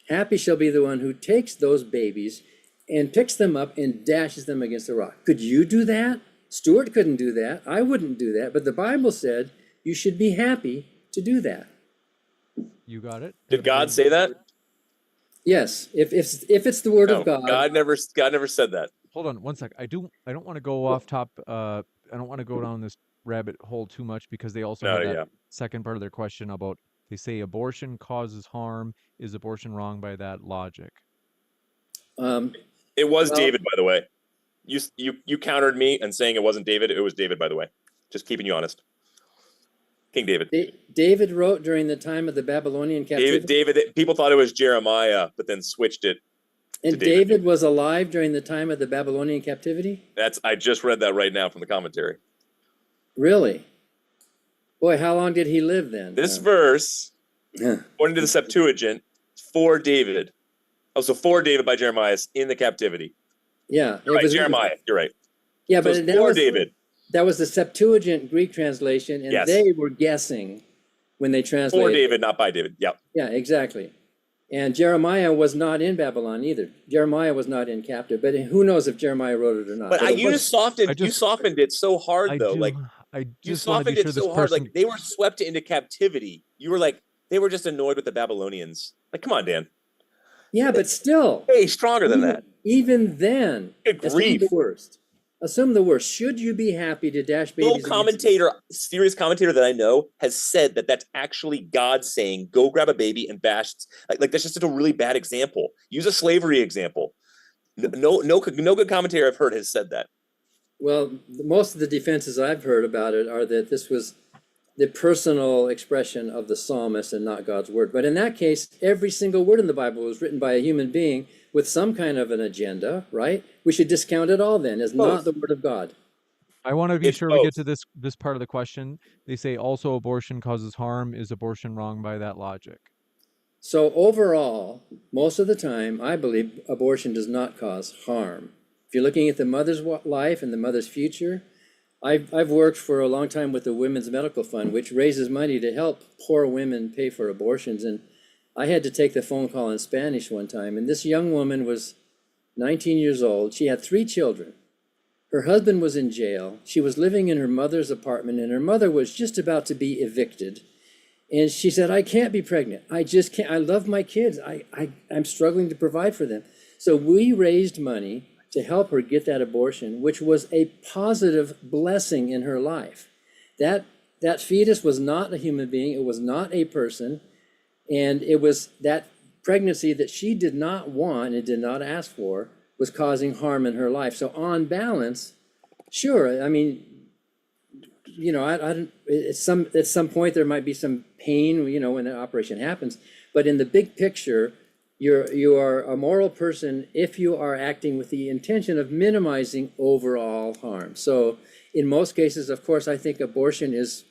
Speaker 3: happy shall be the one who takes those babies and picks them up and dashes them against the rock. Could you do that? Stuart couldn't do that. I wouldn't do that. But the Bible said you should be happy to do that.
Speaker 1: You got it.
Speaker 2: Did God say that?
Speaker 3: Yes. If it's the word
Speaker 2: No,
Speaker 3: of God.
Speaker 2: God never said that.
Speaker 1: Hold on one sec. I don't want to go off top. I don't want to go down this rabbit hole too much because they also have that second part of their question about, they say abortion causes harm. Is abortion wrong by that logic?
Speaker 2: It was David, by the way. You countered me and saying it wasn't David. It was David, by the way. Just keeping you honest. King David.
Speaker 3: David wrote during the time of the Babylonian captivity.
Speaker 2: David. People thought it was Jeremiah, but then switched it.
Speaker 3: And David was alive during the time of the Babylonian captivity?
Speaker 2: I just read that right now from the commentary.
Speaker 3: Really? Boy, how long did he live then?
Speaker 2: This verse, according to the Septuagint, for David. Oh, so for David by Jeremiah in the captivity.
Speaker 3: Yeah.
Speaker 2: It was Jeremiah. You're right.
Speaker 3: Yeah,
Speaker 2: so
Speaker 3: but that
Speaker 2: for
Speaker 3: was
Speaker 2: David.
Speaker 3: That was the Septuagint Greek translation, and they were guessing when they translated.
Speaker 2: For David, not by David. Yeah.
Speaker 3: Yeah, exactly. And Jeremiah was not in Babylon either. Jeremiah was not in captive, but who knows if Jeremiah wrote it or not.
Speaker 2: But you softened it so hard, though. You softened it so hard. Like, they were swept into captivity. You were like, they were just annoyed with the Babylonians. Like, come on, Dan.
Speaker 3: Yeah, but still.
Speaker 2: Hey, stronger than that.
Speaker 3: Even then, assume the worst. Assume the worst. Should you be happy to dash babies?
Speaker 2: No serious commentator that I know has said that that's actually God saying, go grab a baby and bash. Like that's just a really bad example. Use a slavery example. No good commentator I've heard has said that.
Speaker 3: Well, most of the defenses I've heard about it are that this was the personal expression of the psalmist and not God's word. But in that case, every single word in the Bible was written by a human being with some kind of an agenda, right? We should discount it all then as not the word of God.
Speaker 1: I want to be sure we get to this part of the question. They say also abortion causes harm. Is abortion wrong by that logic?
Speaker 3: So overall, most of the time, I believe abortion does not cause harm. If you're looking at the mother's life and the mother's future, I've worked for a long time with the Women's Medical Fund, which raises money to help poor women pay for abortions. And I had to take the phone call in Spanish one time, and this young woman was 19 years old. She had 3 children. Her husband was in jail. She was living in her mother's apartment, and her mother was just about to be evicted. And she said, I can't be pregnant. I just can't. I love my kids. I'm struggling to provide for them. So we raised money to help her get that abortion, which was a positive blessing in her life. That fetus was not a human being. It was not a person. And it was that pregnancy that she did not want and did not ask for was causing harm in her life. So on balance, sure. I mean, you know, I don't, at some point there might be some pain, you know, when the operation happens. But in the big picture, you are a moral person if you are acting with the intention of minimizing overall harm. So in most cases, of course, I think abortion is,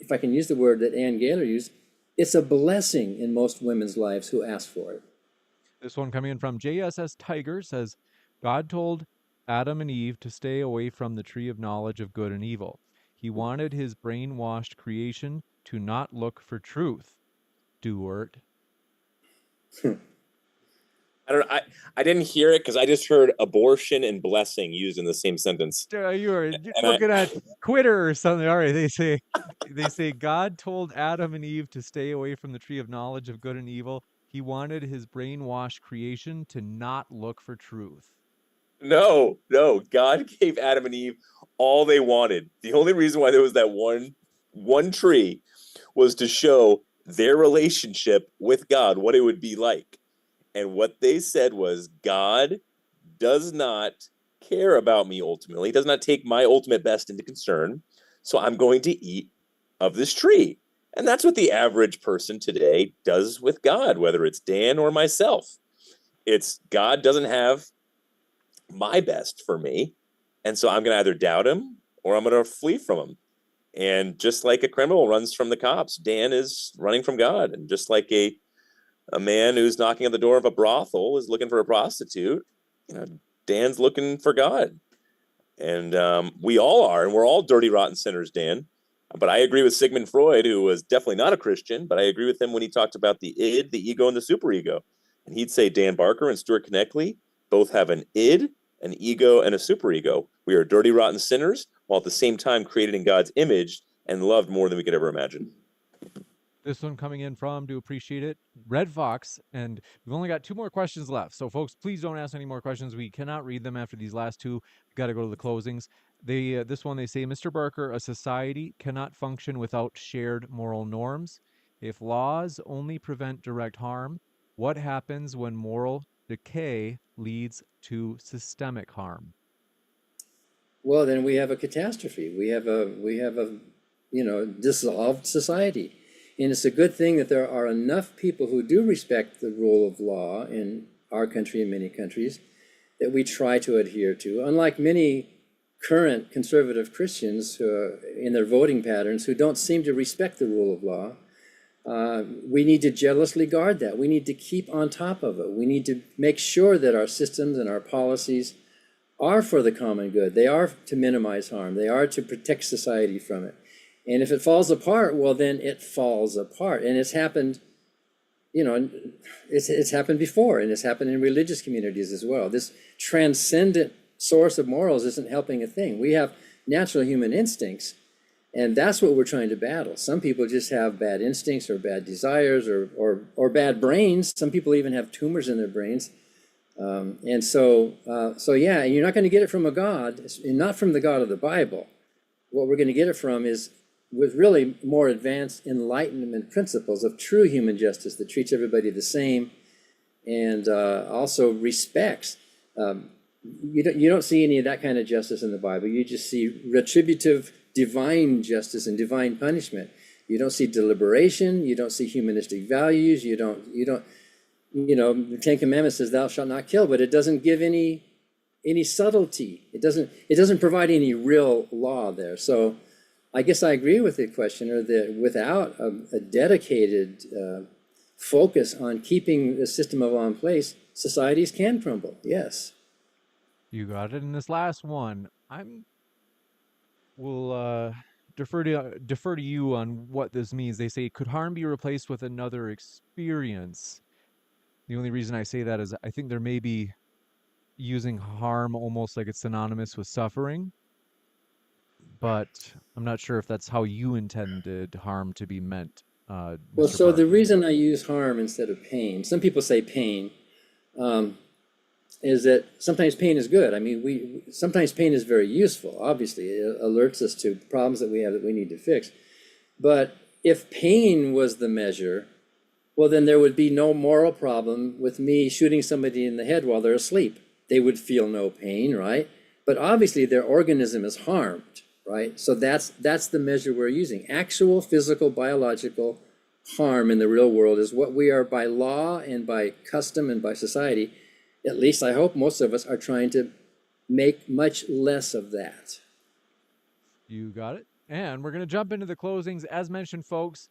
Speaker 3: if I can use the word that Ann Gaylor used, it's a blessing in most women's lives who ask for it.
Speaker 1: This one coming in from JSS Tiger says, God told Adam and Eve to stay away from the tree of knowledge of good and evil. He wanted his brainwashed creation to not look for truth. Stuart.
Speaker 2: I didn't hear it because I just heard abortion and blessing used in the same sentence.
Speaker 1: You're looking at Twitter or something. All right, they say God told Adam and Eve to stay away from the tree of knowledge of good and evil. He wanted his brainwashed creation to not look for truth.
Speaker 2: No, God gave Adam and Eve all they wanted. The only reason why there was that one tree was to show their relationship with God, what it would be like. And what they said was, God does not care about me ultimately. He does not take my ultimate best into concern. So I'm going to eat of this tree. And that's what the average person today does with God, whether it's Dan or myself. It's God doesn't have my best for me. And so I'm going to either doubt him or I'm going to flee from him. And just like a criminal runs from the cops, Dan is running from God. And just like a man who's knocking on the door of a brothel is looking for a prostitute, you know, Dan's looking for God. And we all are, and we're all dirty, rotten sinners, Dan. But I agree with Sigmund Freud, who was definitely not a Christian, but I agree with him when he talked about the id, the ego, and the superego. And he'd say Dan Barker and Stuart Knechtle both have an id, an ego, and a superego. We are dirty, rotten sinners, while at the same time created in God's image and loved more than we could ever imagine.
Speaker 1: This one coming in from, do appreciate it, Red Fox, and we've only got 2 more questions left. So, folks, please don't ask any more questions. We cannot read them after these last 2. We've got to go to the closings. This one, they say, Mr. Barker, a society cannot function without shared moral norms. If laws only prevent direct harm, what happens when moral decay leads to systemic harm?
Speaker 3: Well, then we have a catastrophe. We have a you know, dissolved society. And it's a good thing that there are enough people who do respect the rule of law in our country and many countries that we try to adhere to. Unlike many current conservative Christians who, in their voting patterns, who don't seem to respect the rule of law, we need to jealously guard that. We need to keep on top of it. We need to make sure that our systems and our policies are for the common good. They are to minimize harm. They are to protect society from it. And if it falls apart, well, then it falls apart. And it's happened, you know, it's happened before, and it's happened in religious communities as well. This transcendent source of morals isn't helping a thing. We have natural human instincts, and that's what we're trying to battle. Some people just have bad instincts or bad desires or bad brains. Some people even have tumors in their brains. And so yeah, and you're not going to get it from a God, not from the God of the Bible. What we're going to get it from is with really more advanced enlightenment principles of true human justice that treats everybody the same and also respects. You don't see any of that kind of justice in the Bible. You just see retributive divine justice and divine punishment. You don't see deliberation. You don't see humanistic values. You don't, you know, the Ten Commandments says thou shalt not kill, but it doesn't give any subtlety. It doesn't provide any real law there. So I guess I agree with the questioner that without a dedicated focus on keeping the system of law in place, societies can crumble. Yes.
Speaker 1: You got it. In this last one, will defer to you on what this means. They say, could harm be replaced with another experience? The only reason I say that is I think there may be using harm almost like it's synonymous with suffering, but I'm not sure if that's how you intended harm to be meant.
Speaker 3: Well,
Speaker 1: Mr.
Speaker 3: so
Speaker 1: Barker.
Speaker 3: the reason I use harm instead of pain, some people say pain, is that sometimes pain is good. I mean, sometimes pain is very useful. Obviously, it alerts us to problems that we have that we need to fix. But if pain was the measure, well, then there would be no moral problem with me shooting somebody in the head while they're asleep. they would feel no pain, right? But obviously their organism is harmed, right? So that's the measure we're using. Actual physical, biological harm in the real world is what we are by law and by custom and by society, at least I hope most of us are trying to make much less of that.
Speaker 1: You got it. And we're going to jump into the closings. As mentioned, folks,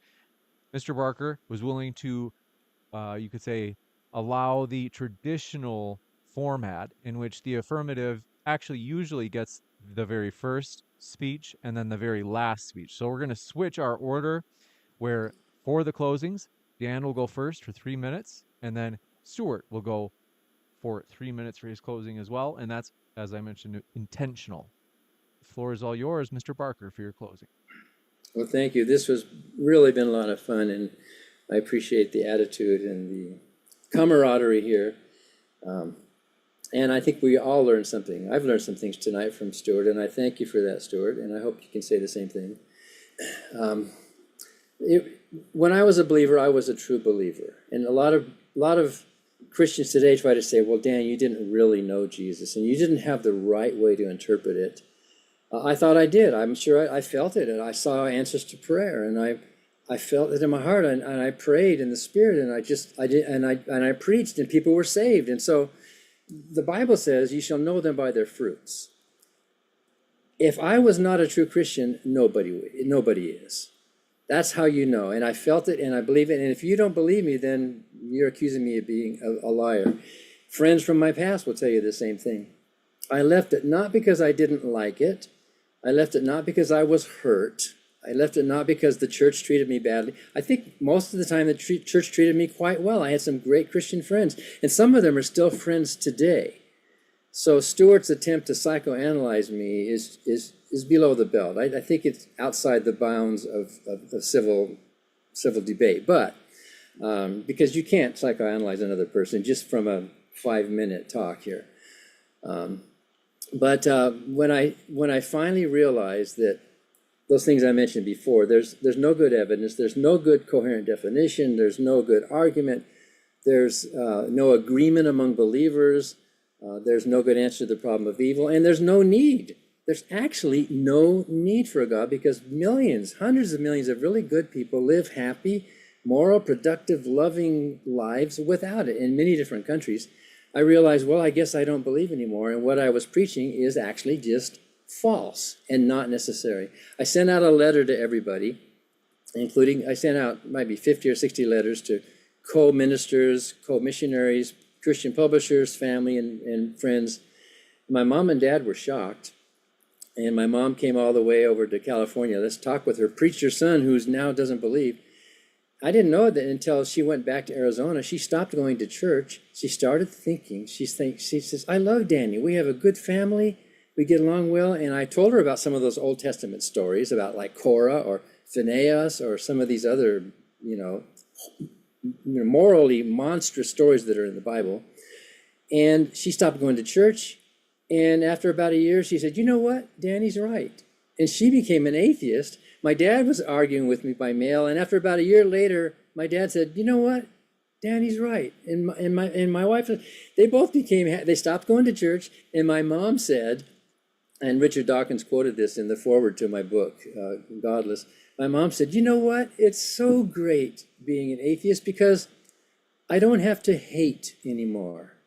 Speaker 1: Mr. Barker was willing to, you could say, allow the traditional format in which the affirmative actually usually gets the very first speech and then the very last speech. So we're going to switch our order where for the closings, Dan will go first for 3 minutes, and then Stuart will go for 3 minutes for his closing as well. And that's, as I mentioned, intentional. The floor is all yours, Mr. Barker, for your closing.
Speaker 3: Well, thank you. This has really been a lot of fun, and I appreciate the attitude and the camaraderie here. And I think we all learned something. I've learned some things tonight from Stuart, and I thank you for that, Stuart, and I hope you can say the same thing. When I was a believer, I was a true believer. And a lot of Christians today try to say, well, Dan, you didn't really know Jesus, and you didn't have the right way to interpret it. I thought I did. I'm sure I felt it, and I saw answers to prayer, and I felt it in my heart, and I prayed in the Spirit, and I preached, and people were saved. And so the Bible says, you shall know them by their fruits. If I was not a true Christian, nobody is. That's how you know. And I felt it, and I believe it. And if you don't believe me, then you're accusing me of being a liar. Friends from my past will tell you the same thing. I left it not because I didn't like it. I left it not because I was hurt. I left it not because the church treated me badly. I think most of the time the church treated me quite well. I had some great Christian friends, and some of them are still friends today. So Stuart's attempt to psychoanalyze me is below the belt. I think it's outside the bounds of civil debate. But because you can't psychoanalyze another person just from a 5-minute talk here. But when I finally realized that those things I mentioned before, there's no good evidence, there's no good coherent definition, there's no good argument, there's no agreement among believers, there's no good answer to the problem of evil, and there's no need. There's actually no need for a God, because millions, hundreds of millions of really good people live happy, moral, productive, loving lives without it in many different countries. I realized, well, I guess I don't believe anymore, and what I was preaching is actually just false and not necessary. I sent out a letter to everybody, including, I sent out maybe 50 or 60 letters to co-ministers, co-missionaries, Christian publishers, family, and friends. My mom and dad were shocked, and my mom came all the way over to California. Let's talk with her preacher son, who now doesn't believe. I didn't know that until she went back to Arizona. She stopped going to church. She started thinking. She says, I love Danny. We have a good family. We get along well. And I told her about some of those Old Testament stories about like Korah or Phinehas or some of these other, morally monstrous stories that are in the Bible. And she stopped going to church. And after about a year, she said, you know what? Danny's right. And she became an atheist. My dad was arguing with me by mail, and after about a year later, my dad said, you know what? Danny's right. And my wife, they stopped going to church, and my mom said, and Richard Dawkins quoted this in the foreword to my book, Godless, my mom said, you know what? It's so great being an atheist because I don't have to hate anymore.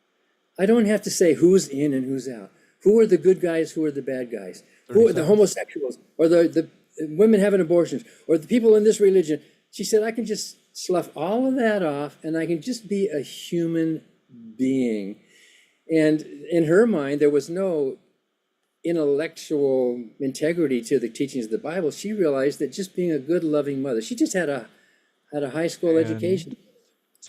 Speaker 3: I don't have to say who's in and who's out. Who are the good guys? Who are the bad guys? Who are the homosexuals? Or the women having abortions, or the people in this religion? She said, I can just slough all of that off, and I can just be a human being. And in her mind, there was no intellectual integrity to the teachings of the Bible. She realized that just being a good, loving mother, she just had a high school education.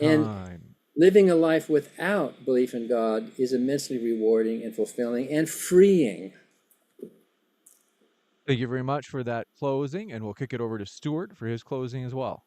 Speaker 3: And living a life without belief in God is immensely rewarding and fulfilling and freeing.
Speaker 1: Thank you very much for that closing, and we'll kick it over to Stuart for his closing as well.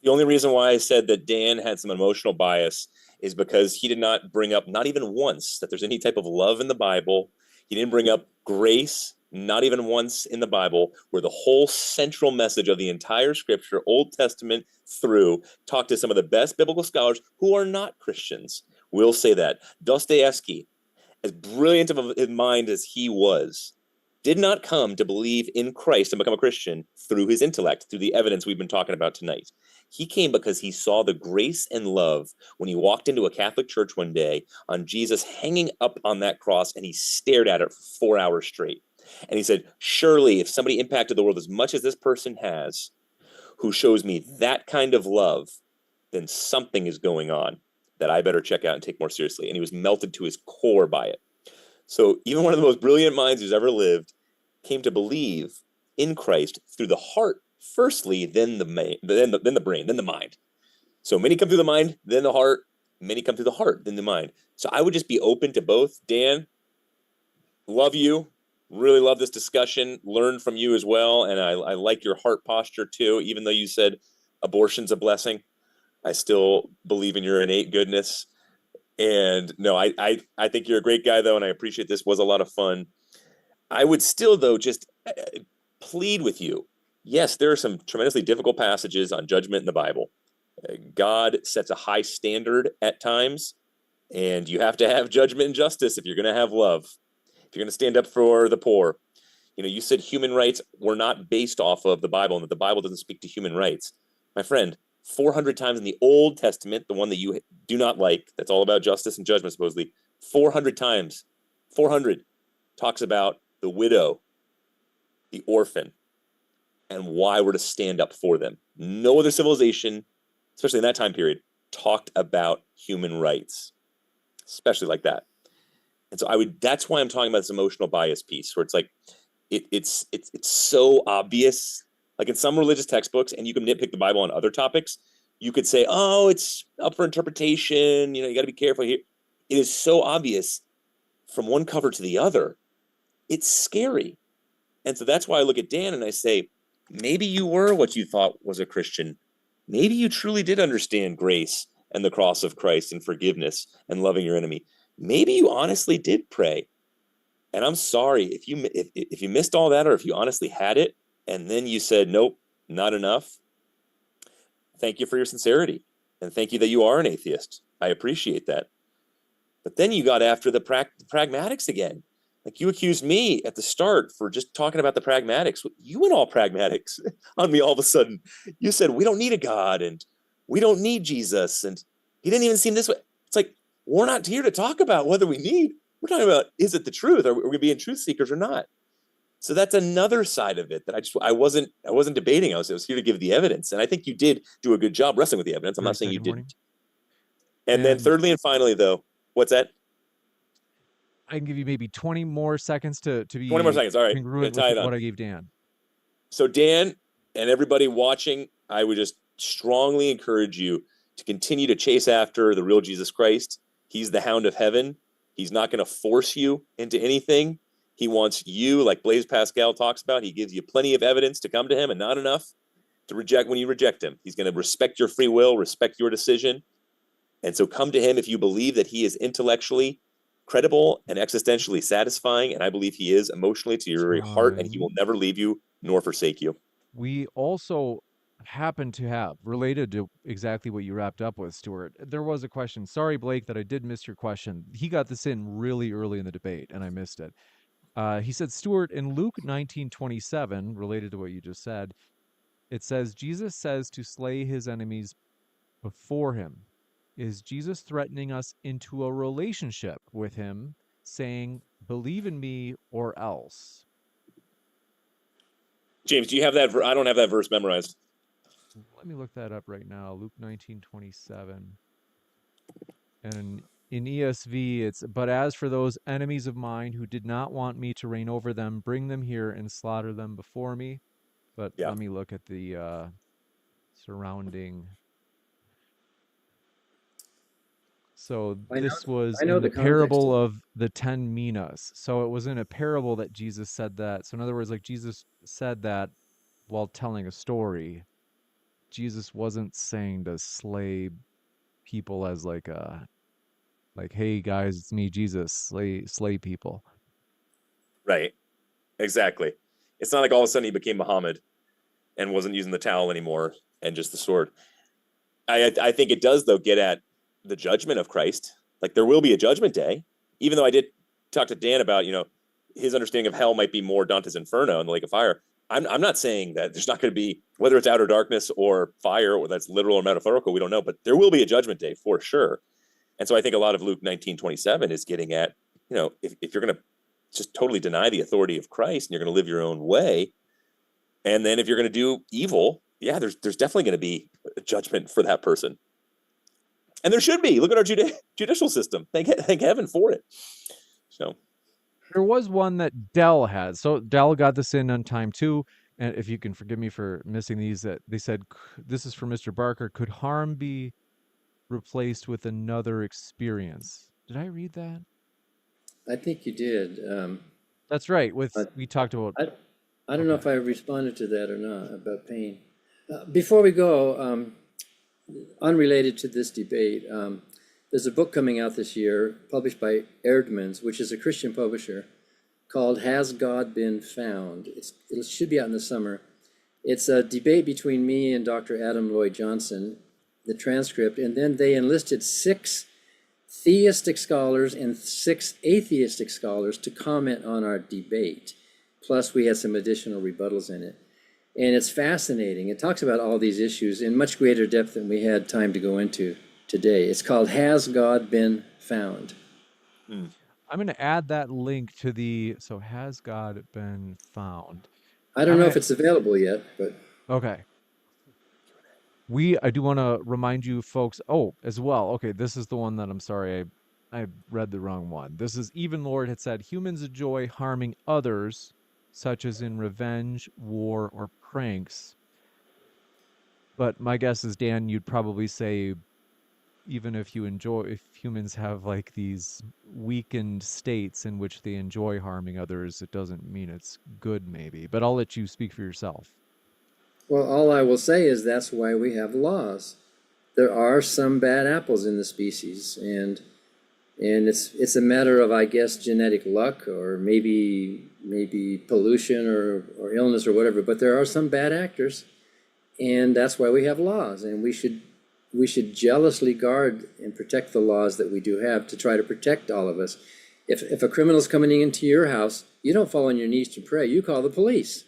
Speaker 2: The only reason why I said that Dan had some emotional bias is because he did not bring up, not even once, that there's any type of love in the Bible. He didn't bring up grace, not even once in the Bible, where the whole central message of the entire scripture, Old Testament through, talk to some of the best biblical scholars who are not Christians. We'll say that. Dostoevsky, as brilliant of a mind as he was, did not come to believe in Christ and become a Christian through his intellect, through the evidence we've been talking about tonight. He came because he saw the grace and love when he walked into a Catholic church one day on Jesus hanging up on that cross, and he stared at it for 4 hours straight. And he said, surely if somebody impacted the world as much as this person has, who shows me that kind of love, then something is going on that I better check out and take more seriously. And he was melted to his core by it. So even one of the most brilliant minds who's ever lived came to believe in Christ through the heart firstly, then the brain, then the mind. So many come through the mind, then the heart. Many come through the heart, then the mind. So I would just be open to both. Dan, love you. Really love this discussion. Learn from you as well. And I like your heart posture too. Even though you said abortion's a blessing, I still believe in your innate goodness. And no, I think you're a great guy, though, and I appreciate this. Was a lot of fun. I would still, though, just plead with you. Yes, there are some tremendously difficult passages on judgment in the Bible. God sets a high standard at times, and you have to have judgment and justice if you're going to have love, if you're going to stand up for the poor. You know, you said human rights were not based off of the Bible and that the Bible doesn't speak to human rights. My friend, 400 times in the Old Testament, the one that you do not like, that's all about justice and judgment, supposedly, 400 times, 400 talks about the widow, the orphan, and why we're to stand up for them. No other civilization, especially in that time period, talked about human rights, especially like that. And so that's why I'm talking about this emotional bias piece, where it's like, it's so obvious. Like in some religious textbooks, and you can nitpick the Bible on other topics, you could say, oh, it's up for interpretation. You know, you got to be careful here. It is so obvious from one cover to the other. It's scary. And so that's why I look at Dan and I say, maybe you were what you thought was a Christian. Maybe you truly did understand grace and the cross of Christ and forgiveness and loving your enemy. Maybe you honestly did pray. And I'm sorry if you missed all that, or if you honestly had it, and then you said, nope, not enough. Thank you for your sincerity. And thank you that you are an atheist. I appreciate that. But then you got after the pragmatics again. Like you accused me at the start for just talking about the pragmatics. You went all pragmatics on me all of a sudden. You said, we don't need a God and we don't need Jesus. And he didn't even seem this way. It's like, we're not here to talk about whether we need. We're talking about, is it the truth? Are we going to be in truth seekers or not? So that's another side of it that I wasn't debating. I was here to give the evidence. And I think you did do a good job wrestling with the evidence. I'm not saying you didn't. And then thirdly and finally, though, what's that?
Speaker 1: I can give you maybe 20 more seconds to be
Speaker 2: 20 more seconds. All right.
Speaker 1: congruent with what I gave Dan.
Speaker 2: So Dan and everybody watching, I would just strongly encourage you to continue to chase after the real Jesus Christ. He's the hound of heaven. He's not going to force you into anything. He wants you, like Blaise Pascal talks about, he gives you plenty of evidence to come to him and not enough to reject when you reject him. He's going to respect your free will, respect your decision. And so come to him if you believe that he is intellectually credible and existentially satisfying. And I believe he is emotionally to your very heart, and he will never leave you nor forsake you.
Speaker 1: We also happen to have, related to exactly what you wrapped up with, Stuart, there was a question. Sorry, Blake, that I did miss your question. He got this in really early in the debate, and I missed it. He said, Stuart, in Luke 19:27, related to what you just said, it says, Jesus says to slay his enemies before him. Is Jesus threatening us into a relationship with him, saying, believe in me or else?
Speaker 2: James, do you have that? I don't have that verse memorized.
Speaker 1: Let me look that up right now. Luke 19:27. And in ESV, it's, but as for those enemies of mine who did not want me to reign over them, bring them here and slaughter them before me. But let me look at the surrounding. So this was in the parable of the 10 minas. So it was in a parable that Jesus said that. So in other words, like Jesus said that while telling a story. Jesus wasn't saying to slay people as like hey guys, it's me, Jesus, slay people.
Speaker 2: Right. Exactly. It's not like all of a sudden he became Muhammad and wasn't using the towel anymore and just the sword. I think it does, though, get at the judgment of Christ. Like there will be a judgment day, even though I did talked to Dan about, his understanding of hell might be more Dante's Inferno and the Lake of Fire. I'm not saying that there's not going to be, whether it's outer darkness or fire, or that's literal or metaphorical, we don't know, but there will be a judgment day for sure. And so I think a lot of Luke 19:27 is getting at, if you're going to just totally deny the authority of Christ and you're going to live your own way, and then if you're going to do evil, yeah, there's definitely going to be a judgment for that person. And there should be. Look at our judicial system. Thank heaven for it. So
Speaker 1: there was one that Dell had. So Dell got this in on time too. And if you can forgive me for missing these, that they said, this is for Mr. Barker. Could harm be replaced with another experience? Did I read that?
Speaker 3: I think you did.
Speaker 1: That's right. We talked about.
Speaker 3: I don't know if I responded to that or not about pain. Before we go, unrelated to this debate, there's a book coming out this year published by Erdmans, which is a Christian publisher, called Has God Been Found? It should be out in the summer. It's a debate between me and Dr. Adam Lloyd Johnson, the transcript, and then they enlisted 6 theistic scholars and 6 atheistic scholars to comment on our debate. Plus, we had some additional rebuttals in it. And it's fascinating. It talks about all these issues in much greater depth than we had time to go into today. It's called Has God Been Found?
Speaker 1: I'm going to add that link to so Has God Been Found?
Speaker 3: I don't know if it's available yet, but.
Speaker 1: Okay. I do want to remind you folks, as well. Okay, this is the one that I'm sorry, I read the wrong one. This is Even Lord had said, humans enjoy harming others, such as in revenge, war, or pranks. But my guess is, Dan, you'd probably say, even if humans have like these weakened states in which they enjoy harming others, it doesn't mean it's good, maybe. But I'll let you speak for yourself.
Speaker 3: Well, all I will say is that's why we have laws. There are some bad apples in the species, and it's a matter of, I guess, genetic luck, or maybe pollution or illness or whatever. But there are some bad actors, and that's why we have laws. And we should jealously guard and protect the laws that we do have to try to protect all of us. If a criminal's coming into your house, you don't fall on your knees to pray. You call the police.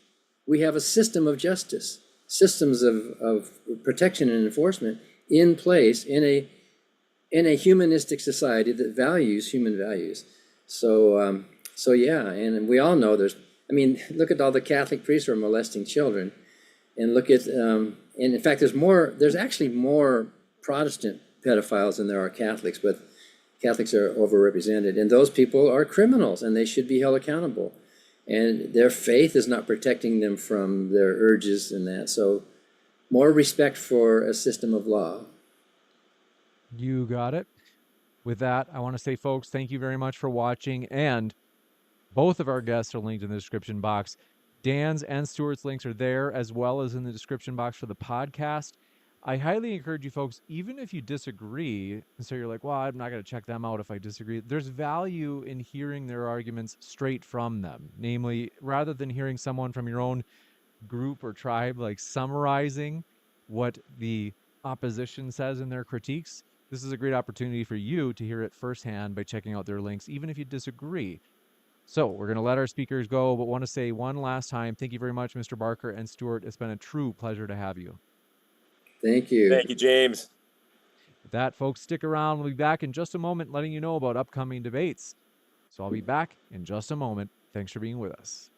Speaker 3: We have a system of justice, systems of protection and enforcement in place in a humanistic society that values human values. So yeah, and we all know look at all the Catholic priests who are molesting children, and look at, and in fact, there's actually more Protestant pedophiles than there are Catholics, but Catholics are overrepresented, and those people are criminals, and they should be held accountable. And their faith is not protecting them from their urges and that. So more respect for a system of law.
Speaker 1: You got it. With that, I want to say, folks, thank you very much for watching. And both of our guests are linked in the description box. Dan's and Stuart's links are there, as well as in the description box for the podcast. I highly encourage you folks, even if you disagree, and so you're like, well, I'm not going to check them out if I disagree. There's value in hearing their arguments straight from them. Namely, rather than hearing someone from your own group or tribe, like summarizing what the opposition says in their critiques, this is a great opportunity for you to hear it firsthand by checking out their links, even if you disagree. So we're going to let our speakers go, but want to say one last time, thank you very much, Mr. Barker and Stuart. It's been a true pleasure to have you.
Speaker 3: Thank you.
Speaker 2: Thank you, James.
Speaker 1: With that, folks, stick around. We'll be back in just a moment letting you know about upcoming debates. So I'll be back in just a moment. Thanks for being with us.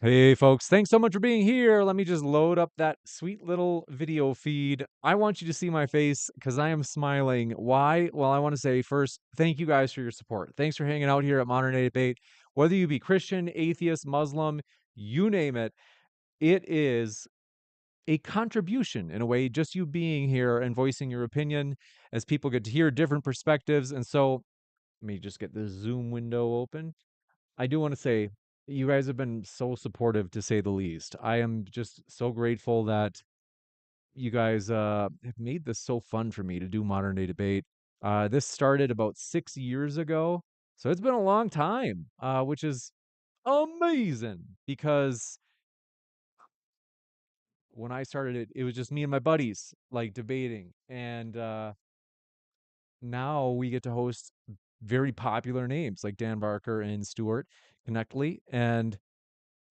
Speaker 1: Hey folks, thanks so much for being here. Let me just load up that sweet little video feed. I want you to see my face because I am smiling. Why? Well, I want to say first, thank you guys for your support. Thanks for hanging out here at Modern Day Debate. Whether you be Christian, atheist, Muslim, you name it, it is a contribution in a way, just you being here and voicing your opinion as people get to hear different perspectives. And so, let me just get this Zoom window open. I do want to say you guys have been so supportive to say the least. I am just so grateful that you guys have made this so fun for me to do modern day debate. This started about 6 years ago, so it's been a long time, which is amazing because when I started it, it was just me and my buddies like debating, and now we get to host very popular names like Dan Barker and Stuart Knechtle, and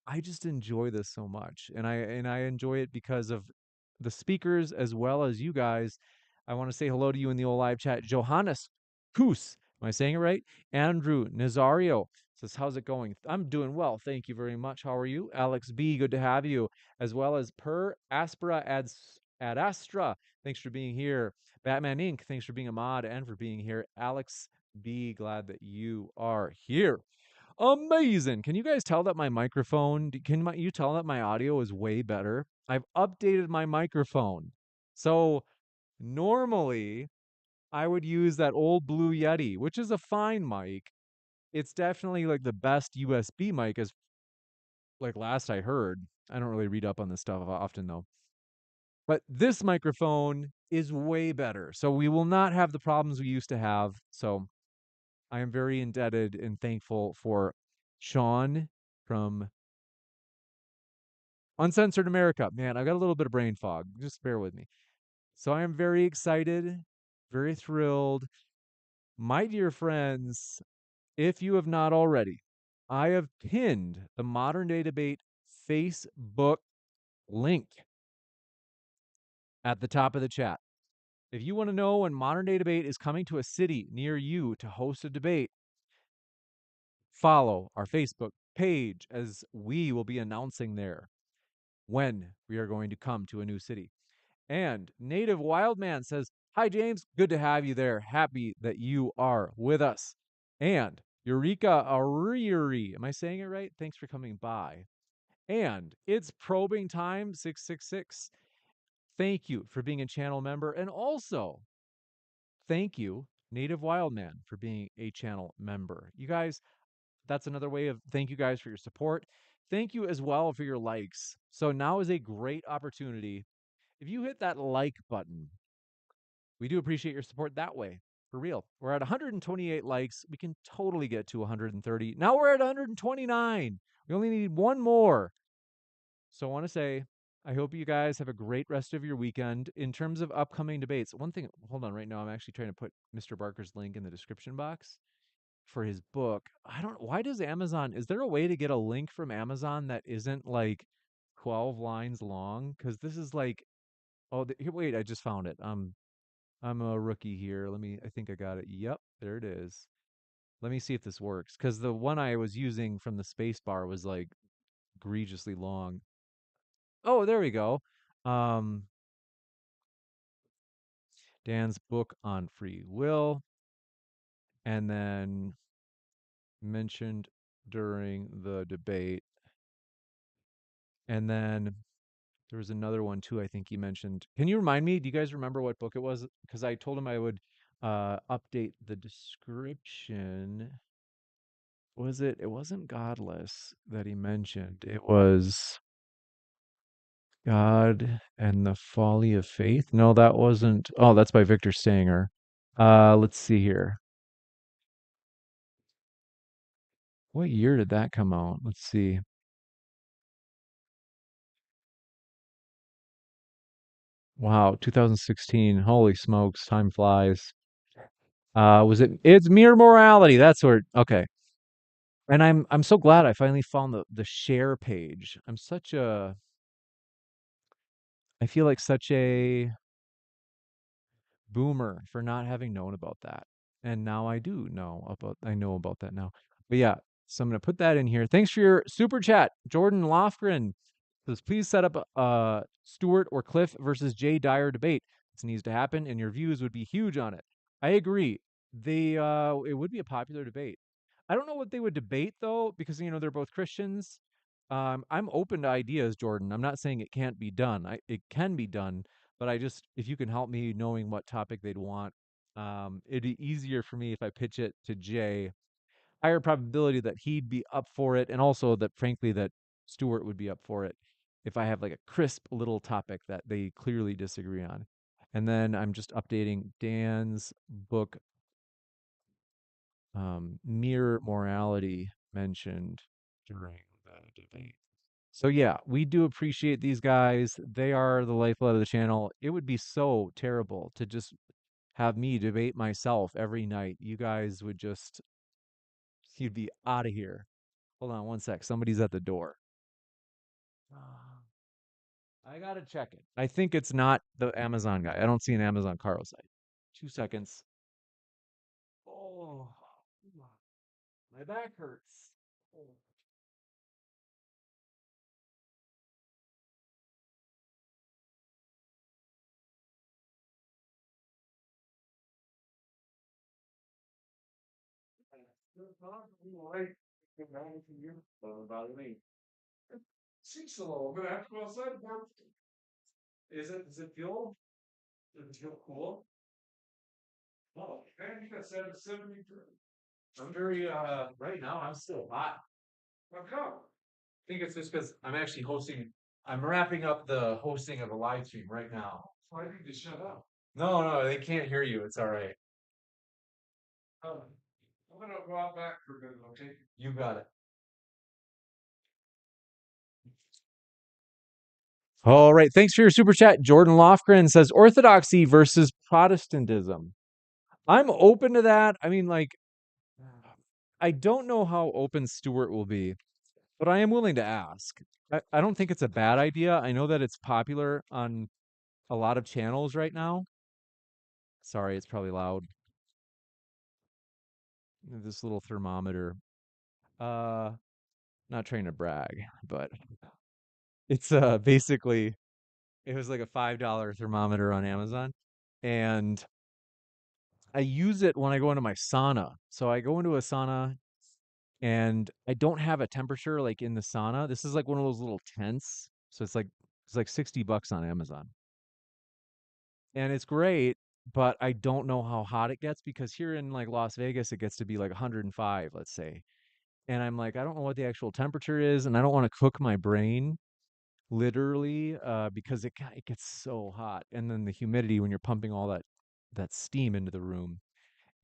Speaker 1: I just enjoy this so much, and I enjoy it because of the speakers as well as you guys. I want to say hello to you in the old live chat. Johannes Koos, am I saying it right? Andrew Nazario says, "How's it going?" I'm doing well, thank you very much. How are you? Alex B, good to have you, as well as Per Aspera ad Astra. Thanks for being here. Batman Inc. Thanks for being a mod and for being here. Alex B, glad that you are here. Amazing. Can you guys tell that my microphone, you tell that my audio is way better? I've updated my microphone. So normally I would use that old Blue Yeti, which is a fine mic. It's definitely like the best USB mic as like last I heard. I don't really read up on this stuff often though. But this microphone is way better. So we will not have the problems we used to have. So I am very indebted and thankful for Sean from Uncensored America. Man, I got a little bit of brain fog. Just bear with me. So I am very excited, very thrilled. My dear friends, if you have not already, I have pinned the Modern Day Debate Facebook link at the top of the chat. If you want to know when Modern Day Debate is coming to a city near you to host a debate, follow our Facebook page as we will be announcing there when we are going to come to a new city. And Native Wildman says, "Hi, James. Good to have you there. Happy that you are with us." And Eureka Ariri, am I saying it right? Thanks for coming by. And it's probing time 666. Thank you for being a channel member. And also, thank you, Native Wildman, for being a channel member. You guys, that's another way of thank you guys for your support. Thank you as well for your likes. So now is a great opportunity. If you hit that like button, we do appreciate your support that way. For real. We're at 128 likes. We can totally get to 130. Now we're at 129. We only need one more. So I want to say, I hope you guys have a great rest of your weekend. In terms of upcoming debates, one thing, hold on, right now I'm actually trying to put Mr. Barker's link in the description box for his book. I don't, why does Amazon, is there a way to get a link from Amazon that isn't like 12 lines long? Because this is like, oh, here, wait, I just found it. I'm a rookie here. I think I got it. Yep, there it is. Let me see if this works. Because the one I was using from the space bar was like egregiously long. Oh, there we go. Um, Dan's book on free will. And then mentioned during the debate. And then there was another one too, I think he mentioned. Can you remind me? Do you guys remember what book it was? Because I told him I would update the description. Was it? It wasn't Godless that he mentioned. It was God and the Folly of Faith. No, that wasn't. Oh, that's by Victor Stanger. Let's see here. What year did that come out? Let's see. Wow, 2016. Holy smokes, time flies. Was it? It's Mere Morality. That's where. Okay. And I'm so glad I finally found the share page. I feel like such a boomer for not having known about that. And now I know about that now. But yeah, So I'm going to put that in here. Thanks for your super chat. Jordan Lofgren says, please set up Stuart or Cliffe versus Jay Dyer debate. This needs to happen, and your views would be huge on it. I agree. It would be a popular debate. I don't know what they would debate though, because they're both Christians. I'm open to ideas, Jordan. I'm not saying it can't be done. It can be done, but if you can help me knowing what topic they'd want, it'd be easier for me if I pitch it to Jay. Higher probability that he'd be up for it, and also that, frankly, that Stuart would be up for it if I have like a crisp little topic that they clearly disagree on. And then I'm just updating Dan's book, Mere Morality, mentioned during the debate. So yeah, we do appreciate these guys. They are the lifeblood of the channel. It would be so terrible to just have me debate myself every night. You'd be out of here. Hold on one sec. Somebody's at the door. I gotta check it. I think it's not the Amazon guy. I don't see an Amazon Carl site. 2 seconds. Oh, my back hurts. Oh. Doesn't bother me. Seems a little bit. I have to go outside. Does it feel cool? Oh, man, you got 73. I'm very, right now, I'm still hot. How come? I think it's just because I'm wrapping up the hosting of a live stream right now. Why did you shut up? No, no, they can't hear you. It's all right. I'm gonna go out back for a bit, okay? You got it. All right. Thanks for your super chat. Jordan Lofgren says Orthodoxy versus Protestantism. I'm open to that. I mean, like, I don't know how open Stuart will be, but I am willing to ask. I don't think it's a bad idea. I know that it's popular on a lot of channels right now. Sorry, it's probably loud. This little thermometer. Uh, not trying to brag, but it's basically it was like a $5 thermometer on Amazon, and I use it when I go into my sauna. So I go into a sauna and I don't have a temperature like in the sauna. This is like one of those little tents. So it's like $60 on Amazon. And it's great, but I don't know how hot it gets because here in like Las Vegas it gets to be like 105, let's say. And I'm like, I don't know what the actual temperature is, and I don't want to cook my brain literally because it gets so hot. And then the humidity when you're pumping all that steam into the room.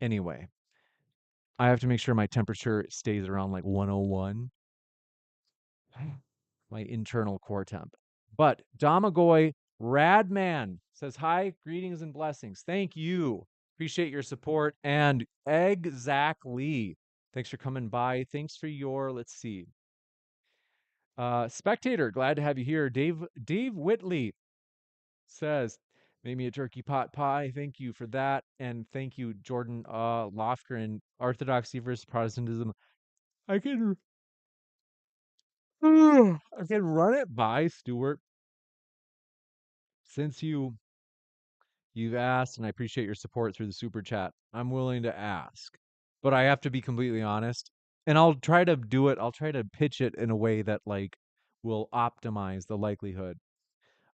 Speaker 1: Anyway, I have to make sure my temperature stays around like 101, my internal core temp. But Damagoy Radman says, hi, greetings and blessings. Thank you. Appreciate your support. And exactly. Thanks for coming by. Thanks for let's see. Spectator, glad to have you here. Dave Whitley says, made me a turkey pot pie. Thank you for that. And thank you, Jordan Lofgren, Orthodoxy versus Protestantism. I can I can run it by Stuart since you've asked, and I appreciate your support through the super chat. I'm willing to ask, but I have to be completely honest, and I'll try to do it. I'll try to pitch it in a way that like will optimize the likelihood.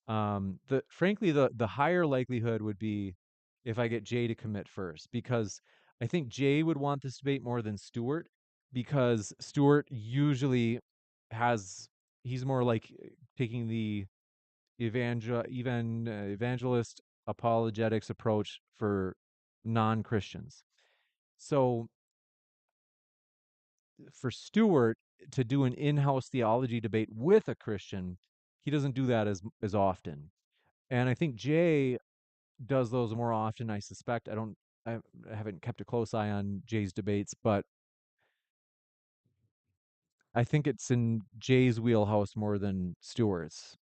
Speaker 1: Frankly, the higher likelihood would be if I get Jay to commit first, because I think Jay would want this debate more than Stuart, because Stuart usually has he's more like taking the evangelist apologetics approach for non-Christians. So for Stuart to do an in-house theology debate with a Christian, he doesn't do that as often. And I think Jay does those more often, I suspect. I haven't kept a close eye on Jay's debates, but I think it's in Jay's wheelhouse more than Stewart's,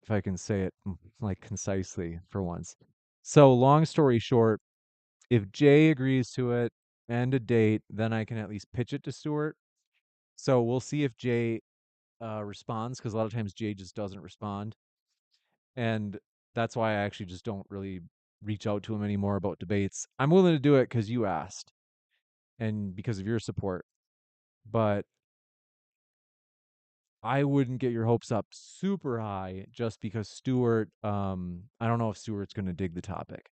Speaker 1: if I can say it like concisely for once. So long story short, if Jay agrees to it and a date, then I can at least pitch it to Stewart. So we'll see if Jay responds, because a lot of times Jay just doesn't respond, and that's why I actually just don't really reach out to him anymore about debates. I'm willing to do it because you asked and because of your support, but I wouldn't get your hopes up super high just because Stuart. I don't know if Stuart's going to dig the topic.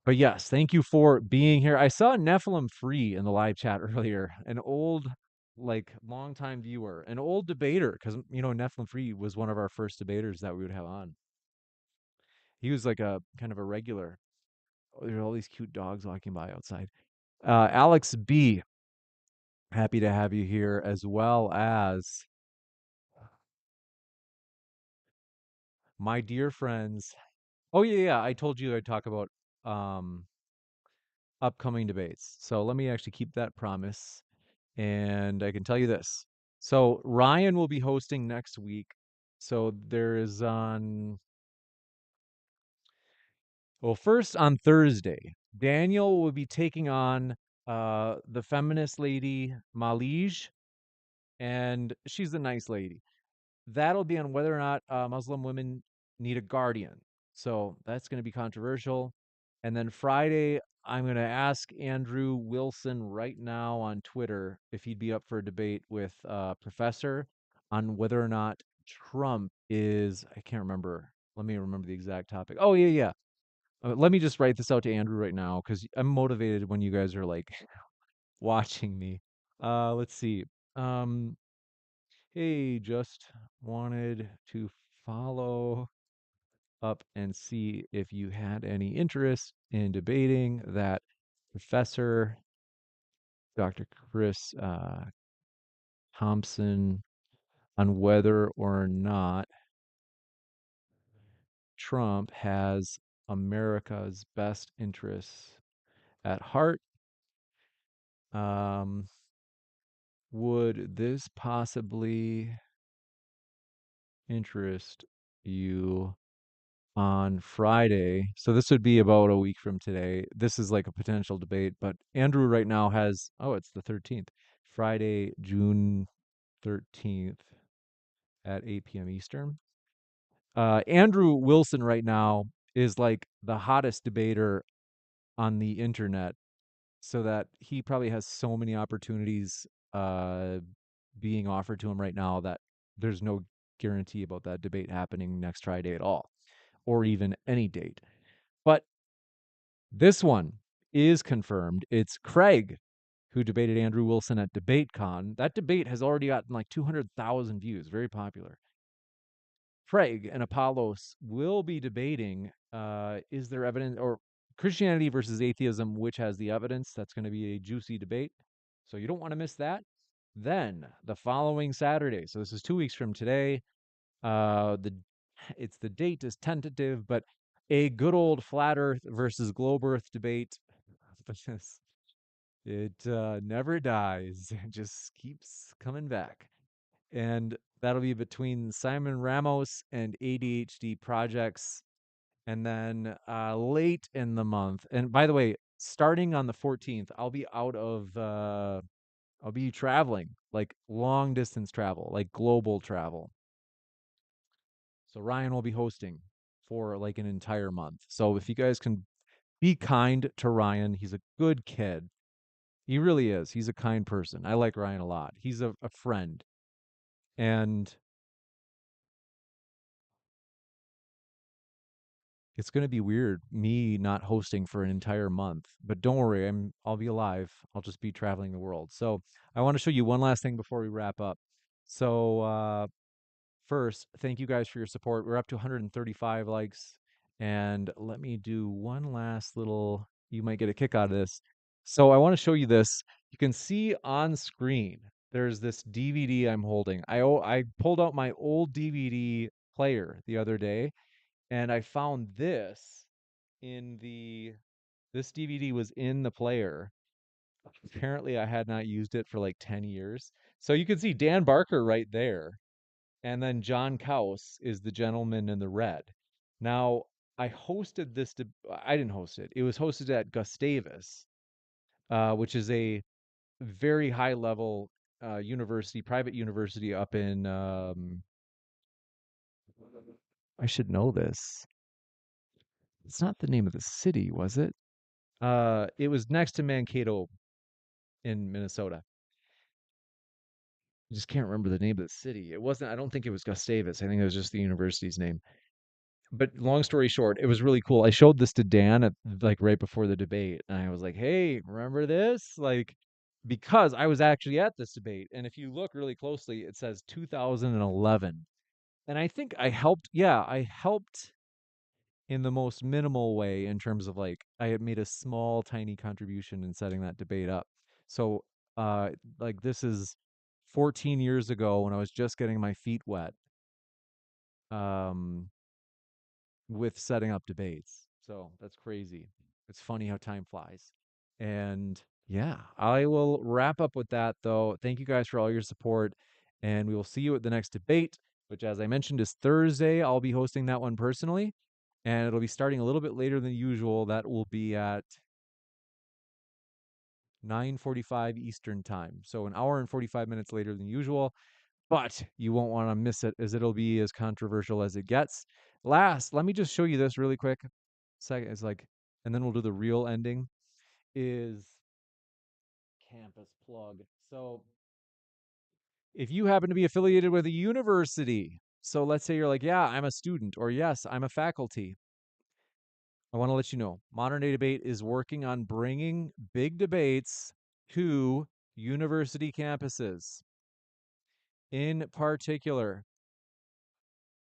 Speaker 1: But yes, thank you for being here. I saw Nephilim Free in the live chat earlier, an old, like, longtime viewer, an old debater, because, Nephilim Free was one of our first debaters that we would have on. He was like a kind of a regular. Oh, there are all these cute dogs walking by outside. Alex B, happy to have you here, as well as my dear friends. Oh, yeah, yeah, I told you I'd talk about um, upcoming debates. So let me actually keep that promise. And I can tell you this. So Ryan will be hosting next week. So there is well, first on Thursday, Daniel will be taking on the feminist lady Malij, and she's a nice lady. That'll be on whether or not Muslim women need a guardian. So that's going to be controversial. And then Friday, I'm going to ask Andrew Wilson right now on Twitter if he'd be up for a debate with Professor on whether or not Trump is, I can't remember. Let me remember the exact topic. Oh, yeah, yeah. Let me just write this out to Andrew right now because I'm motivated when you guys are like watching me. Let's see. Um, Hey, just wanted to follow up and see if you had any interest in debating that Professor Dr. Chris Thompson on whether or not Trump has America's best interests at heart. Um, would this possibly interest you on Friday? So this would be about a week from today. This is like a potential debate, but Andrew right now has, oh, it's the 13th. Friday, June 13th at 8 p.m. Eastern. Andrew Wilson right now is like the hottest debater on the internet, so that he probably has so many opportunities uh, being offered to him right now that there's no guarantee about that debate happening next Friday at all, or even any date. But this one is confirmed. It's Craig who debated Andrew Wilson at DebateCon. That debate has already gotten like 200,000 views, very popular. Craig and Apollos will be debating is there evidence, or Christianity versus atheism, which has the evidence. That's going to be a juicy debate. So you don't want to miss that. Then the following Saturday, so this is 2 weeks from today, the the date is tentative, but a good old flat Earth versus globe Earth debate. It never dies; it just keeps coming back, and that'll be between Simon Ramos and ADHD Projects, and then late in the month. And by the way, starting on the 14th, I'll be traveling, like long distance travel, like global travel. So Ryan will be hosting for like an entire month. So if you guys can be kind to Ryan, he's a good kid. He really is. He's a kind person. I like Ryan a lot. He's a friend. And it's going to be weird me not hosting for an entire month, but don't worry, I'll be alive. I'll just be traveling the world. So, I want to show you one last thing before we wrap up. So, first, thank you guys for your support. We're up to 135 likes. And let me do one last little, you might get a kick out of this. So I want to show you this. You can see on screen, there's this DVD I'm holding. I pulled out my old DVD player the other day, and I found this DVD was in the player. Apparently I had not used it for like 10 years. So you can see Dan Barker right there. And then John Kaus is the gentleman in the red. Now, I didn't host it. It was hosted at Gustavus, which is a very high level university, private university up in I should know this. It's not the name of the city, was it? It was next to Mankato in Minnesota. I just can't remember the name of the city. It wasn't, I don't think it was Gustavus. I think it was just the university's name. But long story short, it was really cool. I showed this to Dan at like right before the debate, and I was like, "Hey, remember this?" Like, because I was actually at this debate, and if you look really closely, it says 2011. And I think I helped, yeah, I helped in the most minimal way in terms of like I had made a small tiny contribution in setting that debate up. So uh like this is 14 years ago when I was just getting my feet wet um with setting up debates. So that's crazy. It's funny how time flies. And yeah, I will wrap up with that though. Thank you guys for all your support, and we will see you at the next debate, which, as I mentioned, is Thursday. I'll be hosting that one personally, and it'll be starting a little bit later than usual. That will be at 9:45 Eastern time. So an hour and 45 minutes later than usual, but you won't want to miss it as it'll be as controversial as it gets. Last, let me just show you this really quick. Second, it's like, and then we'll do the real ending. Is campus plug. So if you happen to be affiliated with a university, so let's say you're like, yeah, I'm a student, or yes, I'm a faculty. I want to let you know Modern Day Debate is working on bringing big debates to university campuses. In particular,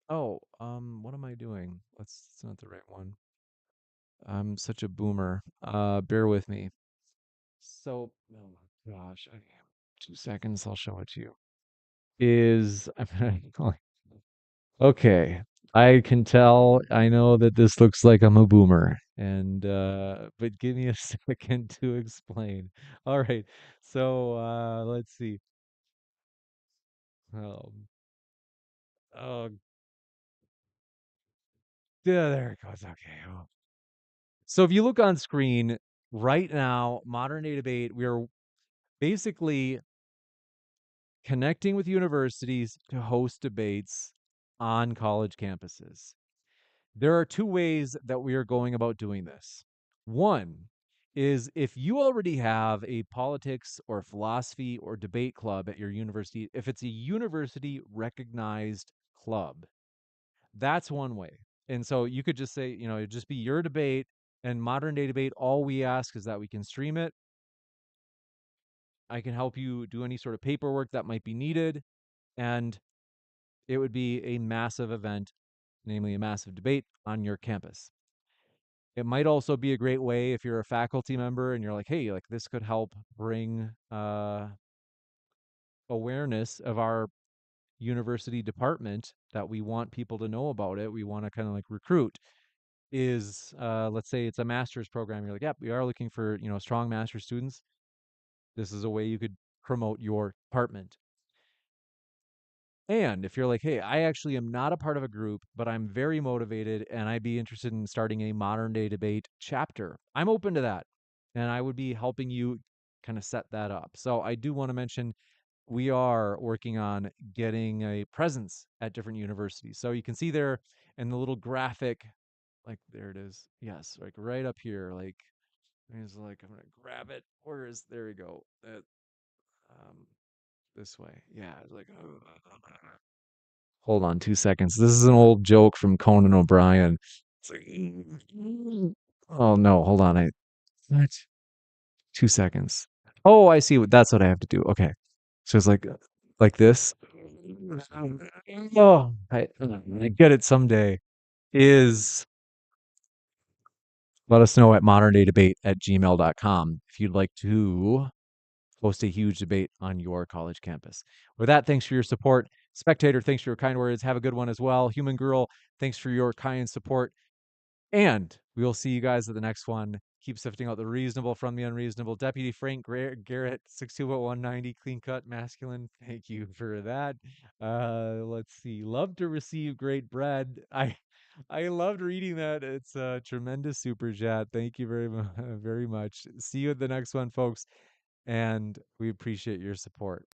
Speaker 1: what am I doing? It's not the right one. I'm such a boomer. Bear with me. So, oh my gosh, 2 seconds, I'll show it to you. Is okay. I can tell. I know that this looks like I'm a boomer, and but give me a second to explain. All right. So let's see. Um, oh, yeah, there it goes. Okay. Oh. So if you look on screen right now, Modern Day Debate, we are basically connecting with universities to host debates on college campuses. There are two ways that we are going about doing this. One is if you already have a politics or philosophy or debate club at your university, if it's a university recognized club, that's one way. And so you could just say, it'd just be your debate and Modern Day Debate. All we ask is that we can stream it. I can help you do any sort of paperwork that might be needed. And it would be a massive event, namely a massive debate on your campus. It might also be a great way if you're a faculty member and you're like, hey, like this could help bring awareness of our university department that we want people to know about it. We want to kind of like recruit. Is let's say it's a master's program. You're like, yep, we are looking for strong master's students. This is a way you could promote your department. And if you're like, hey, I actually am not a part of a group, but I'm very motivated and I'd be interested in starting a modern day debate chapter, I'm open to that. And I would be helping you kind of set that up. So I do want to mention we are working on getting a presence at different universities. So you can see there in the little graphic, like there it is. Yes, like right up here. Like it's like I'm gonna grab it. Where is there we go. Um this way. Yeah, it's like hold on 2 seconds. This is an old joke from Conan O'Brien. It's like, oh no, hold on. What? 2 seconds. Oh, I see. That's what I have to do. Okay, so it's like this. Oh, I get it someday. Is let us know at moderndaydebate@gmail.com if you'd like to host a huge debate on your college campus. With that, thanks for your support. Spectator, thanks for your kind words. Have a good one as well. Human Girl, thanks for your kind support. And we will see you guys at the next one. Keep sifting out the reasonable from the unreasonable. Deputy Frank Garrett, 6'2", clean cut, masculine. Thank you for that. Let's see. Love to receive great bread. I loved reading that. It's a tremendous super chat. Thank you very much. See you at the next one, folks. And we appreciate your support.